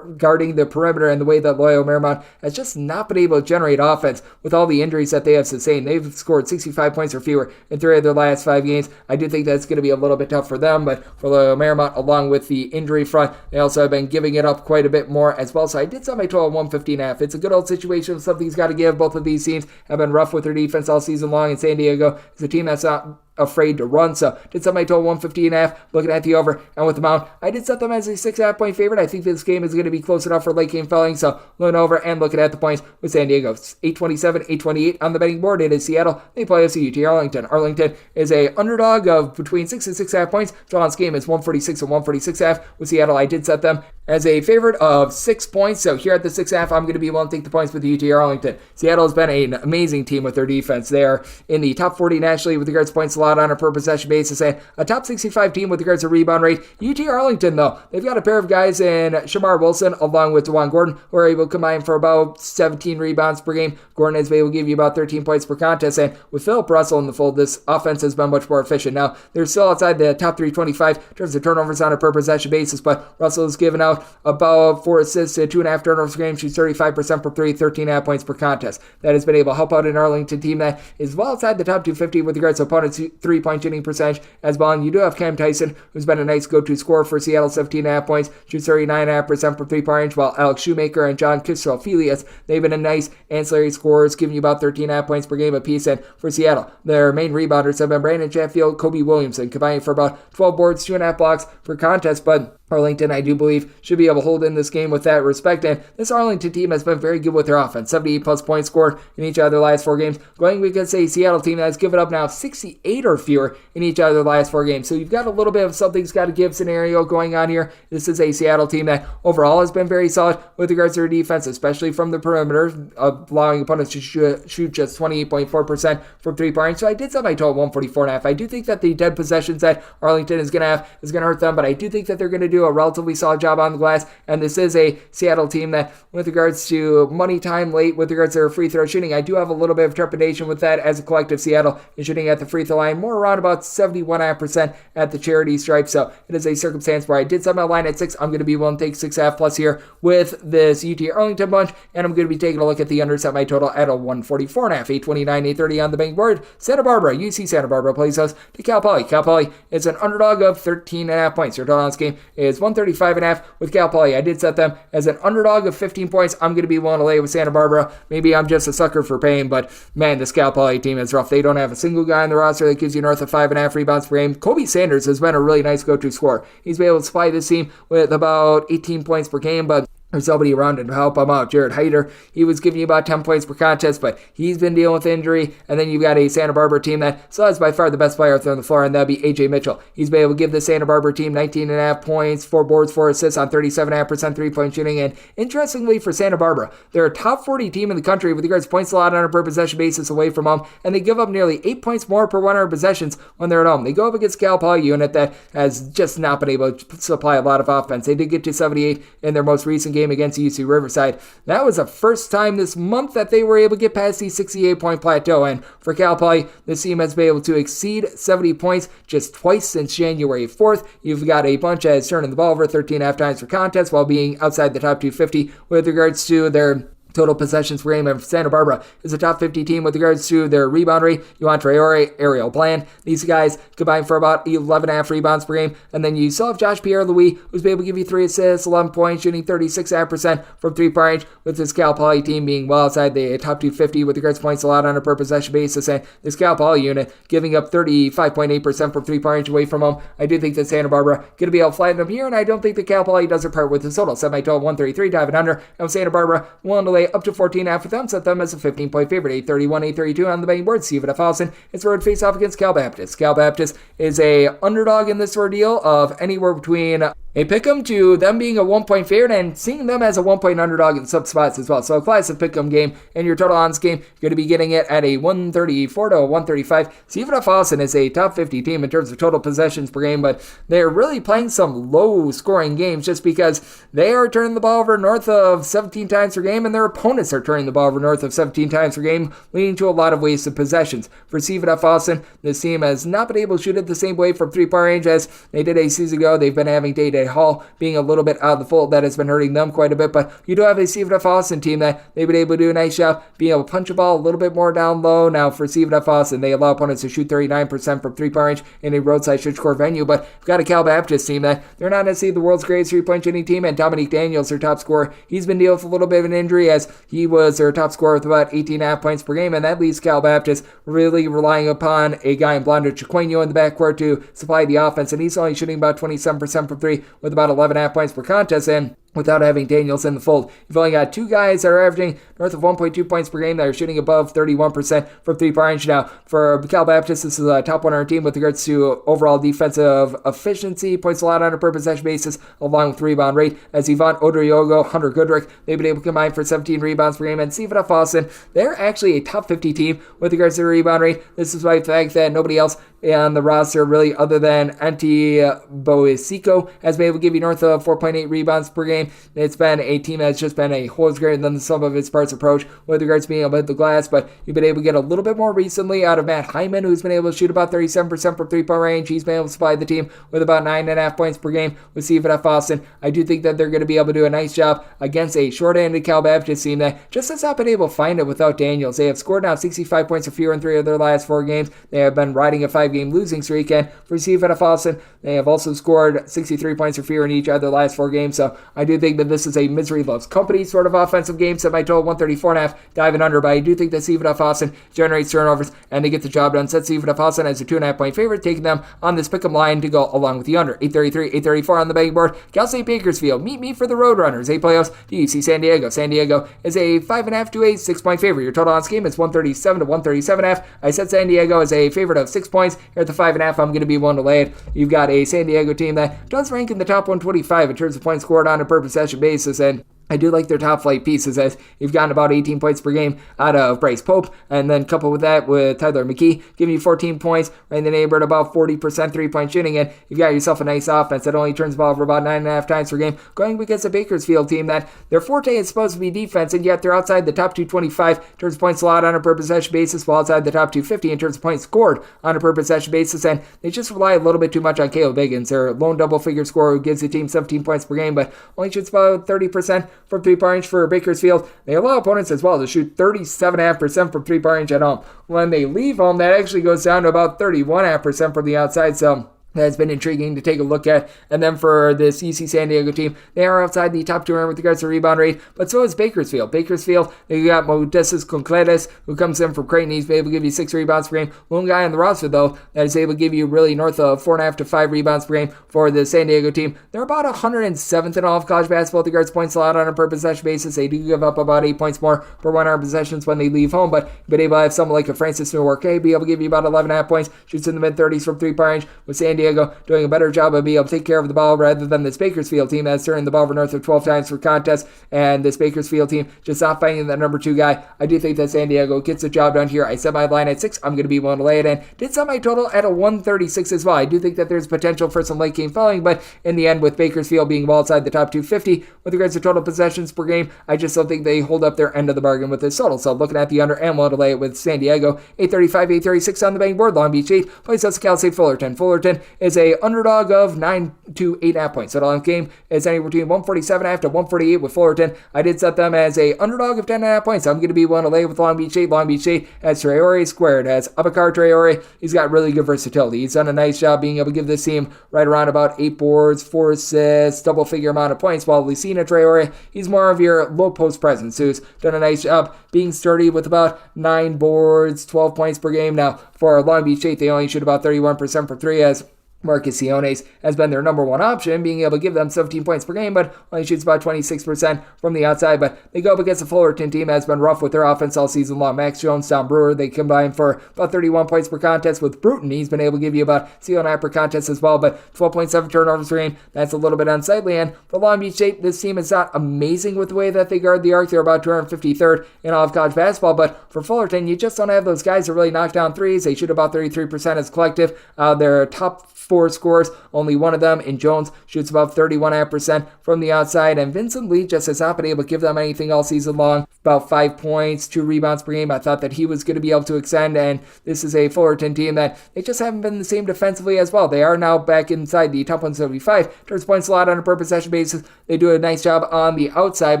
guarding the perimeter and the way that Loyola Marymount has just not been able to generate offense with all the injuries that they have sustained. They've scored 65 points or fewer in 3 of their last 5 games. I do think that's going to be a little bit tough for them, but for Loyola Marymount, along with the injury front, they also have been giving it up quite a bit more as well. So I did set my total 115.5. It's a good old situation. Something's got to give. Both of these teams have been rough with their defense all season long, and San Diego is a team that's not afraid to run. So did set my total 115.5, looking at the over, and with the Mount, I did set them as a 6.5 point favorite. I think this game is going to be close enough for late game felling, so looking over and looking at the points with San Diego. 827, 828 on the betting board. It is Seattle. They play us UT Arlington. Arlington is a underdog of between 6 and 6.5 points. Drawn's game is 146 and 146.5. With Seattle, I did set them as a favorite of 6 points. So here at the 6.5, I'm going to be willing to take the points with UT Arlington. Seattle has been an amazing team with their defense. They are in the top 40 nationally with regards to points allowed on a per possession basis, and a top 65 team with regards to rebound rate. UT Arlington, though, they've got a pair of guys in Shamar Wilson along with DeJuan Gordon, who are able to combine for about 17 rebounds per game. Gordon has been able to give you about 13 points per contest, and with Philip Russell in the fold, this offense has been much more efficient. Now, they're still outside the top 325 in terms of turnovers on a per possession basis, but Russell has given out about 4 assists and 2.5 turnovers per game, shoots 35% from 3, 13.5 points per contest. That has been able to help out an Arlington team that is well outside the top 250 with regards to opponents' three-point shooting percentage as well. And you do have Cam Tyson, who's been a nice go-to scorer for Seattle, 17.5 points, shoots 39.5% from three-point range, while Alex Shoemaker and John Kistral-Felius, they've been a nice ancillary scorers, giving you about 13.5 points per game apiece. And for Seattle, their main rebounders have been Brandon Chatfield, Kobe Williamson, combining for about 12 boards, 2.5 blocks per contest, but Arlington, I do believe, should be able to hold in this game with that respect, and this Arlington team has been very good with their offense. 78 plus points scored in each of their last 4 games, going against a Seattle team that has given up now 68 or fewer in each of their last 4 games. So you've got a little bit of something's got to give scenario going on here. This is a Seattle team that overall has been very solid with regards to their defense, especially from the perimeter, allowing opponents to shoot just 28.4% from three-point. So I did set my total 144.5. I do think that the dead possessions that Arlington is going to have is going to hurt them, but I do think that they're going to do a relatively solid job on the glass, and this is a Seattle team that, with regards to money time late, with regards to their free throw shooting, I do have a little bit of trepidation with that as a collective. Seattle is shooting at the free throw line line, more around about 71.5% at the charity stripe. So it is a circumstance where I did set my line at 6. I'm going to be willing to take 6.5 plus here with this UT Arlington bunch, and I'm going to be taking a look at the under, set my total at a 144.5. 829, 830 on the bank board. Santa Barbara, UC Santa Barbara plays host to Cal Poly. Cal Poly is an underdog of 13.5 points. Your total on this game is 135.5 with Cal Poly. I did set them as an underdog of 15 points. I'm going to be willing to lay with Santa Barbara. Maybe I'm just a sucker for pain, but man, this Cal Poly team is rough. They don't have a single guy on the roster that gives you north of 5.5 rebounds per game. Kobe Sanders has been a really nice go-to scorer. He's been able to supply this team with about 18 points per game, but there's somebody around to help him out. Jared Hyder, he was giving you about 10 points per contest, but he's been dealing with injury. And then you've got a Santa Barbara team that still has by far the best player out there on the floor, and that'd be A.J. Mitchell. He's been able to give the Santa Barbara team 19.5 points, 4 boards, 4 assists on 37.5% three-point shooting. And interestingly for Santa Barbara, they're a top 40 team in the country with regards to points allowed on a per possession basis away from home, and they give up nearly 8 points more per 100 possessions when they're at home. They go up against Cal Poly unit that has just not been able to supply a lot of offense. They did get to 78 in their most recent game against UC Riverside. That was the first time this month that they were able to get past the 68-point plateau, and for Cal Poly, this team has been able to exceed 70 points just twice since January 4th. You've got a bunch that's turning the ball over 13.5 times per contest while being outside the top 250 with regards to their total possessions per game. And Santa Barbara is a top 50 team with regards to their rebound rate. Juan Traore, Ariel Bland, these guys combined for about 11.5 rebounds per game. And then you still have Josh Pierre-Louis, who's been able to give you 3 assists, 11 points, shooting 36.5% from 3-point range, with this Cal Poly team being well outside the top 250 with regards to points allowed on a per possession basis. And this Cal Poly unit giving up 35.8% from 3-point range away from home. I do think that Santa Barbara going to be able to flatten them here, and I don't think that Cal Poly does their part with the total. Set my total 133, diving under. And with Santa Barbara willing to lay up to 14.5 with them, set them as a 15-point favorite. 831, 832 on the betting board. See if it Towson. It's road face off against Cal Baptist. Cal Baptist is a underdog in this ordeal of anywhere between a pick'em to them being a 1-point favorite and seeing them as a 1-point underdog in some spots as well. So a classic pick'em game, and your total on this game, you're going to be getting it at a 134 to a 135. See if it Towson is a top 50 team in terms of total possessions per game, but they're really playing some low-scoring games just because they are turning the ball over north of 17 times per game, and their opponents are turning the ball over north of 17 times per game, leading to a lot of wasted possessions. For CVF Towson, this team has not been able to shoot it the same way from 3-point range as they did a season ago. They've been having day-to-day Hall being a little bit out of the fold. That has been hurting them quite a bit, but you do have a CVF Towson team that they've been able to do a nice job being able to punch a ball a little bit more down low. Now for CVF Towson, they allow opponents to shoot 39% from 3-point range in a roadside switchcore venue, but you've got a Cal Baptist team that they're not necessarily the world's greatest 3-point shooting team, and Dominique Daniels, their top scorer, he's been dealing with a little bit of an injury as he was their top scorer with about 18.5 points per game, and that leaves Cal Baptist really relying upon a guy in Blondo Chiqueno in the backcourt to supply the offense, and he's only shooting about 27% from 3 with about 11.5 points per contest, and without having Daniels in the fold, you've only got 2 guys that are averaging north of 1.2 points per game that are shooting above 31% from 3-point range. Now, for Cal Baptist, this is a top 100 team with regards to overall defensive efficiency, points allowed on a per possession basis, along with rebound rate, as Yvonne Odriogo, Hunter Goodrick, they've been able to combine for 17 rebounds per game, and CVF Towson, they're actually a top 50 team with regards to their rebound rate. This is why the fact that nobody else on the roster, really, other than Antti Boisico, has been able to give you north of 4.8 rebounds per game. It's been a team that's just been a whole greater than the sum of its parts approach with regards to being able to hit the glass, but you've been able to get a little bit more recently out of Matt Hyman, who's been able to shoot about 37% from 3-point range. He's been able to supply the team with about 9.5 points per game with CVF Towson. I do think that they're going to be able to do a nice job against a short-handed Cal Baptist team that just has not been able to find it without Daniels. They have scored now 65 points or fewer in 3 of their last 4 games. They have been riding a 5-game losing streak, and for CVF Towson, they have also scored 63 points or fewer in each of their last 4 games. So I do think that this is a misery loves company sort of offensive game. Set my total 134.5, diving under, but I do think that CVF Towson generates turnovers and they get the job done. Set CVF Towson as a 2.5 point favorite, taking them on this pick'em line to go along with the under. 833, 834 on the betting board. Cal State Bakersfield, meet me for the Roadrunners. 8 playoffs to UC San Diego. San Diego is a 5.5 to a 6-point favorite. Your total on this game is 137 to 137.5. I set San Diego as a favorite of 6 points. Here at the 5.5, I'm going to be one to lay it. You've got a San Diego team that does rank in the top 125 in terms of points scored on a per possession basis, and I do like their top flight pieces, as you've gotten about 18 points per game out of Bryce Pope, and then coupled with that with Tyler McKee, giving you 14 points, right in the neighborhood about 40% 3-point shooting, and you've got yourself a nice offense that only turns the ball over about 9.5 times per game, going against a Bakersfield team that their forte is supposed to be defense, and yet they're outside the top 225 in terms of points allowed on a per possession basis, while outside the top 250 in terms of points scored on a per possession basis, and they just rely a little bit too much on Caleb Higgins, their lone double-figure scorer who gives the team 17 points per game, but only shoots about 30% from 3-point range for Bakersfield. They allow opponents as well to shoot 37.5% from 3-point range at home. When they leave home, that actually goes down to about 31.5% from the outside, so that's been intriguing to take a look at. And then for this UC San Diego team, they are outside the top 200 with regards to rebound rate, but so is Bakersfield. Bakersfield, they got Modestus Concletes, who comes in from Creighton. He's able to give you 6 rebounds per game. Lone guy on the roster, though, that is able to give you really north of 4.5 to 5 rebounds per game for the San Diego team. They're about 107th in all of college basketball with regards to points allowed on a per possession basis. They do give up about 8 points more per 100 possessions when they leave home, but you've been able to have someone like a Francis Nworke be able to give you about 11.5 points, shoots in the mid-30s from 3-point range, with San Diego doing a better job of being able to take care of the ball rather than this Bakersfield team that's turning the ball over north of 12 times per contest, and this Bakersfield team just not finding that number 2 guy. I do think that San Diego gets the job done here. I set my line at 6. I'm going to be willing to lay it in. Did set my total at a 136 as well. I do think that there's potential for some late game falling, but in the end, with Bakersfield being well outside the top 250 with regards to total possessions per game, I just don't think they hold up their end of the bargain with this total. So looking at the under and willing to lay it with San Diego, 835, 836 on the betting board. Long Beach 8 plays us Cal State Fullerton. Fullerton is a underdog of 9 to 8.5 points. So the game is anywhere between 147.5 to 148 with Fullerton. I did set them as a underdog of 10.5 points. I'm going to be willing to lay with Long Beach 8. Long Beach 8 has Traore squared, has Abakar Traore. He's got really good versatility. He's done a nice job being able to give this team right around about 8 boards, 4 assists, double figure amount of points, while Lucina Traore, he's more of your low post presence, who's done a nice job being sturdy with about 9 boards, 12 points per game. Now, for Long Beach 8, they only shoot about 31% for 3, as Marcus Siones has been their number 1 option, being able to give them 17 points per game, but only shoots about 26% from the outside. But they go up against a Fullerton team that has been rough with their offense all season long. Max Jones, Tom Brewer, they combine for about 31 points per contest with Bruton. He's been able to give you about 0.9 per contest as well, but 12.7 turnovers per game. That's a little bit unsightly. And for Long Beach State, this team is not amazing with the way that they guard the arc. They're about 253rd in all of college basketball, but for Fullerton, you just don't have those guys that really knock down threes. They shoot about 33% as collective. Their top 4 scores, only one of them in Jones shoots about 31.5% from the outside, and Vincent Lee just has not been able to give them anything all season long. About 5 points, 2 rebounds per game. I thought that he was going to be able to extend, and this is a Fullerton team that they just haven't been the same defensively as well. They are now back inside the top 175 in terms of points allowed on a per possession basis. They do a nice job on the outside,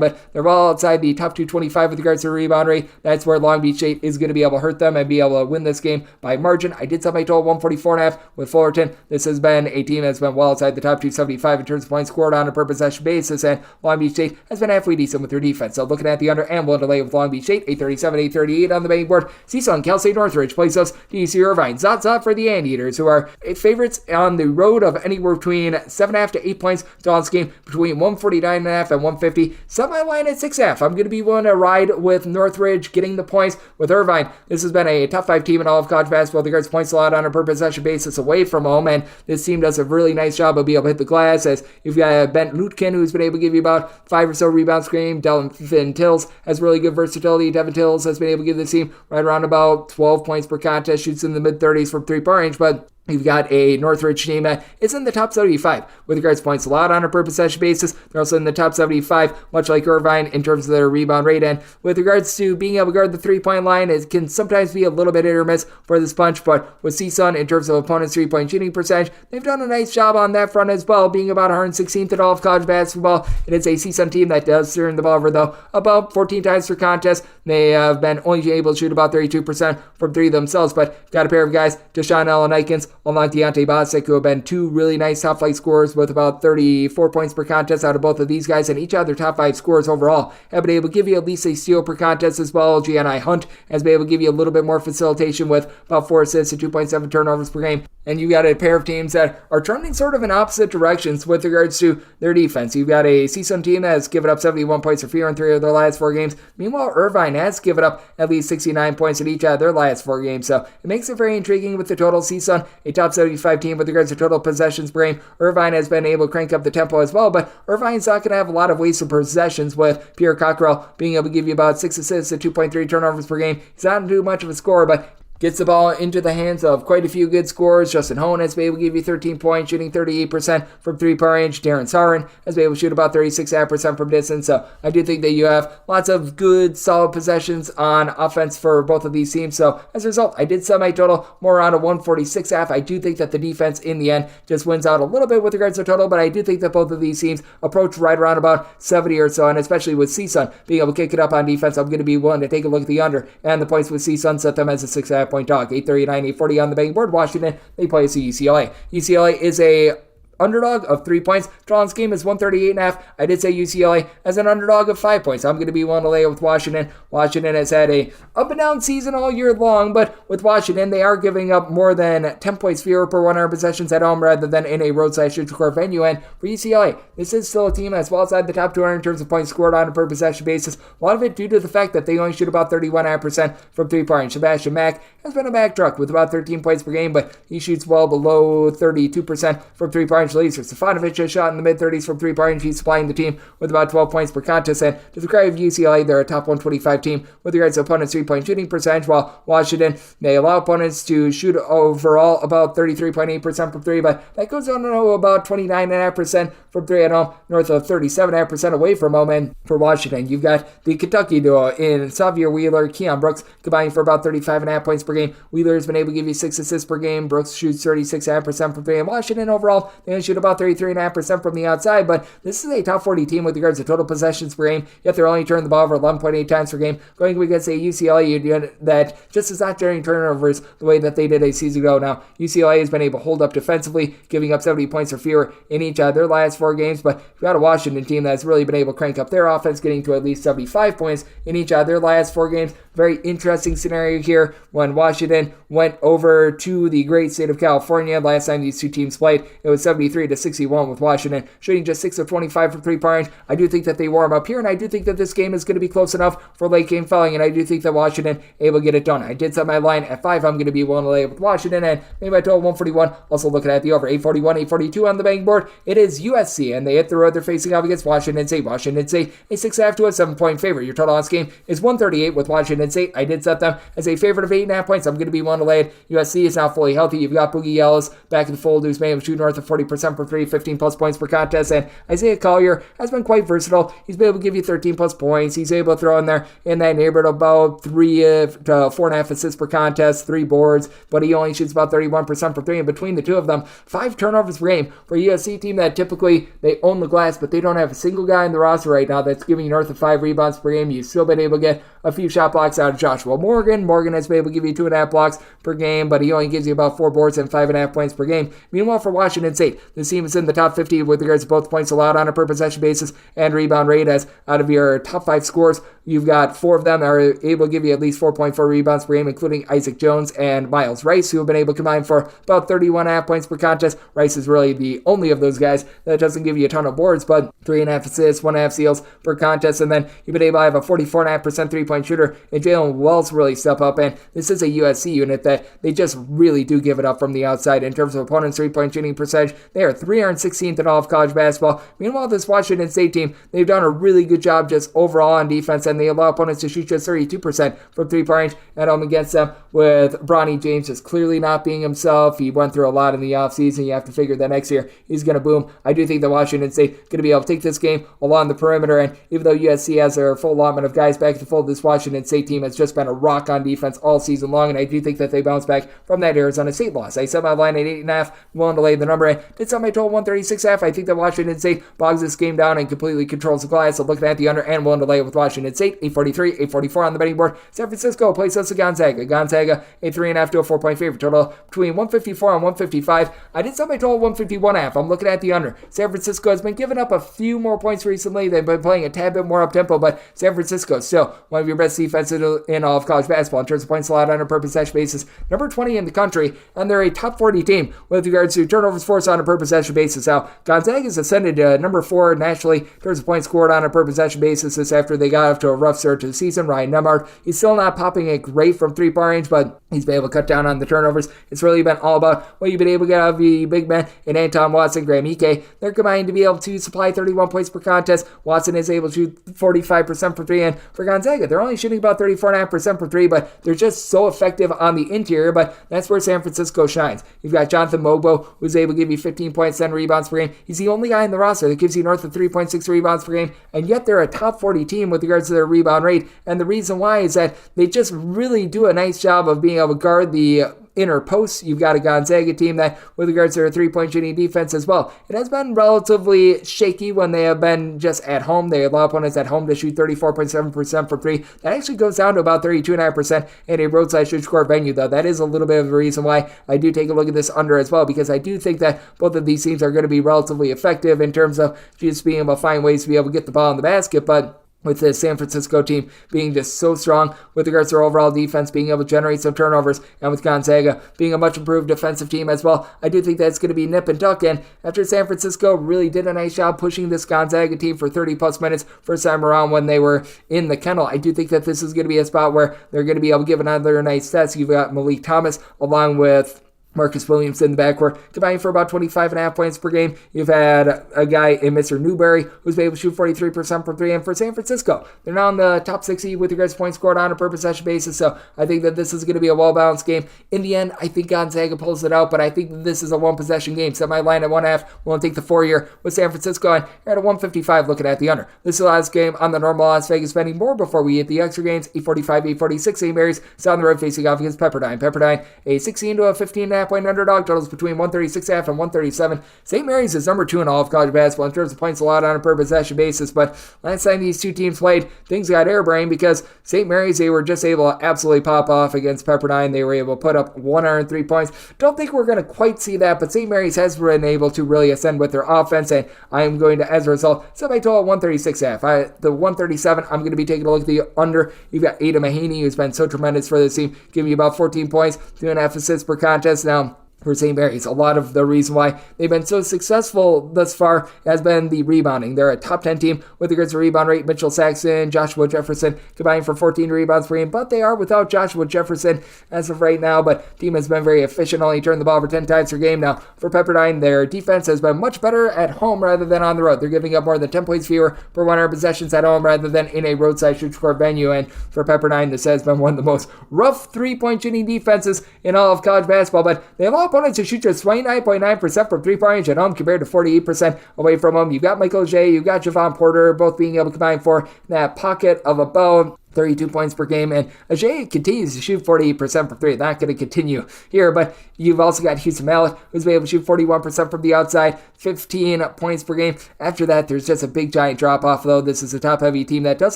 but they're all outside the top 225 with regards to rebound rate. That's where Long Beach State is going to be able to hurt them and be able to win this game by margin. I did set my total 144.5 with Fullerton. This has been a team that's been well outside the top 275 in terms of points scored on a per possession basis, and Long Beach State has been halfway decent with their defense. So looking at the under and willing to lay with Long Beach State, 837, 838 on the betting board. CSUN, Cal State Northridge plays us UC Irvine. Zot for the Anteaters, who are favorites on the road of anywhere between 7.5 to 8 points to this game, between 149.5 and 150. Set my line at 6.5. I'm going to be willing to ride with Northridge getting the points with Irvine. This has been a top 5 team in all of college basketball with regards to points allowed on a per possession basis away from home, and this team does a really nice job of being able to hit the glass, as you've got Ben Lutkin, who's been able to give you about 5 or so rebounds per game. Devin Tills has really good versatility. Devin Tills has been able to give this team right around about 12 points per contest, shoots in the mid-30s from 3-point range, but you've got a Northridge team that is in the top 75 with regards to points allowed on a per possession basis. They're also in the top 75, much like Irvine, in terms of their rebound rate. And with regards to being able to guard the 3-point line, it can sometimes be a little bit hit or miss for this bunch. But with CSUN, in terms of opponents' 3-point shooting percentage, they've done a nice job on that front as well, being about 116th in all of college basketball. It is a CSUN team that does turn the ball over, though, about 14 times per contest. They have been only able to shoot about 32% from 3 themselves. But got a pair of guys, Deshaun Allen Aikens, along Deontay Bostic, who have been 2 really nice top flight scorers with about 34 points per contest out of both of these guys, and each of their top 5 scorers overall have been able to give you at least a steal per contest as well. Gianni Hunt has been able to give you a little bit more facilitation with about 4 assists and 2.7 turnovers per game. And you got a pair of teams that are trending sort of in opposite directions with regards to their defense. You've got a CSUN team that has given up 71 points or fewer in 3 of their last 4 games. Meanwhile, Irvine has given up at least 69 points in each of their last 4 games. So it makes it very intriguing with the total. CSUN a top 75 team with regards to total possessions per game. Irvine has been able to crank up the tempo as well, but Irvine's not going to have a lot of wasted possessions with Pierre Cockrell being able to give you about 6 assists and 2.3 turnovers per game. He's not too much of a scorer, but gets the ball into the hands of quite a few good scorers. Justin Hone has been able to give you 13 points, shooting 38% from three-point range. Darren Sarin has been able to shoot about 36% from distance. So I do think that you have lots of good, solid possessions on offense for both of these teams. So as a result, I did set my total more around a 146.5. I do think that the defense in the end just wins out a little bit with regards to total, but I do think that both of these teams approach right around about 70 or so, and especially with CSUN being able to kick it up on defense, I'm going to be willing to take a look at the under, and the points with CSUN set them as a 6.5 point dog. 839, 840 on the betting board. Washington, they play us UCLA. UCLA is a underdog of 3 points. Drawn's game is 138.5. I did say UCLA as an underdog of 5 points. I'm going to be willing to lay it with Washington. Washington has had a up and down season all year long, but with Washington, they are giving up more than 10 points fewer per 100 possessions at home rather than in a roadside-neutral venue. And for UCLA, this is still a team that's well outside the top 200 in terms of points scored on a per possession basis. A lot of it due to the fact that they only shoot about 31.5% from three-point. Sebastian Mack has been a back truck with about 13 points per game, but he shoots well below 32% from three-point. Stefanovic has shot in the mid-30s from three-point. He's supplying the team with about 12 points per contest. And to the credit of UCLA, they're a top 125 team with regards to opponents' three-point shooting percentage, while Washington, they allow opponents to shoot overall about 33.8% from three, but that goes down to about 29.5% from three at home, north of 37.5% away from home. And for Washington, you've got the Kentucky duo in Xavier Wheeler, Keon Brooks, combining for about 35.5 points per game. Wheeler has been able to give you 6 assists per game. Brooks shoots 36.5% from three. And Washington overall, they only shoot about 33.5% from the outside, but this is a top 40 team with regards to total possessions per game, yet they're only turning the ball over 11.8 times per game, going against a UCLA unit that just is not turning turnovers the way that they did a season ago. Now, UCLA has been able to hold up defensively, giving up 70 points or fewer in each of their last 4 games, but you've got a Washington team that's really been able to crank up their offense, getting to at least 75 points in each of their last 4 games. Very interesting scenario here when Washington went over to the great state of California. Last time these two teams played, it was 73-61 with Washington shooting just 6 of 25 from three-point. I do think that they warm up here, and I do think that this game is going to be close enough for late game felling, and I do think that Washington able to get it done. I did set my line at 5. I'm going to be willing to lay it with Washington, and maybe my total 141. Also looking at the over 841, 842 on the betting board. It is USC, and they hit the road. They're facing off against Washington State. Washington State a 6.5 to a 7-point favorite. Your total on this game is 138 with Washington State. I did set them as a favorite of 8.5 points. I'm going to be willing to lay it. USC is now fully healthy. You've got Boogie Ellis back in the fold, who's made him shoot north of 40% from three, 15 plus points per contest, and Isaiah Collier has been quite versatile. He's been able to give you 13 plus points. He's able to throw in there in that neighborhood about 3 to 4.5 assists per contest, 3 boards, but he only shoots about 31% from three, and between the two of them, 5 turnovers per game for a USC team that typically they own the glass, but they don't have a single guy in the roster right now that's giving you north of 5 rebounds per game. You've still been able to get a few shot blocks out of Joshua Morgan. Morgan has been able to give you 2.5 blocks per game, but he only gives you about 4 boards and 5.5 points per game. Meanwhile, for Washington State, this team is in the top 50 with regards to both points allowed on a per possession basis and rebound rate. As out of your top 5 scores, you've got 4 of them that are able to give you at least 4.4 rebounds per game, including Isaac Jones and Miles Rice, who have been able to combine for about 31.5 points per contest. Rice is really the only of those guys that doesn't give you a ton of boards, but 3.5 assists, 1.5 steals per contest, and then you've been able to have a 44.5% three-point shooter, and Jalen Wells really step up, and this is a USC unit that they just really do give it up from the outside in terms of opponents' three-point shooting percentage. They are 316th in all of college basketball. Meanwhile, this Washington State team, they've done a really good job just overall on defense, and they allow opponents to shoot just 32% from three-point at home against them, with Bronny James just clearly not being himself. He went through a lot in the offseason. You have to figure that next year he's going to boom. I do think that Washington State going to be able to take this game along the perimeter, and even though USC has their full allotment of guys back to fold, this Washington State team has just been a rock on defense all season long, and I do think that they bounce back from that Arizona State loss. I set my line at 8.5, willing to lay the number. I did set my total 136.5. I think that Washington State bogs this game down and completely controls the glass. So looking at the under and willing to lay it with Washington State. 843, 844 on the betting board. San Francisco plays us to Gonzaga. Gonzaga a 3.5 to a 4-point favorite. Total between 154 and 155. I did set my total 151.5. I'm looking at the under. San Francisco has been giving up a few more points recently. They've been playing a tad bit more up tempo, but San Francisco still one of your best defenses in all of college basketball in terms of points allowed on a per possession basis. Number 20 in the country, and they're a top 40 team with regards to turnovers forced on a per possession basis. Now, Gonzaga has ascended to number 4 nationally in terms of points scored on a per possession basis. This after they got off to a rough start to the season. Ryan Nembhard, he's still not popping it great from three-point range, but he's been able to cut down on the turnovers. It's really been all about what you've been able to get out of the big men in Anton Watson, Graham Ike. They're combined to be able to supply 31 points per contest. Watson is able to shoot 45% from three, and for Gonzaga, they're only shooting about 34.5% from three, but they're just so effective on the interior, but that's where San Francisco shines. You've got Jonathan Mogbo, who's able to give you 15 points, 10 rebounds per game. He's the only guy in the roster that gives you north of 3.6 rebounds per game, and yet they're a top 40 team with regards to their rebound rate, and the reason why is that they just really do a nice job of being able to guard the inner posts. You've got a Gonzaga team that, with regards to their three-point shooting defense as well, it has been relatively shaky when they have been just at home. They allow opponents at home to shoot 34.7% from three. That actually goes down to about 32.5% in a roadside shoot score venue, though. That is a little bit of a reason why I do take a look at this under as well, because I do think that both of these teams are going to be relatively effective in terms of just being able to find ways to be able to get the ball in the basket, but with the San Francisco team being just so strong with regards to their overall defense, being able to generate some turnovers, and with Gonzaga being a much improved defensive team as well, I do think that's going to be nip and tuck. And after San Francisco really did a nice job pushing this Gonzaga team for 30-plus minutes first time around when they were in the kennel, I do think that this is going to be a spot where they're going to be able to give another nice test. You've got Malik Thomas along with Marcus Williams in the backcourt, combining for about 25.5 points per game. You've had a guy in Mr. Newberry who's been able to shoot 43% from three. And for San Francisco, they're now in the top 60 with regards to points scored on a per possession basis. So I think that this is going to be a well-balanced game. In the end, I think Gonzaga pulls it out, but I think that this is a one-possession game. Set my line at 1.5. We'll take the 4 here with San Francisco, and you're at a 155 looking at the under. This is the last game on the normal Las Vegas betting board before we hit the extra games. 845, 846, St. Mary's is on the road facing off against Pepperdine. Pepperdine, a 16 to a 15.5 point underdog. Totals between 136.5 and 137. St. Mary's is number 2 in all of college basketball in terms of points allowed on a per possession basis, but last time these two teams played, things got airbrained because St. Mary's, they were just able to absolutely pop off against Pepperdine. They were able to put up 103 points. Don't think we're going to quite see that, but St. Mary's has been able to really ascend with their offense, and I am going to, as a result, set my total at 136.5. The 137, I'm going to be taking a look at the under. You've got Ada Mahaney, who's been so tremendous for this team, giving you about 14 points, 2.5 assists per contest. Now, for St. Mary's, a lot of the reason why they've been so successful thus far has been the rebounding. They're a top 10 team with regards to rebound rate. Mitchell Saxon, Joshua Jefferson combining for 14 rebounds per game, but they are without Joshua Jefferson as of right now, but team has been very efficient, only turned the ball over 10 times per game. Now, for Pepperdine, their defense has been much better at home rather than on the road. They're giving up more than 10 points fewer per 100 possessions at home rather than in a roadside shoot score venue, and for Pepperdine, this has been one of the most rough three-point shooting defenses in all of college basketball, but they have all opponents who shoot just 29.9% from three-point range at home compared to 48% away from home. You've got Michael Jay, you've got Javon Porter, both being able to combine for that pocket of about 32 points per game, and Ajay continues to shoot 48% from three. Not going to continue here, but you've also got Houston Mallet, who's been able to shoot 41% from the outside, 15 points per game. After that, there's just a big giant drop-off, though. This is a top-heavy team that does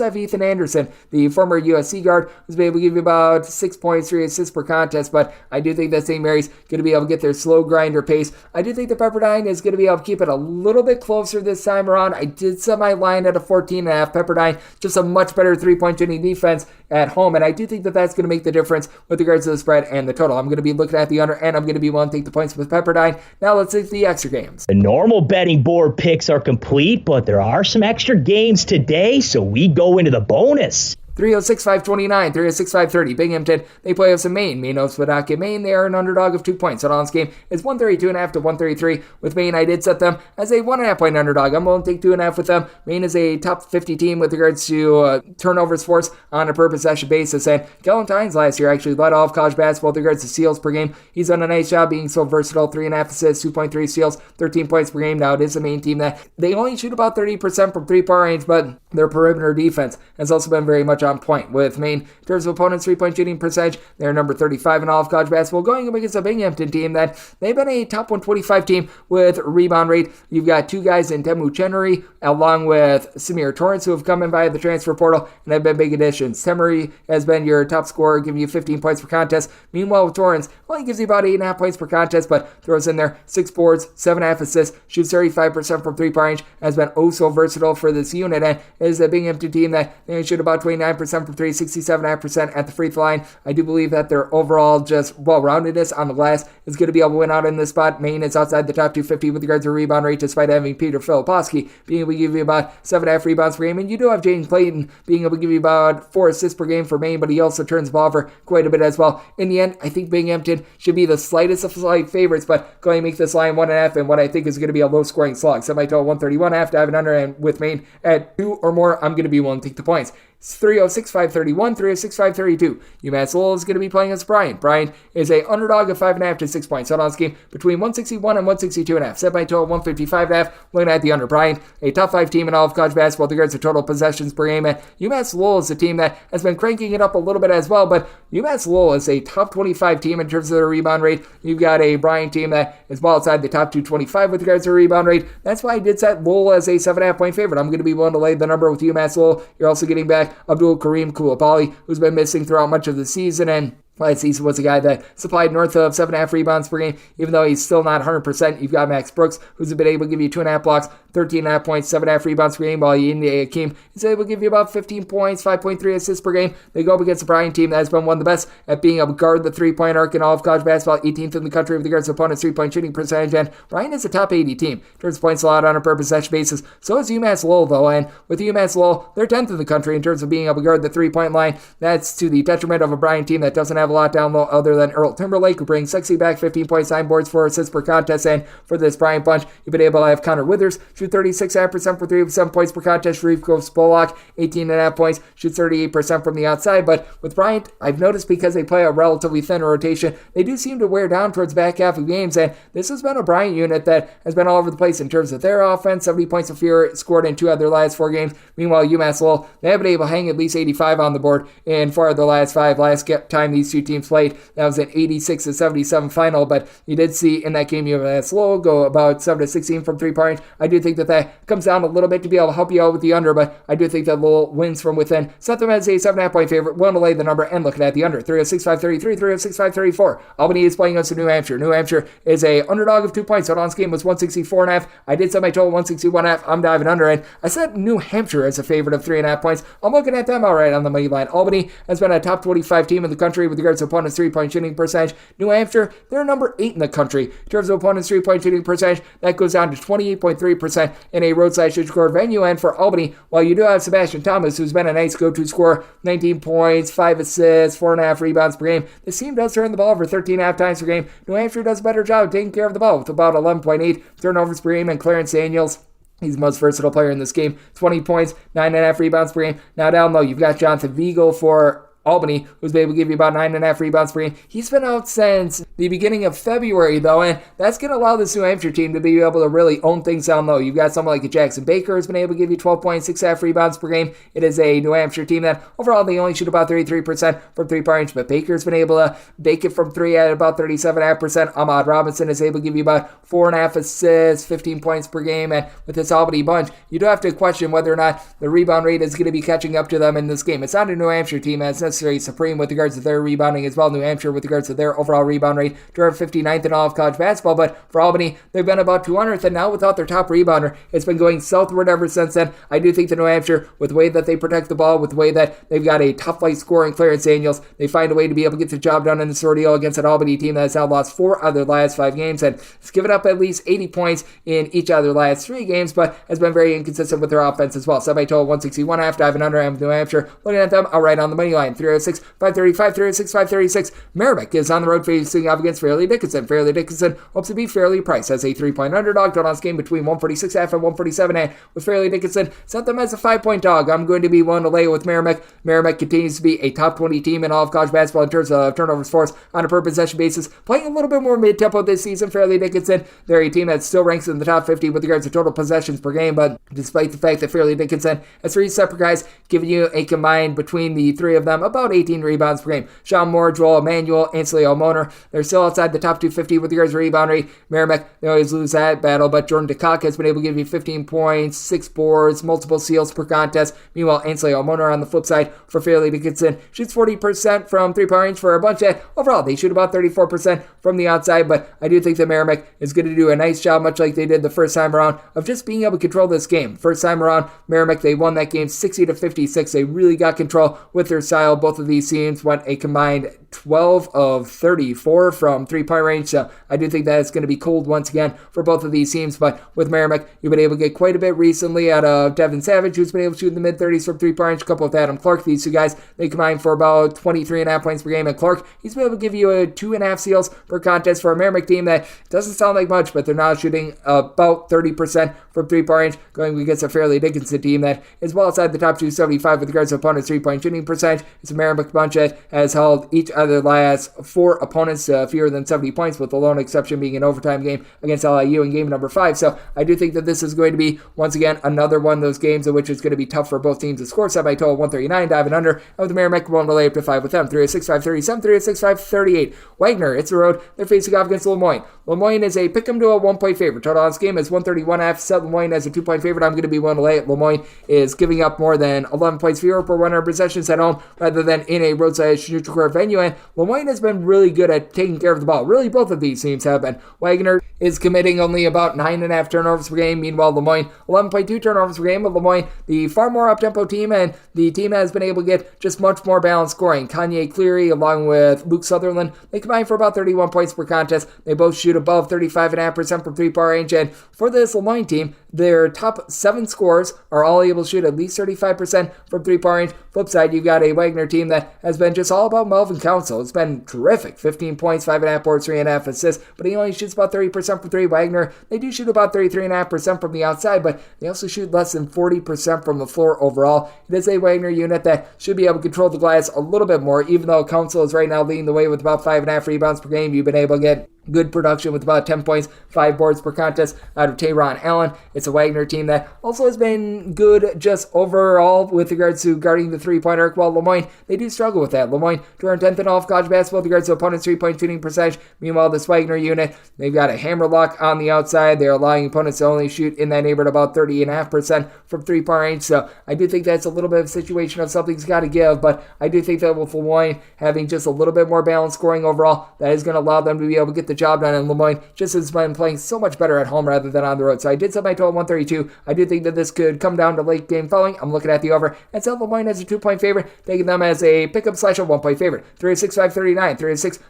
have Ethan Anderson, the former USC guard, who's been able to give you about 6 points, 3 assists per contest, but I do think that St. Mary's going to be able to get their slow grinder pace. I do think that Pepperdine is going to be able to keep it a little bit closer this time around. I did set my line at a 14.5. Pepperdine, just a much better three-point shooting defense at home, and I do think that that's going to make the difference with regards to the spread and the total. I'm going to be looking at the under, and I'm going to be willing to take the points with Pepperdine. Now let's take the extra games. The normal betting board picks are complete, but there are some extra games today, so we go into the bonus. 306-529, 306-530. Binghamton, they play us in Maine. Maine knows would not get Maine. They are an underdog of 2 points. So on this game is 132.5 to 133. With Maine, I did set them as a 1.5 point underdog. I'm willing to take 2.5 with them. Maine is a top 50 team with regards to turnovers forced on a per possession basis. And Kellen Tynes last year actually led all of college basketball with regards to steals per game. He's done a nice job being so versatile. 3.5 assists, 2.3 steals, 13 points per game. Now it is a Maine team that they only shoot about 30% from three-point range, but their perimeter defense has also been very much on point. With Maine, in terms of opponents' three-point shooting percentage, they're number 35 in all of college basketball, going up against a Binghamton team that they've been a top 125 team with rebound rate. You've got two guys in Temu Chenery, along with Samir Torrance, who have come in via the transfer portal and have been big additions. Chenery has been your top scorer, giving you 15 points per contest. Meanwhile, with Torrance, well, he gives you about 8.5 points per contest, but throws in there 6 boards, 7.5 assists, shoots 35% from three-point range, has been oh so versatile for this unit, and is a Binghamton team that they shoot about 29% 69% from 3, 67.5% at the free throw line. I do believe that their overall just well-roundedness on the glass is going to be able to win out in this spot. Maine is outside the top 250 with regards to rebound rate, despite having Peter Filipowski being able to give you about 7.5 rebounds per game. And you do have Jaden Clayton being able to give you about 4 assists per game for Maine, but he also turns the ball over quite a bit as well. In the end, I think Binghamton should be the slightest of slight favorites, but going to make this line 1.5 and what I think is going to be a low-scoring slog. Semi-total 131.5 to have an under, and with Maine at 2 or more, I'm going to be willing to take the points. It's 306-531, 306-532. UMass Lowell is going to be playing against Bryant. Bryant is a underdog of 5.5 to 6 points. So on this game between 161 and 162.5. Set by total 155.5. Looking at the under. Bryant, a top 5 team in all of college basketball with regards to total possessions per game. And UMass Lowell is a team that has been cranking it up a little bit as well. But UMass Lowell is a top 25 team in terms of their rebound rate. You've got a Bryant team that is well outside the top 225 with regards to rebound rate. That's why I did set Lowell as a 7.5 point favorite. I'm going to be willing to lay the number with UMass Lowell. You're also getting back Abdul Kareem Koulibaly, who's been missing throughout much of the season, and last season was a guy that supplied north of 7.5 rebounds per game, even though he's still not 100%. You've got Max Brooks, who's been able to give you 2.5 blocks, 13.5 points, 7.5 rebounds per game, while Yindi Akeem is able to give you about 15 points, 5.3 assists per game. They go up against the Bryant team that has been one of the best at being able to guard the three-point arc in all of college basketball, 18th in the country with regards to opponent's three-point shooting percentage, and Bryant is a top 80 team in terms of points allowed on a per possession basis. So is UMass Lowell, though, and with UMass Lowell, they're 10th in the country in terms of being able to guard the three-point line. That's to the detriment of a Bryant team that doesn't have a lot down low other than Earl Timberlake, who brings sexy back 15 points, 9 boards, 4 assists per contest. And for this Bryant bunch, you've been able to have Connor Withers shoot 36.5% for 3 of 7 points per contest. Sharif Groves-Bullock, 18.5 points, shoots 38% from the outside. But with Bryant, I've noticed because they play a relatively thin rotation, they do seem to wear down towards the back half of games. And this has been a Bryant unit that has been all over the place in terms of their offense. 70 points of fear scored in 2 of their last 4 games. Meanwhile, UMass Lowell, they have been able to hang at least 85 on the board in 4 of their last 5. Last time these two teams played, that was an 86-77 final, but you did see in that game UMass Lowell go about 7-16 from 3-point. I do think that comes down a little bit to be able to help you out with the under, but I do think that Lowell wins from within. Set them as a 7.5 point favorite. Willing to lay the number and looking at the under. 306-533, 306-534. Albany is playing against New Hampshire. New Hampshire is a underdog of 2 points. So on this game was 164.5. I did set my total 161.5. I'm diving under, and I set New Hampshire as a favorite of 3.5 points. I'm looking at them all right on the money line. Albany has been a top 25 team in the country with regards to opponent's 3-point shooting percentage. New Hampshire, they're number 8 in the country in terms of opponent's 3-point shooting percentage. That goes down to 28.3% in a roadside shoot score venue. And for Albany, while you do have Sebastian Thomas, who's been a nice go-to scorer, 19 points, 5 assists, 4.5 rebounds per game, this team does turn the ball over 13.5 times per game. New Hampshire does a better job of taking care of the ball with about 11.8 turnovers per game, and Clarence Daniels, he's the most versatile player in this game. 20 points, 9.5 rebounds per game. Now down low, you've got Jonathan Vigo for Albany, who's been able to give you about 9.5 rebounds per game. He's been out since the beginning of February, though, and that's going to allow this New Hampshire team to be able to really own things down low. You've got someone like a Jackson Baker who's been able to give you 12 points, 6.5 rebounds per game. It is a New Hampshire team that overall they only shoot about 33% from 3-point range, but Baker's been able to bake it from 3 at about 37.5%. Ahmad Robinson is able to give you about 4.5 assists, 15 points per game, and with this Albany bunch, you do have to question whether or not the rebound rate is going to be catching up to them in this game. It's not a New Hampshire team that's necessarily supreme with regards to their rebounding as well. New Hampshire, with regards to their overall rebound rate, they're 59th in all of college basketball, but for Albany, they've been about 200th, and now without their top rebounder, it's been going southward ever since then. I do think that New Hampshire, with the way that they protect the ball, with the way that they've got a tough light scorer in Clarence Daniels, they find a way to be able to get the job done in this ordeal against an Albany team that has now lost 4 of their last 5 games, and has given up at least 80 points in each of their last 3 games, but has been very inconsistent with their offense as well. Semi-total 161 half, diving under, and New Hampshire, looking at them outright on the money line. 306, 535, 306, 536. Merrimack is on the road facing up against Fairleigh Dickinson. Fairleigh Dickinson hopes to beat Fairleigh Price as a 3-point underdog. Total on this game between 146 half and 147 half, with Fairleigh Dickinson set them as a 5-point dog. I'm going to be willing to lay it with Merrimack. Merrimack continues to be a top 20 team in all of college basketball in terms of turnovers forced on a per possession basis, playing a little bit more mid-tempo this season. Fairleigh Dickinson, they're a team that still ranks in the top 50 with regards to total possessions per game, but despite the fact that Fairleigh Dickinson has 3 separate guys giving you a combined between the 3 of them about 18 rebounds per game. Sean Moore, Joel Emanuel, Ainsley Almoner, they're still outside the top 250 with regards to rebound rate. Merrimack, they always lose that battle, but Jordan DeCock has been able to give you 15 points, 6 boards, multiple steals per contest. Meanwhile, Ainsley Almoner on the flip side for Fairleigh Dickinson shoots 40% from three-point range for a bunch of, overall, they shoot about 34% from the outside, but I do think that Merrimack is going to do a nice job, much like they did the first time around, of just being able to control this game. First time around, Merrimack, they won that game 60-56. They really got control with their style. Both of these teams went a combined 12 of 34 from three-point range, so I do think that it's going to be cold once again for both of these teams, but with Merrimack, you've been able to get quite a bit recently out of Devin Savage, who's been able to shoot in the mid-30s from three-point range, a couple with Adam Clark. These two guys, they combine for about 23.5 points per game, and Clark, he's been able to give you a 2.5 steals per contest for a Merrimack team that doesn't sound like much, but they're now shooting about 30% from three-point range, going against a Fairleigh Dickinson team that is well outside the top 275 with regards to opponents' three-point shooting percentage. It's a Merrimack bunch that has held each of their last 4 opponents to fewer than 70 points, with the lone exception being an overtime game against LIU in game number 5. So I do think that this is going to be, once again, another one of those games in which it's going to be tough for both teams to score. Set by total 139, diving under, and with the Merrimack won't relay up to 5 with them. 306-537, 306-538. Wagner, it's the road. They're facing off against Lemoyne. Lemoyne is a pick 'em to a 1-point favorite. Total on this game is 131.5. Set Lemoyne as a 2-point favorite. I'm going to be willing to lay it. Lemoyne is giving up more than 11 points fewer per 100 possessions at home rather than in a roadside neutral court venue, and Lemoyne has been really good at taking care of the ball. Really, both of these teams have been. Wagner is committing only about 9.5 turnovers per game. Meanwhile, Lemoyne, 11.2 turnovers per game. But Lemoyne, the far more up-tempo team, and the team has been able to get just much more balanced scoring. Kanye Cleary, along with Luke Sutherland, they combine for about 31 points per contest. They both shoot above 35.5% from three-point range, and for this Lemoyne team, their top 7 scorers are all able to shoot at least 35% from three-point range. Flip side, you've got a Wagner team that has been just all about Melvin Council. It's been terrific. 15 points, 5.5 boards, 3.5 assists, but he only shoots about 30% from 3. Wagner, they do shoot about 33.5% from the outside, but they also shoot less than 40% from the floor overall. It is a Wagner unit that should be able to control the glass a little bit more, even though Council is right now leading the way with about 5.5 rebounds per game. You've been able to get good production with about 10 points, 5 boards per contest out of Tayron Allen. It's a Wagner team that also has been good just overall with regards to guarding the three-point arc, while Lemoyne, they do struggle with that. Lemoyne, 210th in all of college basketball with regards to opponents' three-point shooting percentage. Meanwhile, this Wagner unit, they've got a hammer lock on the outside. They're allowing opponents to only shoot in that neighborhood about 30.5% from three-point range. So I do think that's a little bit of a situation of something's got to give, but I do think that with Lemoyne having just a little bit more balanced scoring overall, that is going to allow them to be able to get the job done, and Lemoyne just has been playing so much better at home rather than on the road. So I did set my total 132. I do think that this could come down to late game following. I'm looking at the over and set Lemoyne as a 2-point favorite, taking them as a pickup / a 1-point favorite. 306-539,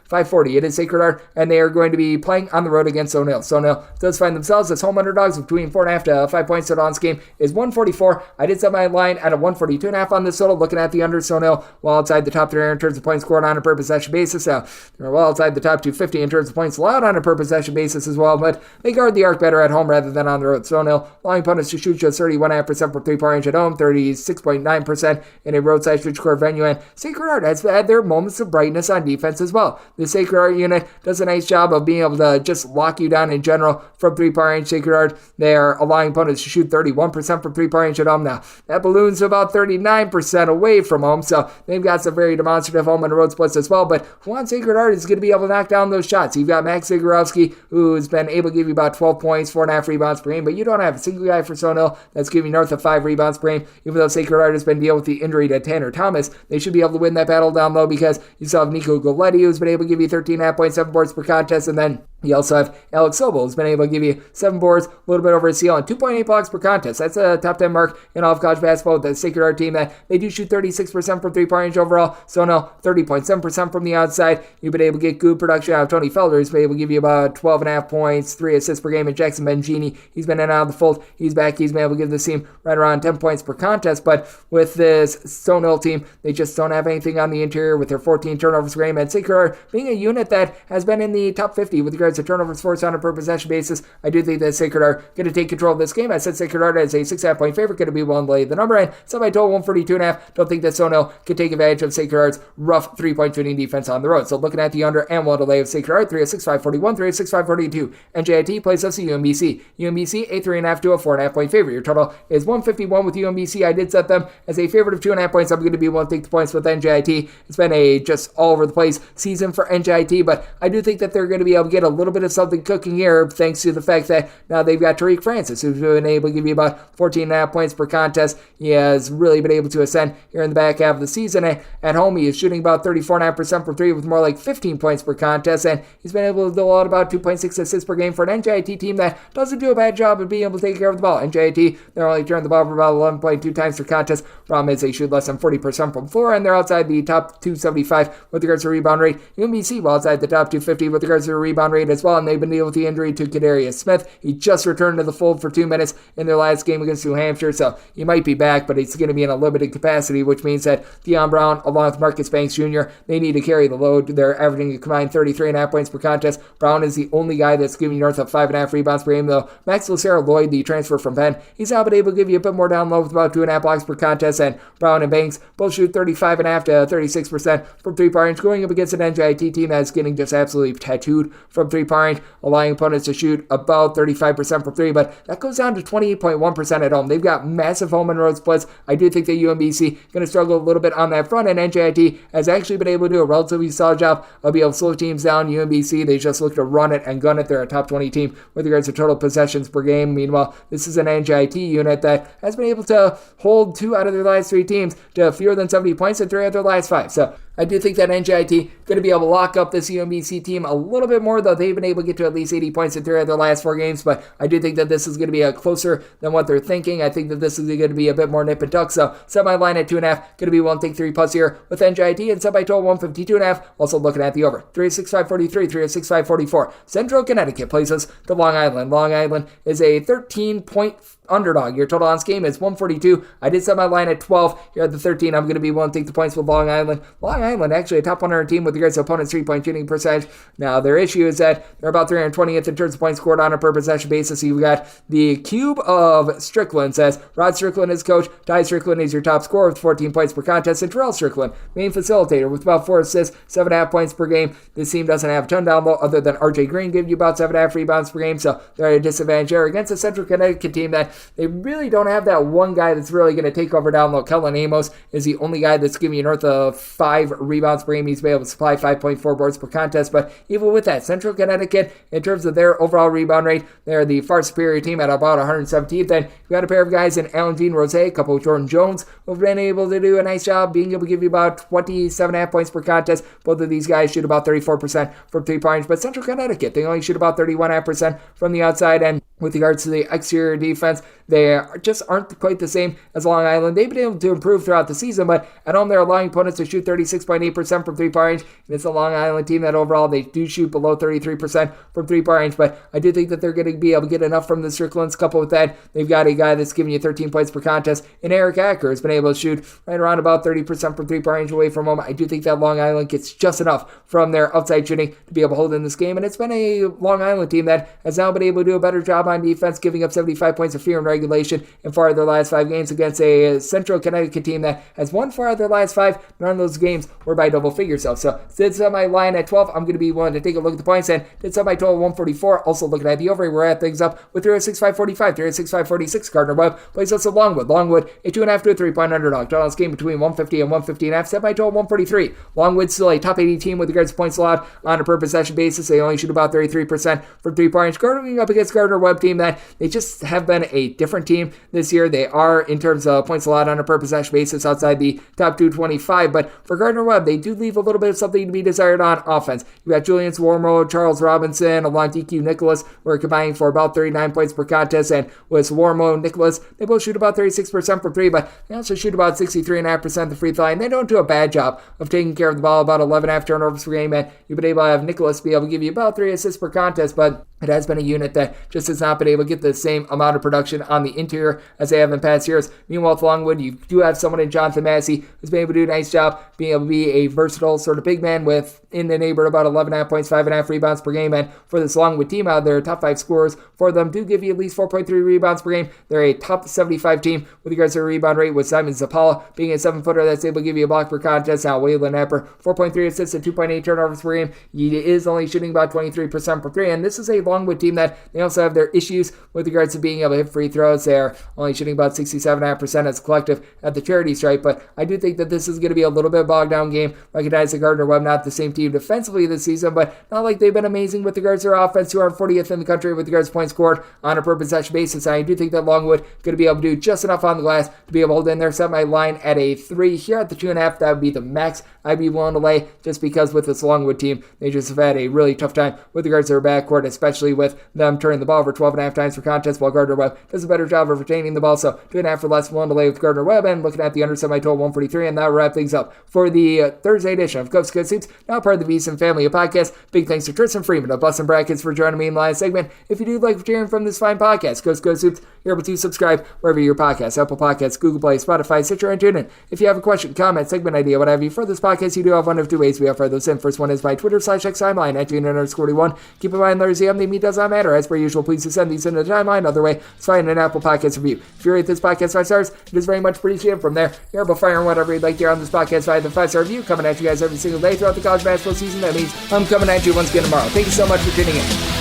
306-540. It is Sacred Heart, and they are going to be playing on the road against O'Neill. So O'Neill does find themselves as home underdogs between 4.5 to 5 points. Total on this game is 144. I did set my line at a 142.5 on this total, looking at the under. So O'Neill well outside the top 3 in terms of points scored on a per possession basis. They're well outside the top 250 in terms of points allowed on a per possession basis as well, but they guard the arc better at home rather than on the road. So O'Neill allowing opponents to shoot just 31.5% from three-point range at home, 36.9% in a roadside neutral court venue, and Sacred Heart has had their moments of brightness on defense as well. The Sacred Heart unit does a nice job of being able to just lock you down in general from three-point range. Sacred Heart, they are allowing opponents to shoot 31% from three-point range at home. Now, that balloons about 39% away from home, so they've got some very demonstrative home and road splits as well, but who on Sacred Heart is going to be able to knock down those shots? You've got Max Zagorowski, who's been able to give you about 12 points, 4.5 rebounds per game, but you don't have a single guy for O'Neill that's giving north of 5 rebounds per game. Even though Sacred Heart has been dealing with the injury to Tanner Thomas, they should be able to win that battle down low, because you still have Nico Goletti, who's been able to give you 13.5 points, 7 boards per contest, and then you also have Alex Sobel, who's been able to give you 7 boards, a little bit over a steal, and 2.8 blocks per contest. That's a top 10 mark in all of college basketball with the Sacred Heart team that they do shoot 36% from three-point range overall. So now 30.7% from the outside. You've been able to get good production out of Tony Felder, who's been able to give you about 12.5 points, 3 assists per game, and Jackson Bengini, he's been in and out of the fold. He's back. He's been able to give the team right around 10 points per contest. But with this Stonehill team, they just don't have anything on the interior with their 14 turnovers per game. And Sacred Heart being a unit that has been in the top 50 with regards regards to turnovers forced on a per possession basis. I do think that Sacred Heart going to take control of this game. I said Sacred Heart as a 6.5 point favorite, going to be willing to lay the number, and so I told 142.5. Don't think that Sono can take advantage of Sacred Heart's rough 3-point shooting defense on the road. So looking at the under and willing to lay of Sacred Heart, 306.541, 306.542. NJIT plays us at UMBC. UMBC, a 3.5 to a 4.5 point favorite. Your total is 151 with UMBC. I did set them as a favorite of 2.5 points. I'm going to be willing to take the points with NJIT. It's been a just all over the place season for NJIT, but I do think that they're going to be able to get a little bit of something cooking here thanks to the fact that now they've got Tariq Francis, who's been able to give you about 14.5 points per contest. He has really been able to ascend here in the back half of the season. At home, he is shooting about 34.5% from three with more like 15 points per contest, and he's been able to do a lot about 2.6 assists per game for an NJIT team that doesn't do a bad job of being able to take care of the ball. NJIT, they're only turned the ball over about 11.2 times per contest. Problem is they shoot less than 40% from floor, and they're outside the top 275 with regards to rebound rate. UMBC, well, outside the top 250 with regards to rebound rate as well, and they've been dealing with the injury to Kadarius Smith. He just returned to the fold for 2 minutes in their last game against New Hampshire, so he might be back, but it's going to be in a limited capacity, which means that Deion Brown, along with Marcus Banks Jr., they need to carry the load. They're averaging a combined 33.5 points per contest. Brown is the only guy that's giving you north of 5.5 rebounds per game, though Max Lucero Lloyd, the transfer from Penn, he's now been able to give you a bit more down low with about 2.5 blocks per contest, and Brown and Banks both shoot 35.5 to 36% from three-point range, going up against an NJIT team that's getting just absolutely tattooed from three-point range, allowing opponents to shoot about 35% from three, but that goes down to 28.1% at home. They've got massive home and road splits. I do think that UMBC going to struggle a little bit on that front, and NJIT has actually been able to do a relatively solid job of being able to slow teams down. UMBC, they just look to run it and gun it. They're a top 20 team with regards to total possessions per game. Meanwhile, this is an NJIT unit that has been able to hold 2 out of their last 3 teams to fewer than 70 points and 3 out of their last 5. So I do think that NJIT going to be able to lock up this UMBC team a little bit more, though they've been able to get to at least 80 points in 3 of their last 4 games, but I do think that this is going to be a closer than what they're thinking. I think that this is going to be a bit more nip and tuck, so set my line at 2.5, going to be 1-3+ here with NJIT, and set my total 152.5, also looking at the over. 306.543, 306.544. Central Connecticut plays us to Long Island. Long Island is a 13-point underdog. Your total on this game is 142. I did set my line at 12. Here at the 13, I'm going to be willing to take the points with Long Island. Long Island, actually a top 100 team with regards to opponent's 3-point shooting percentage. Now, their issue is that they're about 320th in terms of points scored on a per possession basis. You've got the cube of Strickland, says Rod Strickland is coach. Ty Strickland is your top scorer with 14 points per contest. And Terrell Strickland, main facilitator with about 4 assists, 7.5 points per game. This team doesn't have a ton down low other than RJ Green giving you about 7.5 rebounds per game. So they're at a disadvantage there against a Central Connecticut team that they really don't have that one guy that's really going to take over down low. Kellen Amos is the only guy that's giving you north of 5 rebounds per game. He's been able to supply 5.4 boards per contest, but even with that, Central Connecticut, in terms of their overall rebound rate, they're the far superior team at about 117th, and you've got a pair of guys in Alan Jean Rose, a couple of Jordan Jones, who've been able to do a nice job being able to give you about 27.5 points per contest. Both of these guys shoot about 34% from 3-point range, but Central Connecticut, they only shoot about 31.5% from the outside, and with regards to the exterior defense, they just aren't quite the same as Long Island. They've been able to improve throughout the season, but at home they're allowing opponents to shoot 36.8% from 3-point range, and it's a Long Island team that overall they do shoot below 33% from 3-point range, but I do think that they're going to be able to get enough from the Stricklands. Coupled with that, they've got a guy that's giving you 13 points per contest, and Eric Acker has been able to shoot right around about 30% from 3-point range away from home. I do think that Long Island gets just enough from their outside shooting to be able to hold in this game, and it's been a Long Island team that has now been able to do a better job on defense, giving up 75 points of fear in regulation in 4 of their last 5 games against a Central Connecticut team that has won 4 of their last 5. None of those games were by double figures. So since my line at 12, I'm going to be willing to take a look at the points, and did set my total 144. Also looking at the over, we're at things up with 306.545, 306.546. Gardner Webb plays us at Longwood. Longwood, a 2.5 to a 3-point underdog. Total on this game between 150 and 150.5. Set my total 143. Longwood's still a top 80 team with regards to points allowed on a per possession basis. They only shoot about 33% from 3-point range. Going up against Gardner Webb team that they just have been a different team this year. They are, in terms of points allowed on a per possession basis, outside the top 225, but for Gardner Webb, they do leave a little bit of something to be desired on offense. You got Julian Swarmo, Charles Robinson, along DQ Nicholas, who are combining for about 39 points per contest, and with Swarmo and Nicholas, they both shoot about 36% from 3, but they also shoot about 63.5% of the free throw line. They don't do a bad job of taking care of the ball, about 11.5 turnovers per game, and you've been able to have Nicholas be able to give you about 3 assists per contest, but It has been a unit that just has not been able to get the same amount of production on the interior as they have in past years. Meanwhile, with Longwood, you do have someone in Jonathan Massey who's been able to do a nice job being able to be a versatile sort of big man with in the neighborhood about 11.5 points, 5.5 rebounds per game. And for this Longwood team out there, top 5 scorers for them do give you at least 4.3 rebounds per game. They're a top 75 team with regards to their rebound rate, with Simon Zapala being a 7-footer that's able to give you a block per contest. Now, Waylon Epper, 4.3 assists and 2.8 turnovers per game. He is only shooting about 23% per 3. And this is a Longwood team that they also have their issues with regards to being able to hit free throws. They're only shooting about 67.5% as a collective at the charity stripe, but I do think that this is going to be a little bit of a bogged down game. Recognize that Gardner-Webb not the same team defensively this season, but not like they've been amazing with regards to their offense, 240th in the country with regards to points scored on a per possession basis. I do think that Longwood going to be able to do just enough on the glass to be able to hold in there, set my line at a 3 here at the 2.5. That would be the max I'd be willing to lay, just because with this Longwood team, they just have had a really tough time with regards to their backcourt, especially with them turning the ball over 12.5 times per contest, while Gardner-Webb does a better job of retaining the ball. So 2.5 or less, willing to lay with Gardner-Webb, and looking at the under semi-total 143, and that'll wrap things up for the Thursday edition of Coast to Coast Hoops, now part of the Bustin family of podcasts. Big thanks to Tristan Freeman of Bustin Brackets for joining me in the last segment. If you do like hearing from this fine podcast, Coast to Coast Hoops, you're able to subscribe wherever your podcasts, Apple Podcasts, Google Play, Spotify, Stitcher, and TuneIn. If you have a question, comment, segment idea, what have you for this podcast, you do have one of 2 ways we offer those in. First one is my Twitter/X timeline at @Junior_41. Keep in mind, letters the me does not matter. As per usual, please send these into the timeline. Other way, it's fine an Apple Podcast review. If you rate this podcast 5 stars, it is very much appreciated. From there, you're able to fire whatever you'd like to hear on this podcast via the 5-star review, coming at you guys every single day throughout the college basketball season. That means I'm coming at you once again tomorrow. Thank you so much for tuning in.